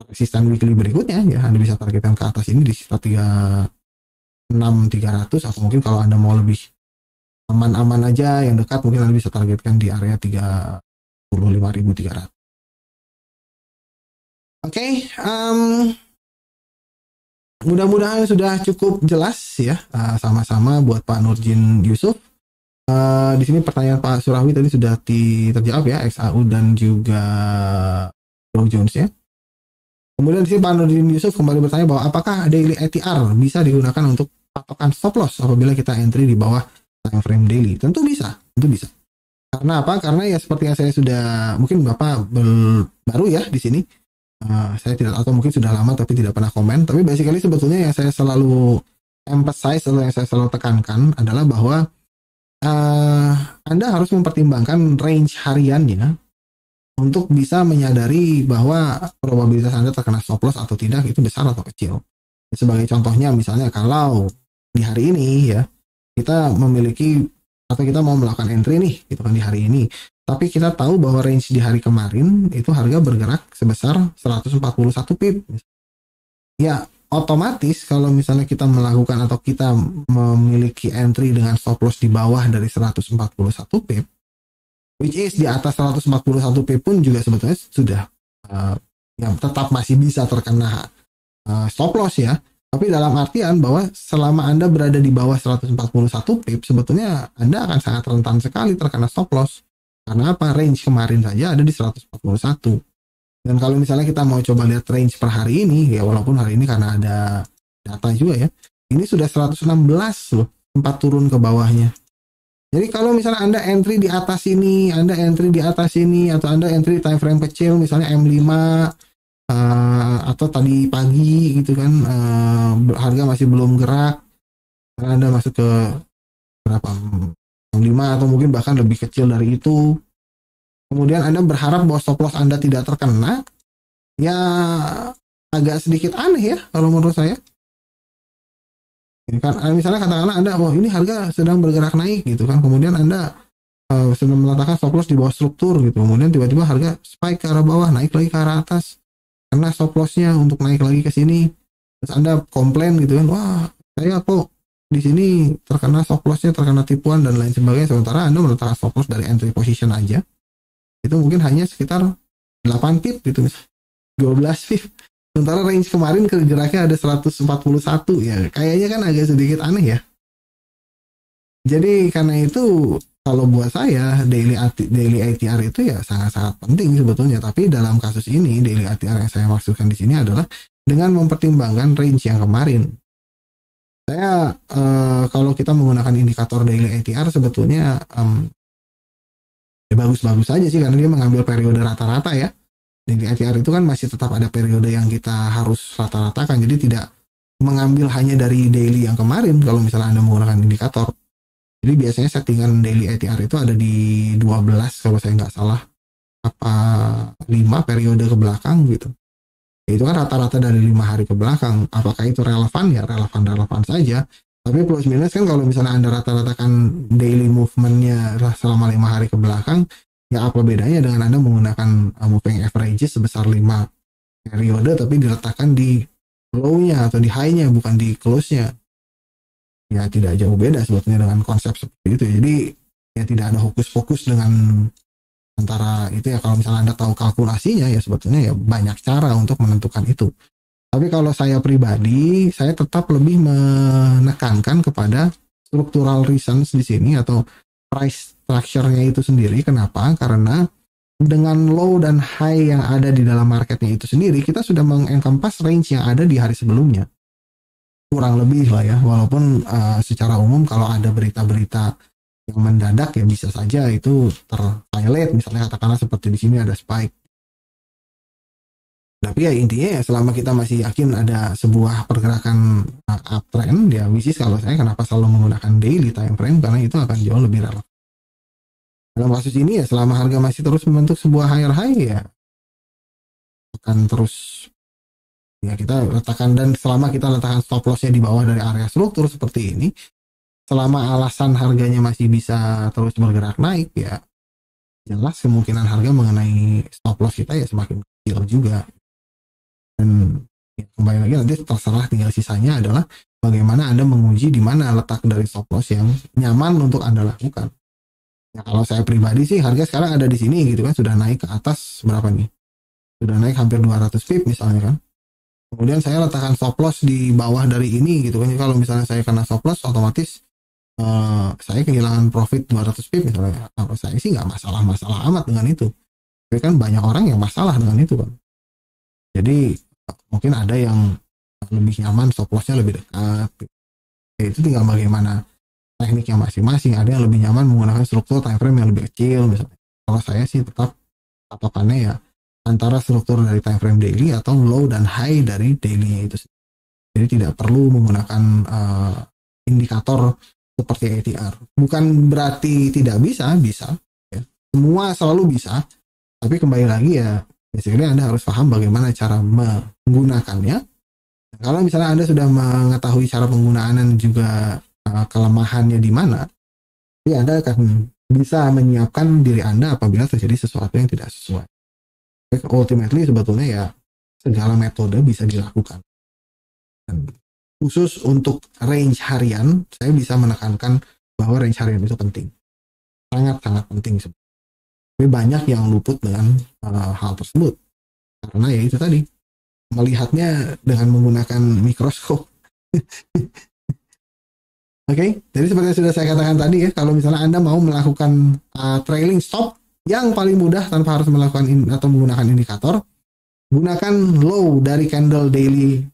resisten weekly berikutnya ya. Anda bisa targetkan ke atas ini di sekitar 36.300 atau mungkin kalau Anda mau lebih aman-aman aja yang dekat mungkin Anda bisa targetkan di area 35.300. Oke, mudah-mudahan sudah cukup jelas ya, sama-sama buat Pak Nurjin Yusuf. Di sini pertanyaan Pak Surahwi tadi sudah terjawab ya, XAU dan juga Dow Jones ya. Kemudian di sini Pak Nurjin Yusuf kembali bertanya bahwa apakah daily ATR bisa digunakan untuk patokan stop loss apabila kita entry di bawah time frame daily? Tentu bisa. Karena apa? Karena ya seperti yang saya sudah, mungkin Bapak baru ya di sini. Saya tidak, atau mungkin sudah lama tapi tidak pernah komen. Tapi basically sebetulnya yang saya selalu emphasize atau yang saya selalu tekankan adalah bahwa Anda harus mempertimbangkan range hariannya untuk bisa menyadari bahwa probabilitas Anda terkena stop loss atau tidak itu besar atau kecil. Sebagai contohnya misalnya kalau di hari ini ya kita memiliki atau kita mau melakukan entry nih gitu kan di hari ini, tapi kita tahu bahwa range di hari kemarin itu harga bergerak sebesar 141 pip. Ya otomatis kalau misalnya kita melakukan atau kita memiliki entry dengan stop loss di bawah dari 141 pip, which is di atas 141 pip pun juga sebetulnya sudah yang tetap masih bisa terkena stop loss ya. Tapi dalam artian bahwa selama Anda berada di bawah 141 pip, sebetulnya Anda akan sangat rentan sekali terkena stop loss. Karena apa? Range kemarin saja ada di 141. Dan kalau misalnya kita mau coba lihat range per hari ini, ya walaupun hari ini karena ada data juga ya, ini sudah 116 loh, sempat turun ke bawahnya. Jadi kalau misalnya Anda entry di atas ini, Anda entry di atas ini, atau Anda entry time frame kecil, misalnya M5, atau tadi pagi gitu kan, harga masih belum gerak, karena Anda masuk ke berapa, M5 atau mungkin bahkan lebih kecil dari itu, kemudian Anda berharap bahwa stop loss Anda tidak terkena, ya agak sedikit aneh ya kalau menurut saya. Kan misalnya katakanlah Anda, oh ini harga sedang bergerak naik gitu kan, kemudian Anda sedang meletakkan stop loss di bawah struktur gitu, kemudian tiba-tiba harga spike ke arah bawah, naik lagi ke arah atas, karena stop lossnya untuk naik lagi ke sini, terus Anda komplain gitu kan, wah saya kok di sini terkena stop lossnya, terkena tipuan dan lain sebagainya, sementara Anda meletakkan stop loss dari entry position aja itu mungkin hanya sekitar 8 pip gitu, 12 pip, sementara range kemarin geraknya ada 141 ya, kayaknya kan agak sedikit aneh ya. Jadi karena itu kalau buat saya daily ATR itu ya sangat-sangat penting sebetulnya, tapi dalam kasus ini daily ATR yang saya maksudkan di sini adalah dengan mempertimbangkan range yang kemarin. Saya kalau kita menggunakan indikator daily ATR sebetulnya ya bagus-bagus saja sih, karena dia mengambil periode rata-rata ya. Daily ATR itu kan masih tetap ada periode yang kita harus rata-ratakan, jadi tidak mengambil hanya dari daily yang kemarin kalau misalnya Anda menggunakan indikator. Jadi biasanya settingan daily ATR itu ada di 12 kalau saya nggak salah, apa 5 periode ke belakang gitu. Itu kan rata-rata dari 5 hari ke belakang. Apakah itu relevan? Ya relevan saja. Tapi plus minus kan kalau misalnya Anda rata-ratakan daily movement-nya selama 5 hari ke belakang, ya apa bedanya dengan Anda menggunakan moving averages sebesar 5 periode tapi diletakkan di low-nya atau di high-nya, bukan di close-nya. Ya tidak jauh beda sebetulnya dengan konsep seperti itu. Jadi ya tidak ada hokus pokus dengan antara itu ya. Kalau misalnya Anda tahu kalkulasinya ya sebetulnya ya banyak cara untuk menentukan itu. Tapi kalau saya pribadi, saya tetap lebih menekankan kepada structural reasons di sini atau price structure-nya itu sendiri. Kenapa? Karena dengan low dan high yang ada di dalam marketnya itu sendiri, kita sudah mengencompass range yang ada di hari sebelumnya. Kurang lebih lah ya, walaupun secara umum kalau ada berita-berita yang mendadak ya bisa saja itu ter-highlight, misalnya katakanlah seperti di sini ada spike. Tapi ya intinya ya selama kita masih yakin ada sebuah pergerakan uptrend ya, which is kalau saya kenapa selalu menggunakan daily time frame, karena itu akan jauh lebih relevan. Dalam kasus ini ya selama harga masih terus membentuk sebuah higher high ya akan terus ya kita letakkan, dan selama kita letakkan stop lossnya di bawah dari area struktur seperti ini, selama alasan harganya masih bisa terus bergerak naik ya jelas kemungkinan harga mengenai stop loss kita ya semakin kecil juga. Dan ya, kembali lagi nanti terserah, tinggal sisanya adalah bagaimana Anda menguji di mana letak dari stop loss yang nyaman untuk Anda lakukan. Ya, kalau saya pribadi sih harga sekarang ada di sini gitu kan, sudah naik ke atas berapa nih, sudah naik hampir 200 pip misalnya kan. Kemudian saya letakkan stop loss di bawah dari ini gitu kan. Kalau misalnya saya kena stop loss, otomatis saya kehilangan profit 200 pip misalnya. Kalau saya sih nggak masalah amat dengan itu. Tapi kan banyak orang yang masalah dengan itu kan. Jadi mungkin ada yang lebih nyaman stop lossnya lebih dekat. Ya, itu tinggal bagaimana tekniknya masing-masing. Ada yang lebih nyaman menggunakan struktur time frame yang lebih kecil misalnya. Kalau saya sih tetap patokannya ya antara struktur dari time frame daily atau low dan high dari daily-nya itu. Jadi tidak perlu menggunakan indikator seperti ATR. Bukan berarti tidak bisa ya. Semua selalu bisa, tapi kembali lagi ya basically Anda harus paham bagaimana cara menggunakannya. Kalau misalnya Anda sudah mengetahui cara penggunaan dan juga kelemahannya di mana, jadi Anda akan bisa menyiapkan diri Anda apabila terjadi sesuatu yang tidak sesuai. Ultimately sebetulnya ya segala metode bisa dilakukan. Khusus untuk range harian, saya bisa menekankan bahwa range harian itu penting. Sangat-sangat penting. Tapi banyak yang luput dengan hal tersebut. Karena ya itu tadi, melihatnya dengan menggunakan mikroskop. Oke, jadi seperti yang sudah saya katakan tadi ya, kalau misalnya Anda mau melakukan trailing stop yang paling mudah tanpa harus melakukan atau menggunakan indikator, gunakan low dari candle daily,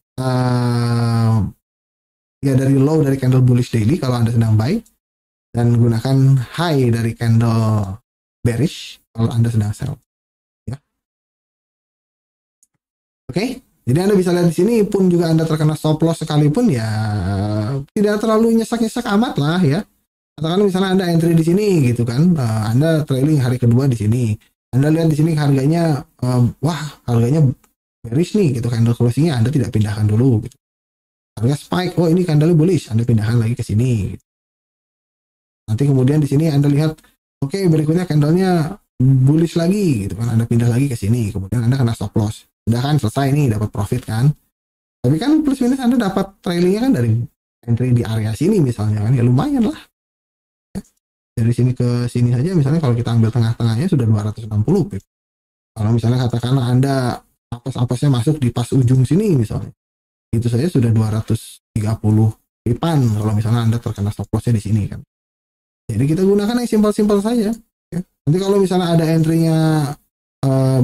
dari low dari candle bullish daily kalau Anda sedang buy, dan gunakan high dari candle bearish kalau Anda sedang sell. Ya. Oke. Jadi Anda bisa lihat di sini pun juga Anda terkena stop loss sekalipun ya tidak terlalu nyesak-nyesak amat lah ya. Katakan misalnya Anda entry di sini gitu kan, Anda trailing hari kedua di sini. Anda lihat di sini harganya wah, harganya bearish nih gitu, candle closingnya Anda tidak pindahkan dulu gitu. Harga spike, oh ini candle bullish, Anda pindahkan lagi ke sini. Gitu. Nanti kemudian di sini Anda lihat oke, berikutnya candlenya bullish lagi gitu kan, Anda pindah lagi ke sini, kemudian Anda kena stop loss. Udah kan selesai nih, dapat profit kan. Tapi kan plus minus Anda dapat trailingnya kan dari entry di area sini misalnya kan, ya lumayan lah. Dari sini ke sini saja misalnya kalau kita ambil tengah-tengahnya sudah 260 pip. Kalau misalnya katakanlah Anda apes-apesnya masuk di pas ujung sini misalnya, itu saja sudah 230 pipan kalau misalnya Anda terkena stop lossnya di sini kan. Jadi kita gunakan yang simpel-simpel saja. Ya. Nanti kalau misalnya ada entry-nya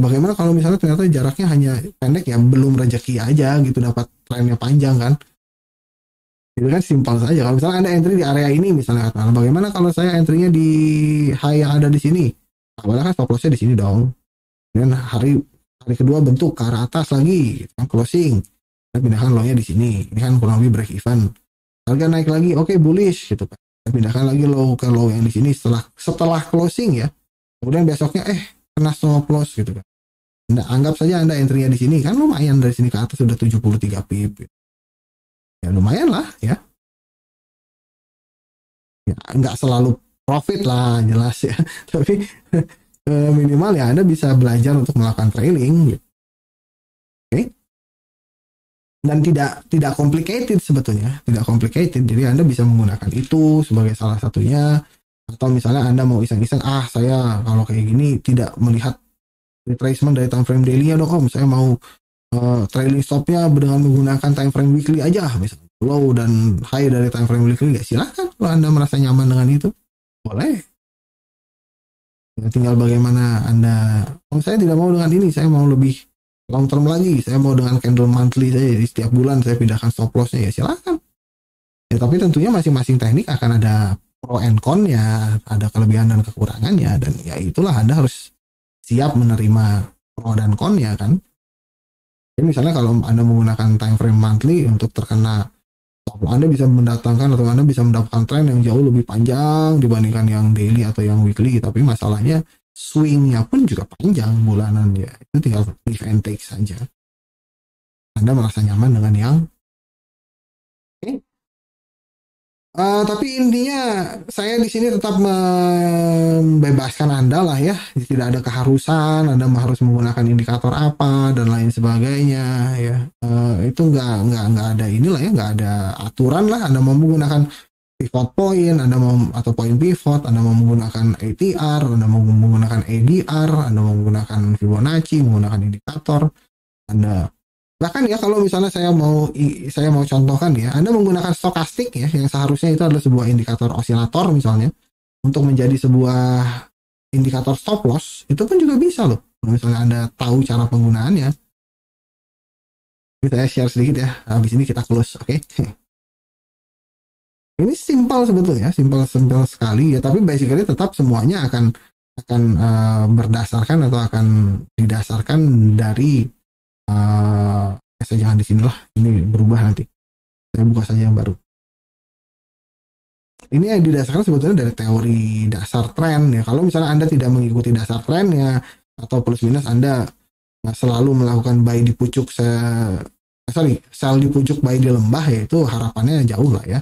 bagaimana kalau misalnya ternyata jaraknya hanya pendek ya, belum rezeki aja gitu dapat trennya panjang kan, itu kan simpel saja. Kalau misalnya Anda entry di area ini misalnya, bagaimana kalau saya entry-nya di high yang ada di sini, awalnya kan stop loss-nya di sini dong, dan hari kedua bentuk ke arah atas lagi gitu kan, closing kita pindahkan low-nya di sini, ini kan kurang lebih break even, harga naik lagi oke, bullish gitu kan, kita pindahkan lagi low ke low yang di sini setelah closing ya, kemudian besoknya kena stop loss gitu kan. Anda anggap saja Anda entry-nya di sini kan lumayan, dari sini ke atas sudah 73 pip. Gitu. Ya lumayan lah ya. Ya nggak selalu profit lah jelas ya. Tapi minimal ya Anda bisa belajar untuk melakukan trailing gitu. Oke. Dan tidak complicated sebetulnya, tidak complicated. Jadi Anda bisa menggunakan itu sebagai salah satunya. Atau misalnya Anda mau iseng-iseng, saya kalau kayak gini tidak melihat retracement dari time frame daily-nya dong, Om. Saya mau trailing stopnya dengan menggunakan time frame weekly aja, misalnya low dan high dari time frame weekly, ya silahkan kalau Anda merasa nyaman dengan itu, boleh. Ya, tinggal bagaimana Anda, saya tidak mau dengan ini, saya mau lebih long term lagi, saya mau dengan candle monthly saja, di setiap bulan saya pindahkan stop loss-nya, ya silahkan. Ya, tapi tentunya masing-masing teknik akan ada pro and con-nya, ada kelebihan dan kekurangannya, dan ya itulah Anda harus siap menerima pro dan con-nya kan. Jadi misalnya kalau Anda menggunakan time frame monthly untuk terkena stop, Anda bisa mendatangkan atau Anda bisa mendapatkan tren yang jauh lebih panjang dibandingkan yang daily atau yang weekly, tapi masalahnya swing-nya pun juga panjang bulanan ya. Itu tinggal give and take saja. Anda merasa nyaman dengan yang tapi intinya saya di sini tetap membebaskan Anda lah ya, tidak ada keharusan Anda harus menggunakan indikator apa dan lain sebagainya ya. Itu nggak ada inilah ya, nggak ada aturan lah. Anda mau menggunakan pivot point, Anda mau atau point pivot, Anda mau menggunakan ATR, Anda mau menggunakan ADR, Anda mau menggunakan Fibonacci, menggunakan indikator, Anda bahkan ya kalau misalnya saya mau contohkan ya, Anda menggunakan stokastik ya, yang seharusnya itu adalah sebuah indikator osilator misalnya, untuk menjadi sebuah indikator stop loss, itu pun juga bisa loh. Misalnya Anda tahu cara penggunaannya. Ini saya share sedikit ya, habis ini kita close, oke? Ini simpel sebetulnya, simpel sekali ya, tapi basically tetap semuanya akan berdasarkan atau akan didasarkan dari saya jangan di sinilah, ini berubah nanti. Saya buka saja yang baru. Ini yang didasarkan sebetulnya dari teori dasar tren ya. Kalau misalnya Anda tidak mengikuti dasar trennya atau plus minus Anda selalu melakukan buy di pucuk sell di pucuk, buy di lembah, ya itu harapannya jauh lah ya.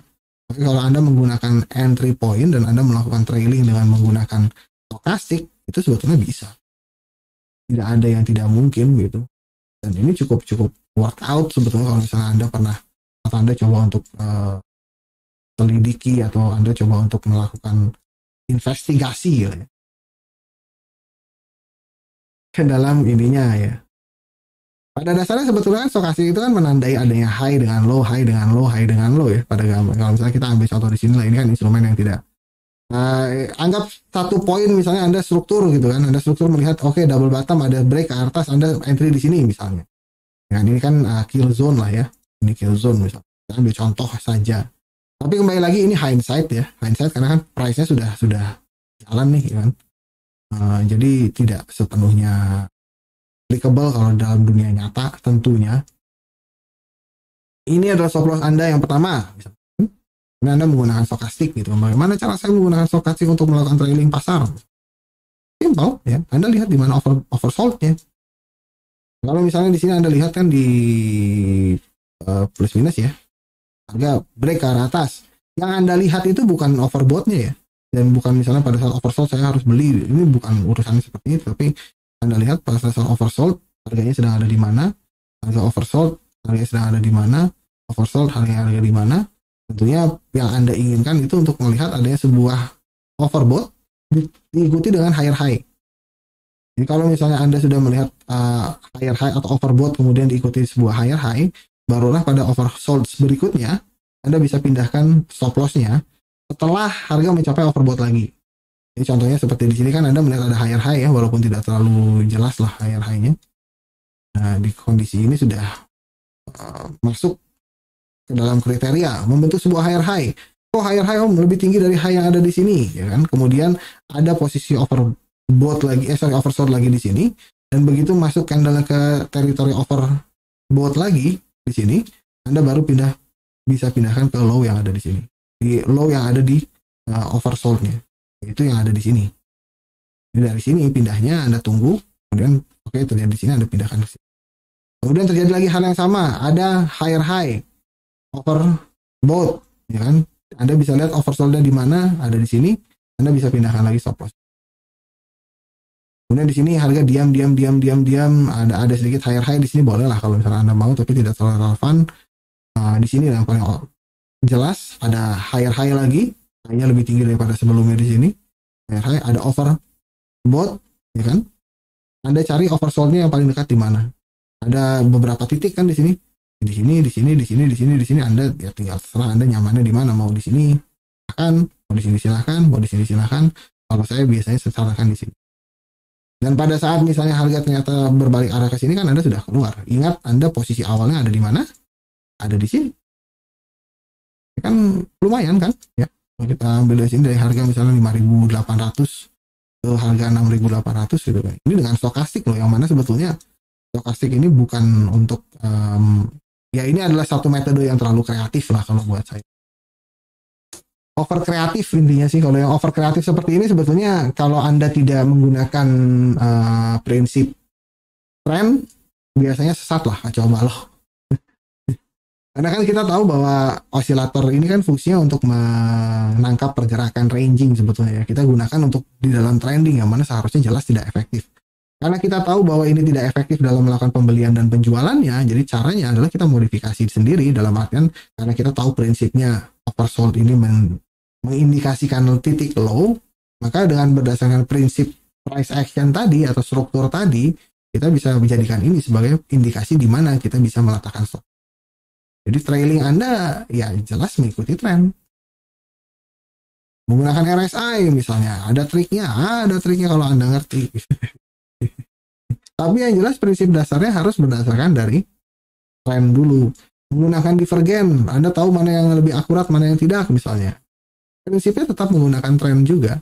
Tapi kalau Anda menggunakan entry point dan Anda melakukan trailing dengan menggunakan stokastik, itu sebetulnya bisa. Tidak ada yang tidak mungkin gitu. Dan ini cukup workout sebetulnya kalau misalnya Anda pernah atau Anda coba untuk selidiki atau Anda coba untuk melakukan investigasi ya, ke dalam ininya ya. Pada dasarnya sebetulnya kan stokastik itu kan menandai adanya high dengan low, high dengan low, high dengan low ya. Pada gambar kalau misalnya kita ambil contoh di sini lah, ini kan instrumen yang tidak. Anggap satu poin misalnya Anda struktur gitu kan, Anda struktur melihat oke, double bottom ada break ke atas, Anda entry di sini misalnya. Nah ini kan kill zone lah ya, ini kill zone misalnya. Kita ambil contoh saja. Tapi kembali lagi ini hindsight ya, hindsight karena kan price-nya sudah jalan nih kan. Jadi tidak sepenuhnya applicable kalau dalam dunia nyata tentunya. Ini adalah stop loss Anda yang pertama. Ini Anda menggunakan stokastik gitu. Bagaimana cara saya menggunakan stokastik untuk melakukan trailing pasar? Simple ya. Anda lihat di mana oversold-nya. Kalau misalnya di sini Anda lihat kan di plus minus ya. Harga break ke arah atas. Yang Anda lihat itu bukan overbought-nya ya. Dan bukan misalnya pada saat oversold saya harus beli. Ini bukan urusannya seperti itu, tapi Anda lihat pada saat oversold harganya sedang ada di mana, harga oversold harganya sedang ada di mana, oversold harganya ada di mana. Tentunya yang Anda inginkan itu untuk melihat adanya sebuah overbought diikuti dengan higher high. Jadi kalau misalnya Anda sudah melihat higher high atau overbought kemudian diikuti sebuah higher high, barulah pada oversold berikutnya Anda bisa pindahkan stop loss-nya setelah harga mencapai overbought lagi. Jadi contohnya seperti di sini kan Anda melihat ada higher high ya, walaupun tidak terlalu jelas lah higher high-nya. Nah, di kondisi ini sudah masuk ke dalam kriteria membentuk sebuah higher high. Oh, higher high lebih tinggi dari high yang ada di sini, ya kan? Kemudian ada posisi overbought lagi, oversold lagi di sini, dan begitu masuk candle ke teritori overbought lagi di sini, Anda baru bisa pindahkan ke low yang ada di sini. Di low yang ada di oversold-nya. Itu yang ada di sini. Jadi dari sini pindahnya Anda tunggu, kemudian terjadi di sini Anda pindahkan ke sini. Kemudian terjadi lagi hal yang sama, ada higher high, overbought, ya kan? Anda bisa lihat oversold-nya di mana, ada di sini, Anda bisa pindahkan lagi stop loss. Kemudian di sini harga diam, ada sedikit higher high di sini boleh lah kalau misalnya Anda mau, tapi tidak terlalu relevan. Di sini yang paling jelas ada higher high lagi. Hanya lebih tinggi daripada sebelumnya di sini. Ada overbought, ya kan? Anda cari oversold-nya yang paling dekat di mana? Ada beberapa titik kan di sini. Di sini. Anda ya tinggal terserah Anda nyamannya di mana. Mau di sini silahkan, mau di sini silahkan, mau di sini silahkan. Kalau saya biasanya sarankan di sini. Dan pada saat misalnya harga ternyata berbalik arah ke sini kan Anda sudah keluar. Ingat Anda posisi awalnya ada di mana? Ada di sini. Kan lumayan kan? Ya. Kita ambil dari sini dari harga misalnya 5.800 ke harga 6.800 gitu kan. Ini dengan stokastik loh, yang mana sebetulnya stokastik ini bukan untuk ya ini adalah satu metode yang terlalu kreatif lah kalau buat saya. Over kreatif intinya sih. Kalau yang over kreatif seperti ini sebetulnya kalau Anda tidak menggunakan prinsip trend biasanya sesat lah, kacau balau. Karena kan kita tahu bahwa osilator ini kan fungsinya untuk menangkap pergerakan ranging sebetulnya ya. Kita gunakan untuk di dalam trending yang mana seharusnya jelas tidak efektif. Karena kita tahu bahwa ini tidak efektif dalam melakukan pembelian dan penjualannya, jadi caranya adalah kita modifikasi sendiri dalam artian karena kita tahu prinsipnya oversold ini mengindikasikan titik low, maka dengan berdasarkan prinsip price action tadi atau struktur tadi, kita bisa menjadikan ini sebagai indikasi di mana kita bisa meletakkan stop. Jadi trailing Anda ya jelas mengikuti tren. Menggunakan RSI misalnya, ada triknya kalau Anda ngerti. Tapi yang jelas prinsip dasarnya harus berdasarkan dari tren dulu. Menggunakan divergen, Anda tahu mana yang lebih akurat, mana yang tidak misalnya. Prinsipnya tetap menggunakan tren juga.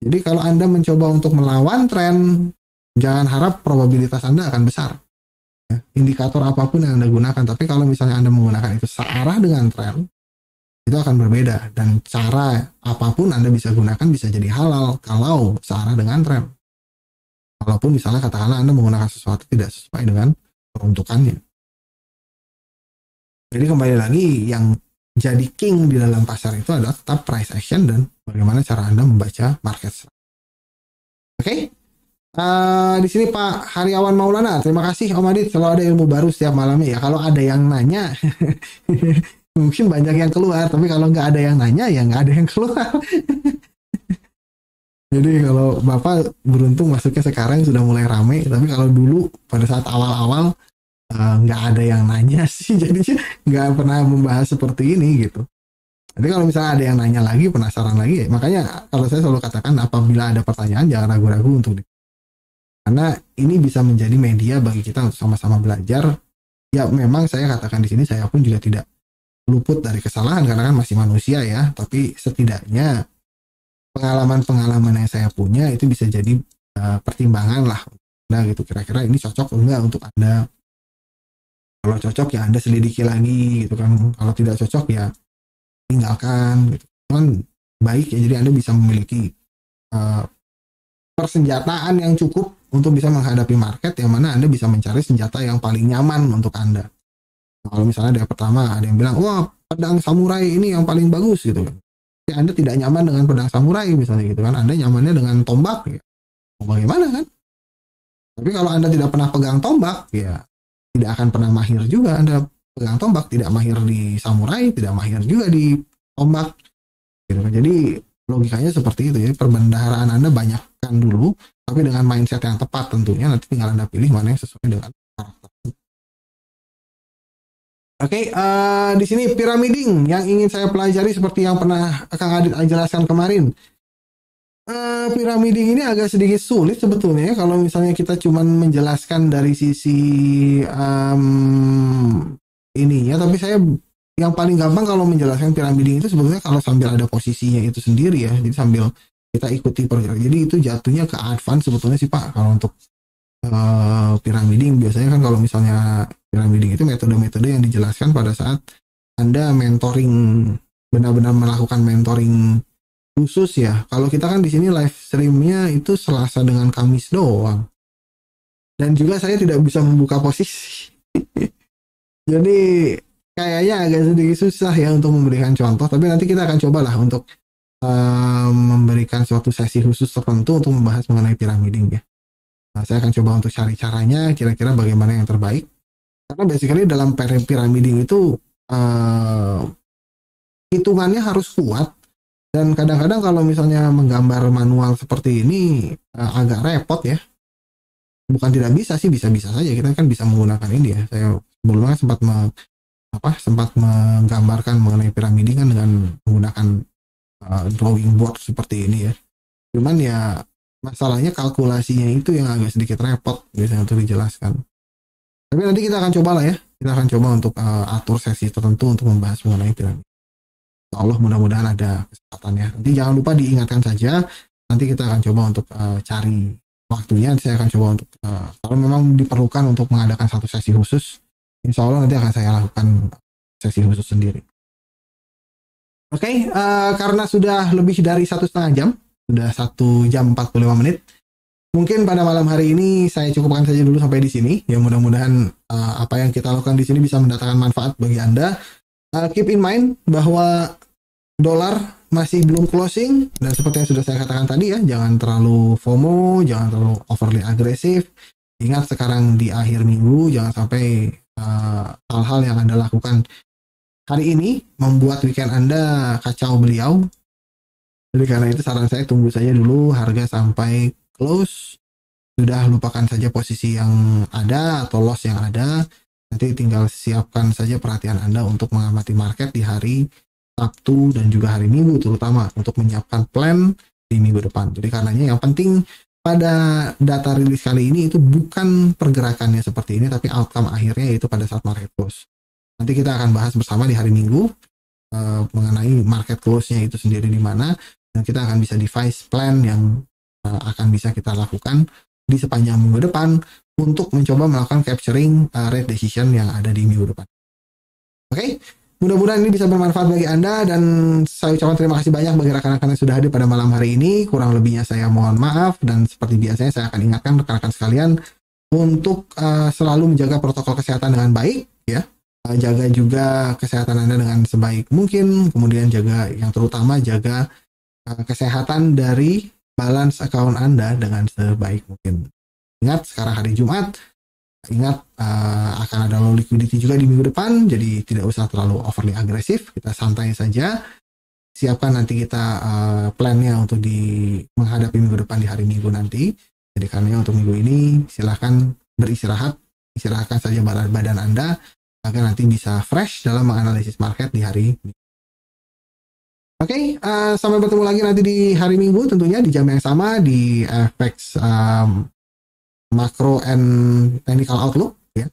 Jadi kalau Anda mencoba untuk melawan tren, jangan harap probabilitas Anda akan besar. Indikator apapun yang Anda gunakan, tapi kalau misalnya Anda menggunakan itu searah dengan tren, itu akan berbeda. Dan cara apapun Anda bisa gunakan bisa jadi halal kalau searah dengan tren. Walaupun misalnya katakanlah Anda menggunakan sesuatu tidak sesuai dengan peruntukannya. Jadi kembali lagi, yang jadi king di dalam pasar itu adalah tetap price action dan bagaimana cara Anda membaca market. Oke? Di sini Pak Haryawan Maulana, terima kasih Om Adit, selalu ada ilmu baru setiap malamnya ya. Kalau ada yang nanya, mungkin banyak yang keluar, tapi kalau nggak ada yang nanya ya nggak ada yang keluar. Jadi kalau Bapak beruntung masuknya sekarang sudah mulai rame, tapi kalau dulu pada saat awal-awal nggak ada yang nanya sih, jadinya nggak pernah membahas seperti ini gitu. Jadi kalau misalnya ada yang nanya lagi, penasaran lagi, makanya kalau saya selalu katakan apabila ada pertanyaan jangan ragu-ragu untuk karena ini bisa menjadi media bagi kita untuk sama-sama belajar. Ya memang saya katakan di sini saya pun juga tidak luput dari kesalahan karena kan masih manusia ya, tapi setidaknya pengalaman-pengalaman yang saya punya itu bisa jadi pertimbangan lah. Nah gitu kira-kira ini cocok enggak untuk Anda. Kalau cocok ya Anda selidiki lagi gitu kan. Kalau tidak cocok ya tinggalkan gitu. Cuman baik ya jadi Anda bisa memiliki persenjataan yang cukup untuk bisa menghadapi market yang mana Anda bisa mencari senjata yang paling nyaman untuk Anda. Kalau misalnya dari pertama ada yang bilang, wah pedang samurai ini yang paling bagus gitu kan. Ya, Anda tidak nyaman dengan pedang samurai misalnya gitu kan. Anda nyamannya dengan tombak ya. Bagaimana kan? Tapi kalau Anda tidak pernah pegang tombak ya tidak akan pernah mahir juga Anda pegang tombak, tidak mahir di samurai, tidak mahir juga di tombak. Gitu kan. Jadi logikanya seperti itu ya. Perbendaharaan Anda banyakkan dulu, tapi dengan mindset yang tepat tentunya nanti tinggal Anda pilih mana yang sesuai dengan karakter. Oke, di sini piramiding yang ingin saya pelajari seperti yang pernah Kang Adit jelaskan kemarin. Piramiding ini agak sedikit sulit sebetulnya ya, kalau misalnya kita cuma menjelaskan dari sisi ini ya, tapi saya yang paling gampang kalau menjelaskan piramiding itu sebetulnya kalau sambil ada posisinya itu sendiri ya, jadi sambil kita ikuti pergerakan. Jadi itu jatuhnya ke advance sebetulnya sih Pak kalau untuk piramiding. Biasanya kan kalau misalnya piramiding itu metode-metode yang dijelaskan pada saat Anda mentoring, benar-benar melakukan mentoring khusus ya. Kalau kita kan di sini live streamnya itu Selasa dengan Kamis doang. Dan juga saya tidak bisa membuka posisi. Jadi kayaknya agak sedikit susah ya untuk memberikan contoh. Tapi nanti kita akan cobalah untuk memberikan suatu sesi khusus tertentu untuk membahas mengenai piramiding ya. Nah, saya akan coba untuk cari caranya kira-kira bagaimana yang terbaik. Karena basically dalam piramiding itu hitungannya harus kuat. Dan kadang-kadang kalau misalnya menggambar manual seperti ini agak repot ya. Bukan tidak bisa sih, bisa-bisa saja. Kita kan bisa menggunakan ini ya. Saya sebelumnya sempat menggambarkan mengenai piramiding kan dengan menggunakan drawing board seperti ini ya. Cuman ya masalahnya kalkulasinya itu yang agak sedikit repot biasanya untuk dijelaskan. Tapi nanti kita akan coba lah ya. Kita akan coba untuk atur sesi tertentu untuk membahas mengenai piramid. Allah mudah-mudahan ada kesempatannya. Nanti jangan lupa diingatkan saja. Nanti kita akan coba untuk cari waktunya. Saya akan coba untuk kalau memang diperlukan untuk mengadakan satu sesi khusus, insya Allah nanti akan saya lakukan sesi khusus sendiri. Oke, karena sudah lebih dari 1,5 jam, sudah 1 jam 45 menit. Mungkin pada malam hari ini saya cukupkan saja dulu sampai di sini. Ya mudah-mudahan apa yang kita lakukan di sini bisa mendatangkan manfaat bagi Anda. Keep in mind bahwa dolar masih belum closing dan seperti yang sudah saya katakan tadi ya, jangan terlalu FOMO, jangan terlalu overly agresif. Ingat sekarang di akhir minggu, jangan sampai hal-hal yang Anda lakukan hari ini membuat weekend Anda kacau beliau. Jadi karena itu saran saya tunggu saja dulu harga sampai close. Sudah lupakan saja posisi yang ada atau loss yang ada. Nanti tinggal siapkan saja perhatian Anda untuk mengamati market di hari Sabtu dan juga hari Minggu terutama untuk menyiapkan plan di minggu depan. Jadi karenanya yang penting pada data rilis kali ini itu bukan pergerakannya seperti ini, tapi outcome akhirnya itu pada saat market close. Nanti kita akan bahas bersama di hari Minggu mengenai market close-nya itu sendiri di mana, dan kita akan bisa devise plan yang akan bisa kita lakukan di sepanjang minggu depan untuk mencoba melakukan capturing rate decision yang ada di minggu depan. Oke, mudah-mudahan ini bisa bermanfaat bagi Anda dan saya ucapkan terima kasih banyak bagi rekan-rekan yang sudah hadir pada malam hari ini. Kurang lebihnya saya mohon maaf dan seperti biasanya saya akan ingatkan rekan-rekan sekalian untuk selalu menjaga protokol kesehatan dengan baik ya. Jaga juga kesehatan Anda dengan sebaik mungkin, kemudian jaga yang terutama jaga kesehatan dari balance account Anda dengan sebaik mungkin. Ingat sekarang hari Jumat, ingat akan ada low liquidity juga di minggu depan, jadi tidak usah terlalu overly agresif, kita santai saja. Siapkan nanti kita plannya untuk menghadapi minggu depan di hari Minggu nanti. Jadi karena untuk minggu ini silahkan beristirahat, istirahatkan saja badan Anda agar nanti bisa fresh dalam menganalisis market di hari Minggu. Oke, sampai bertemu lagi nanti di hari Minggu tentunya di jam yang sama di FX Macro and Technical Outlook ya.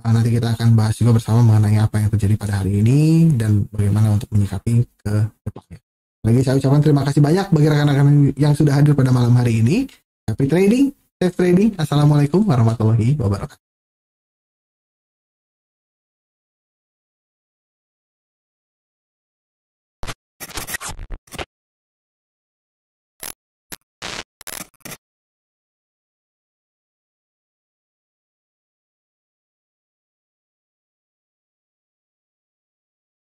Nanti kita akan bahas juga bersama mengenai apa yang terjadi pada hari ini dan bagaimana untuk menyikapi ke depannya. Lagi saya ucapkan terima kasih banyak bagi rekan-rekan yang sudah hadir pada malam hari ini. Happy trading, safe trading. Assalamualaikum warahmatullahi wabarakatuh.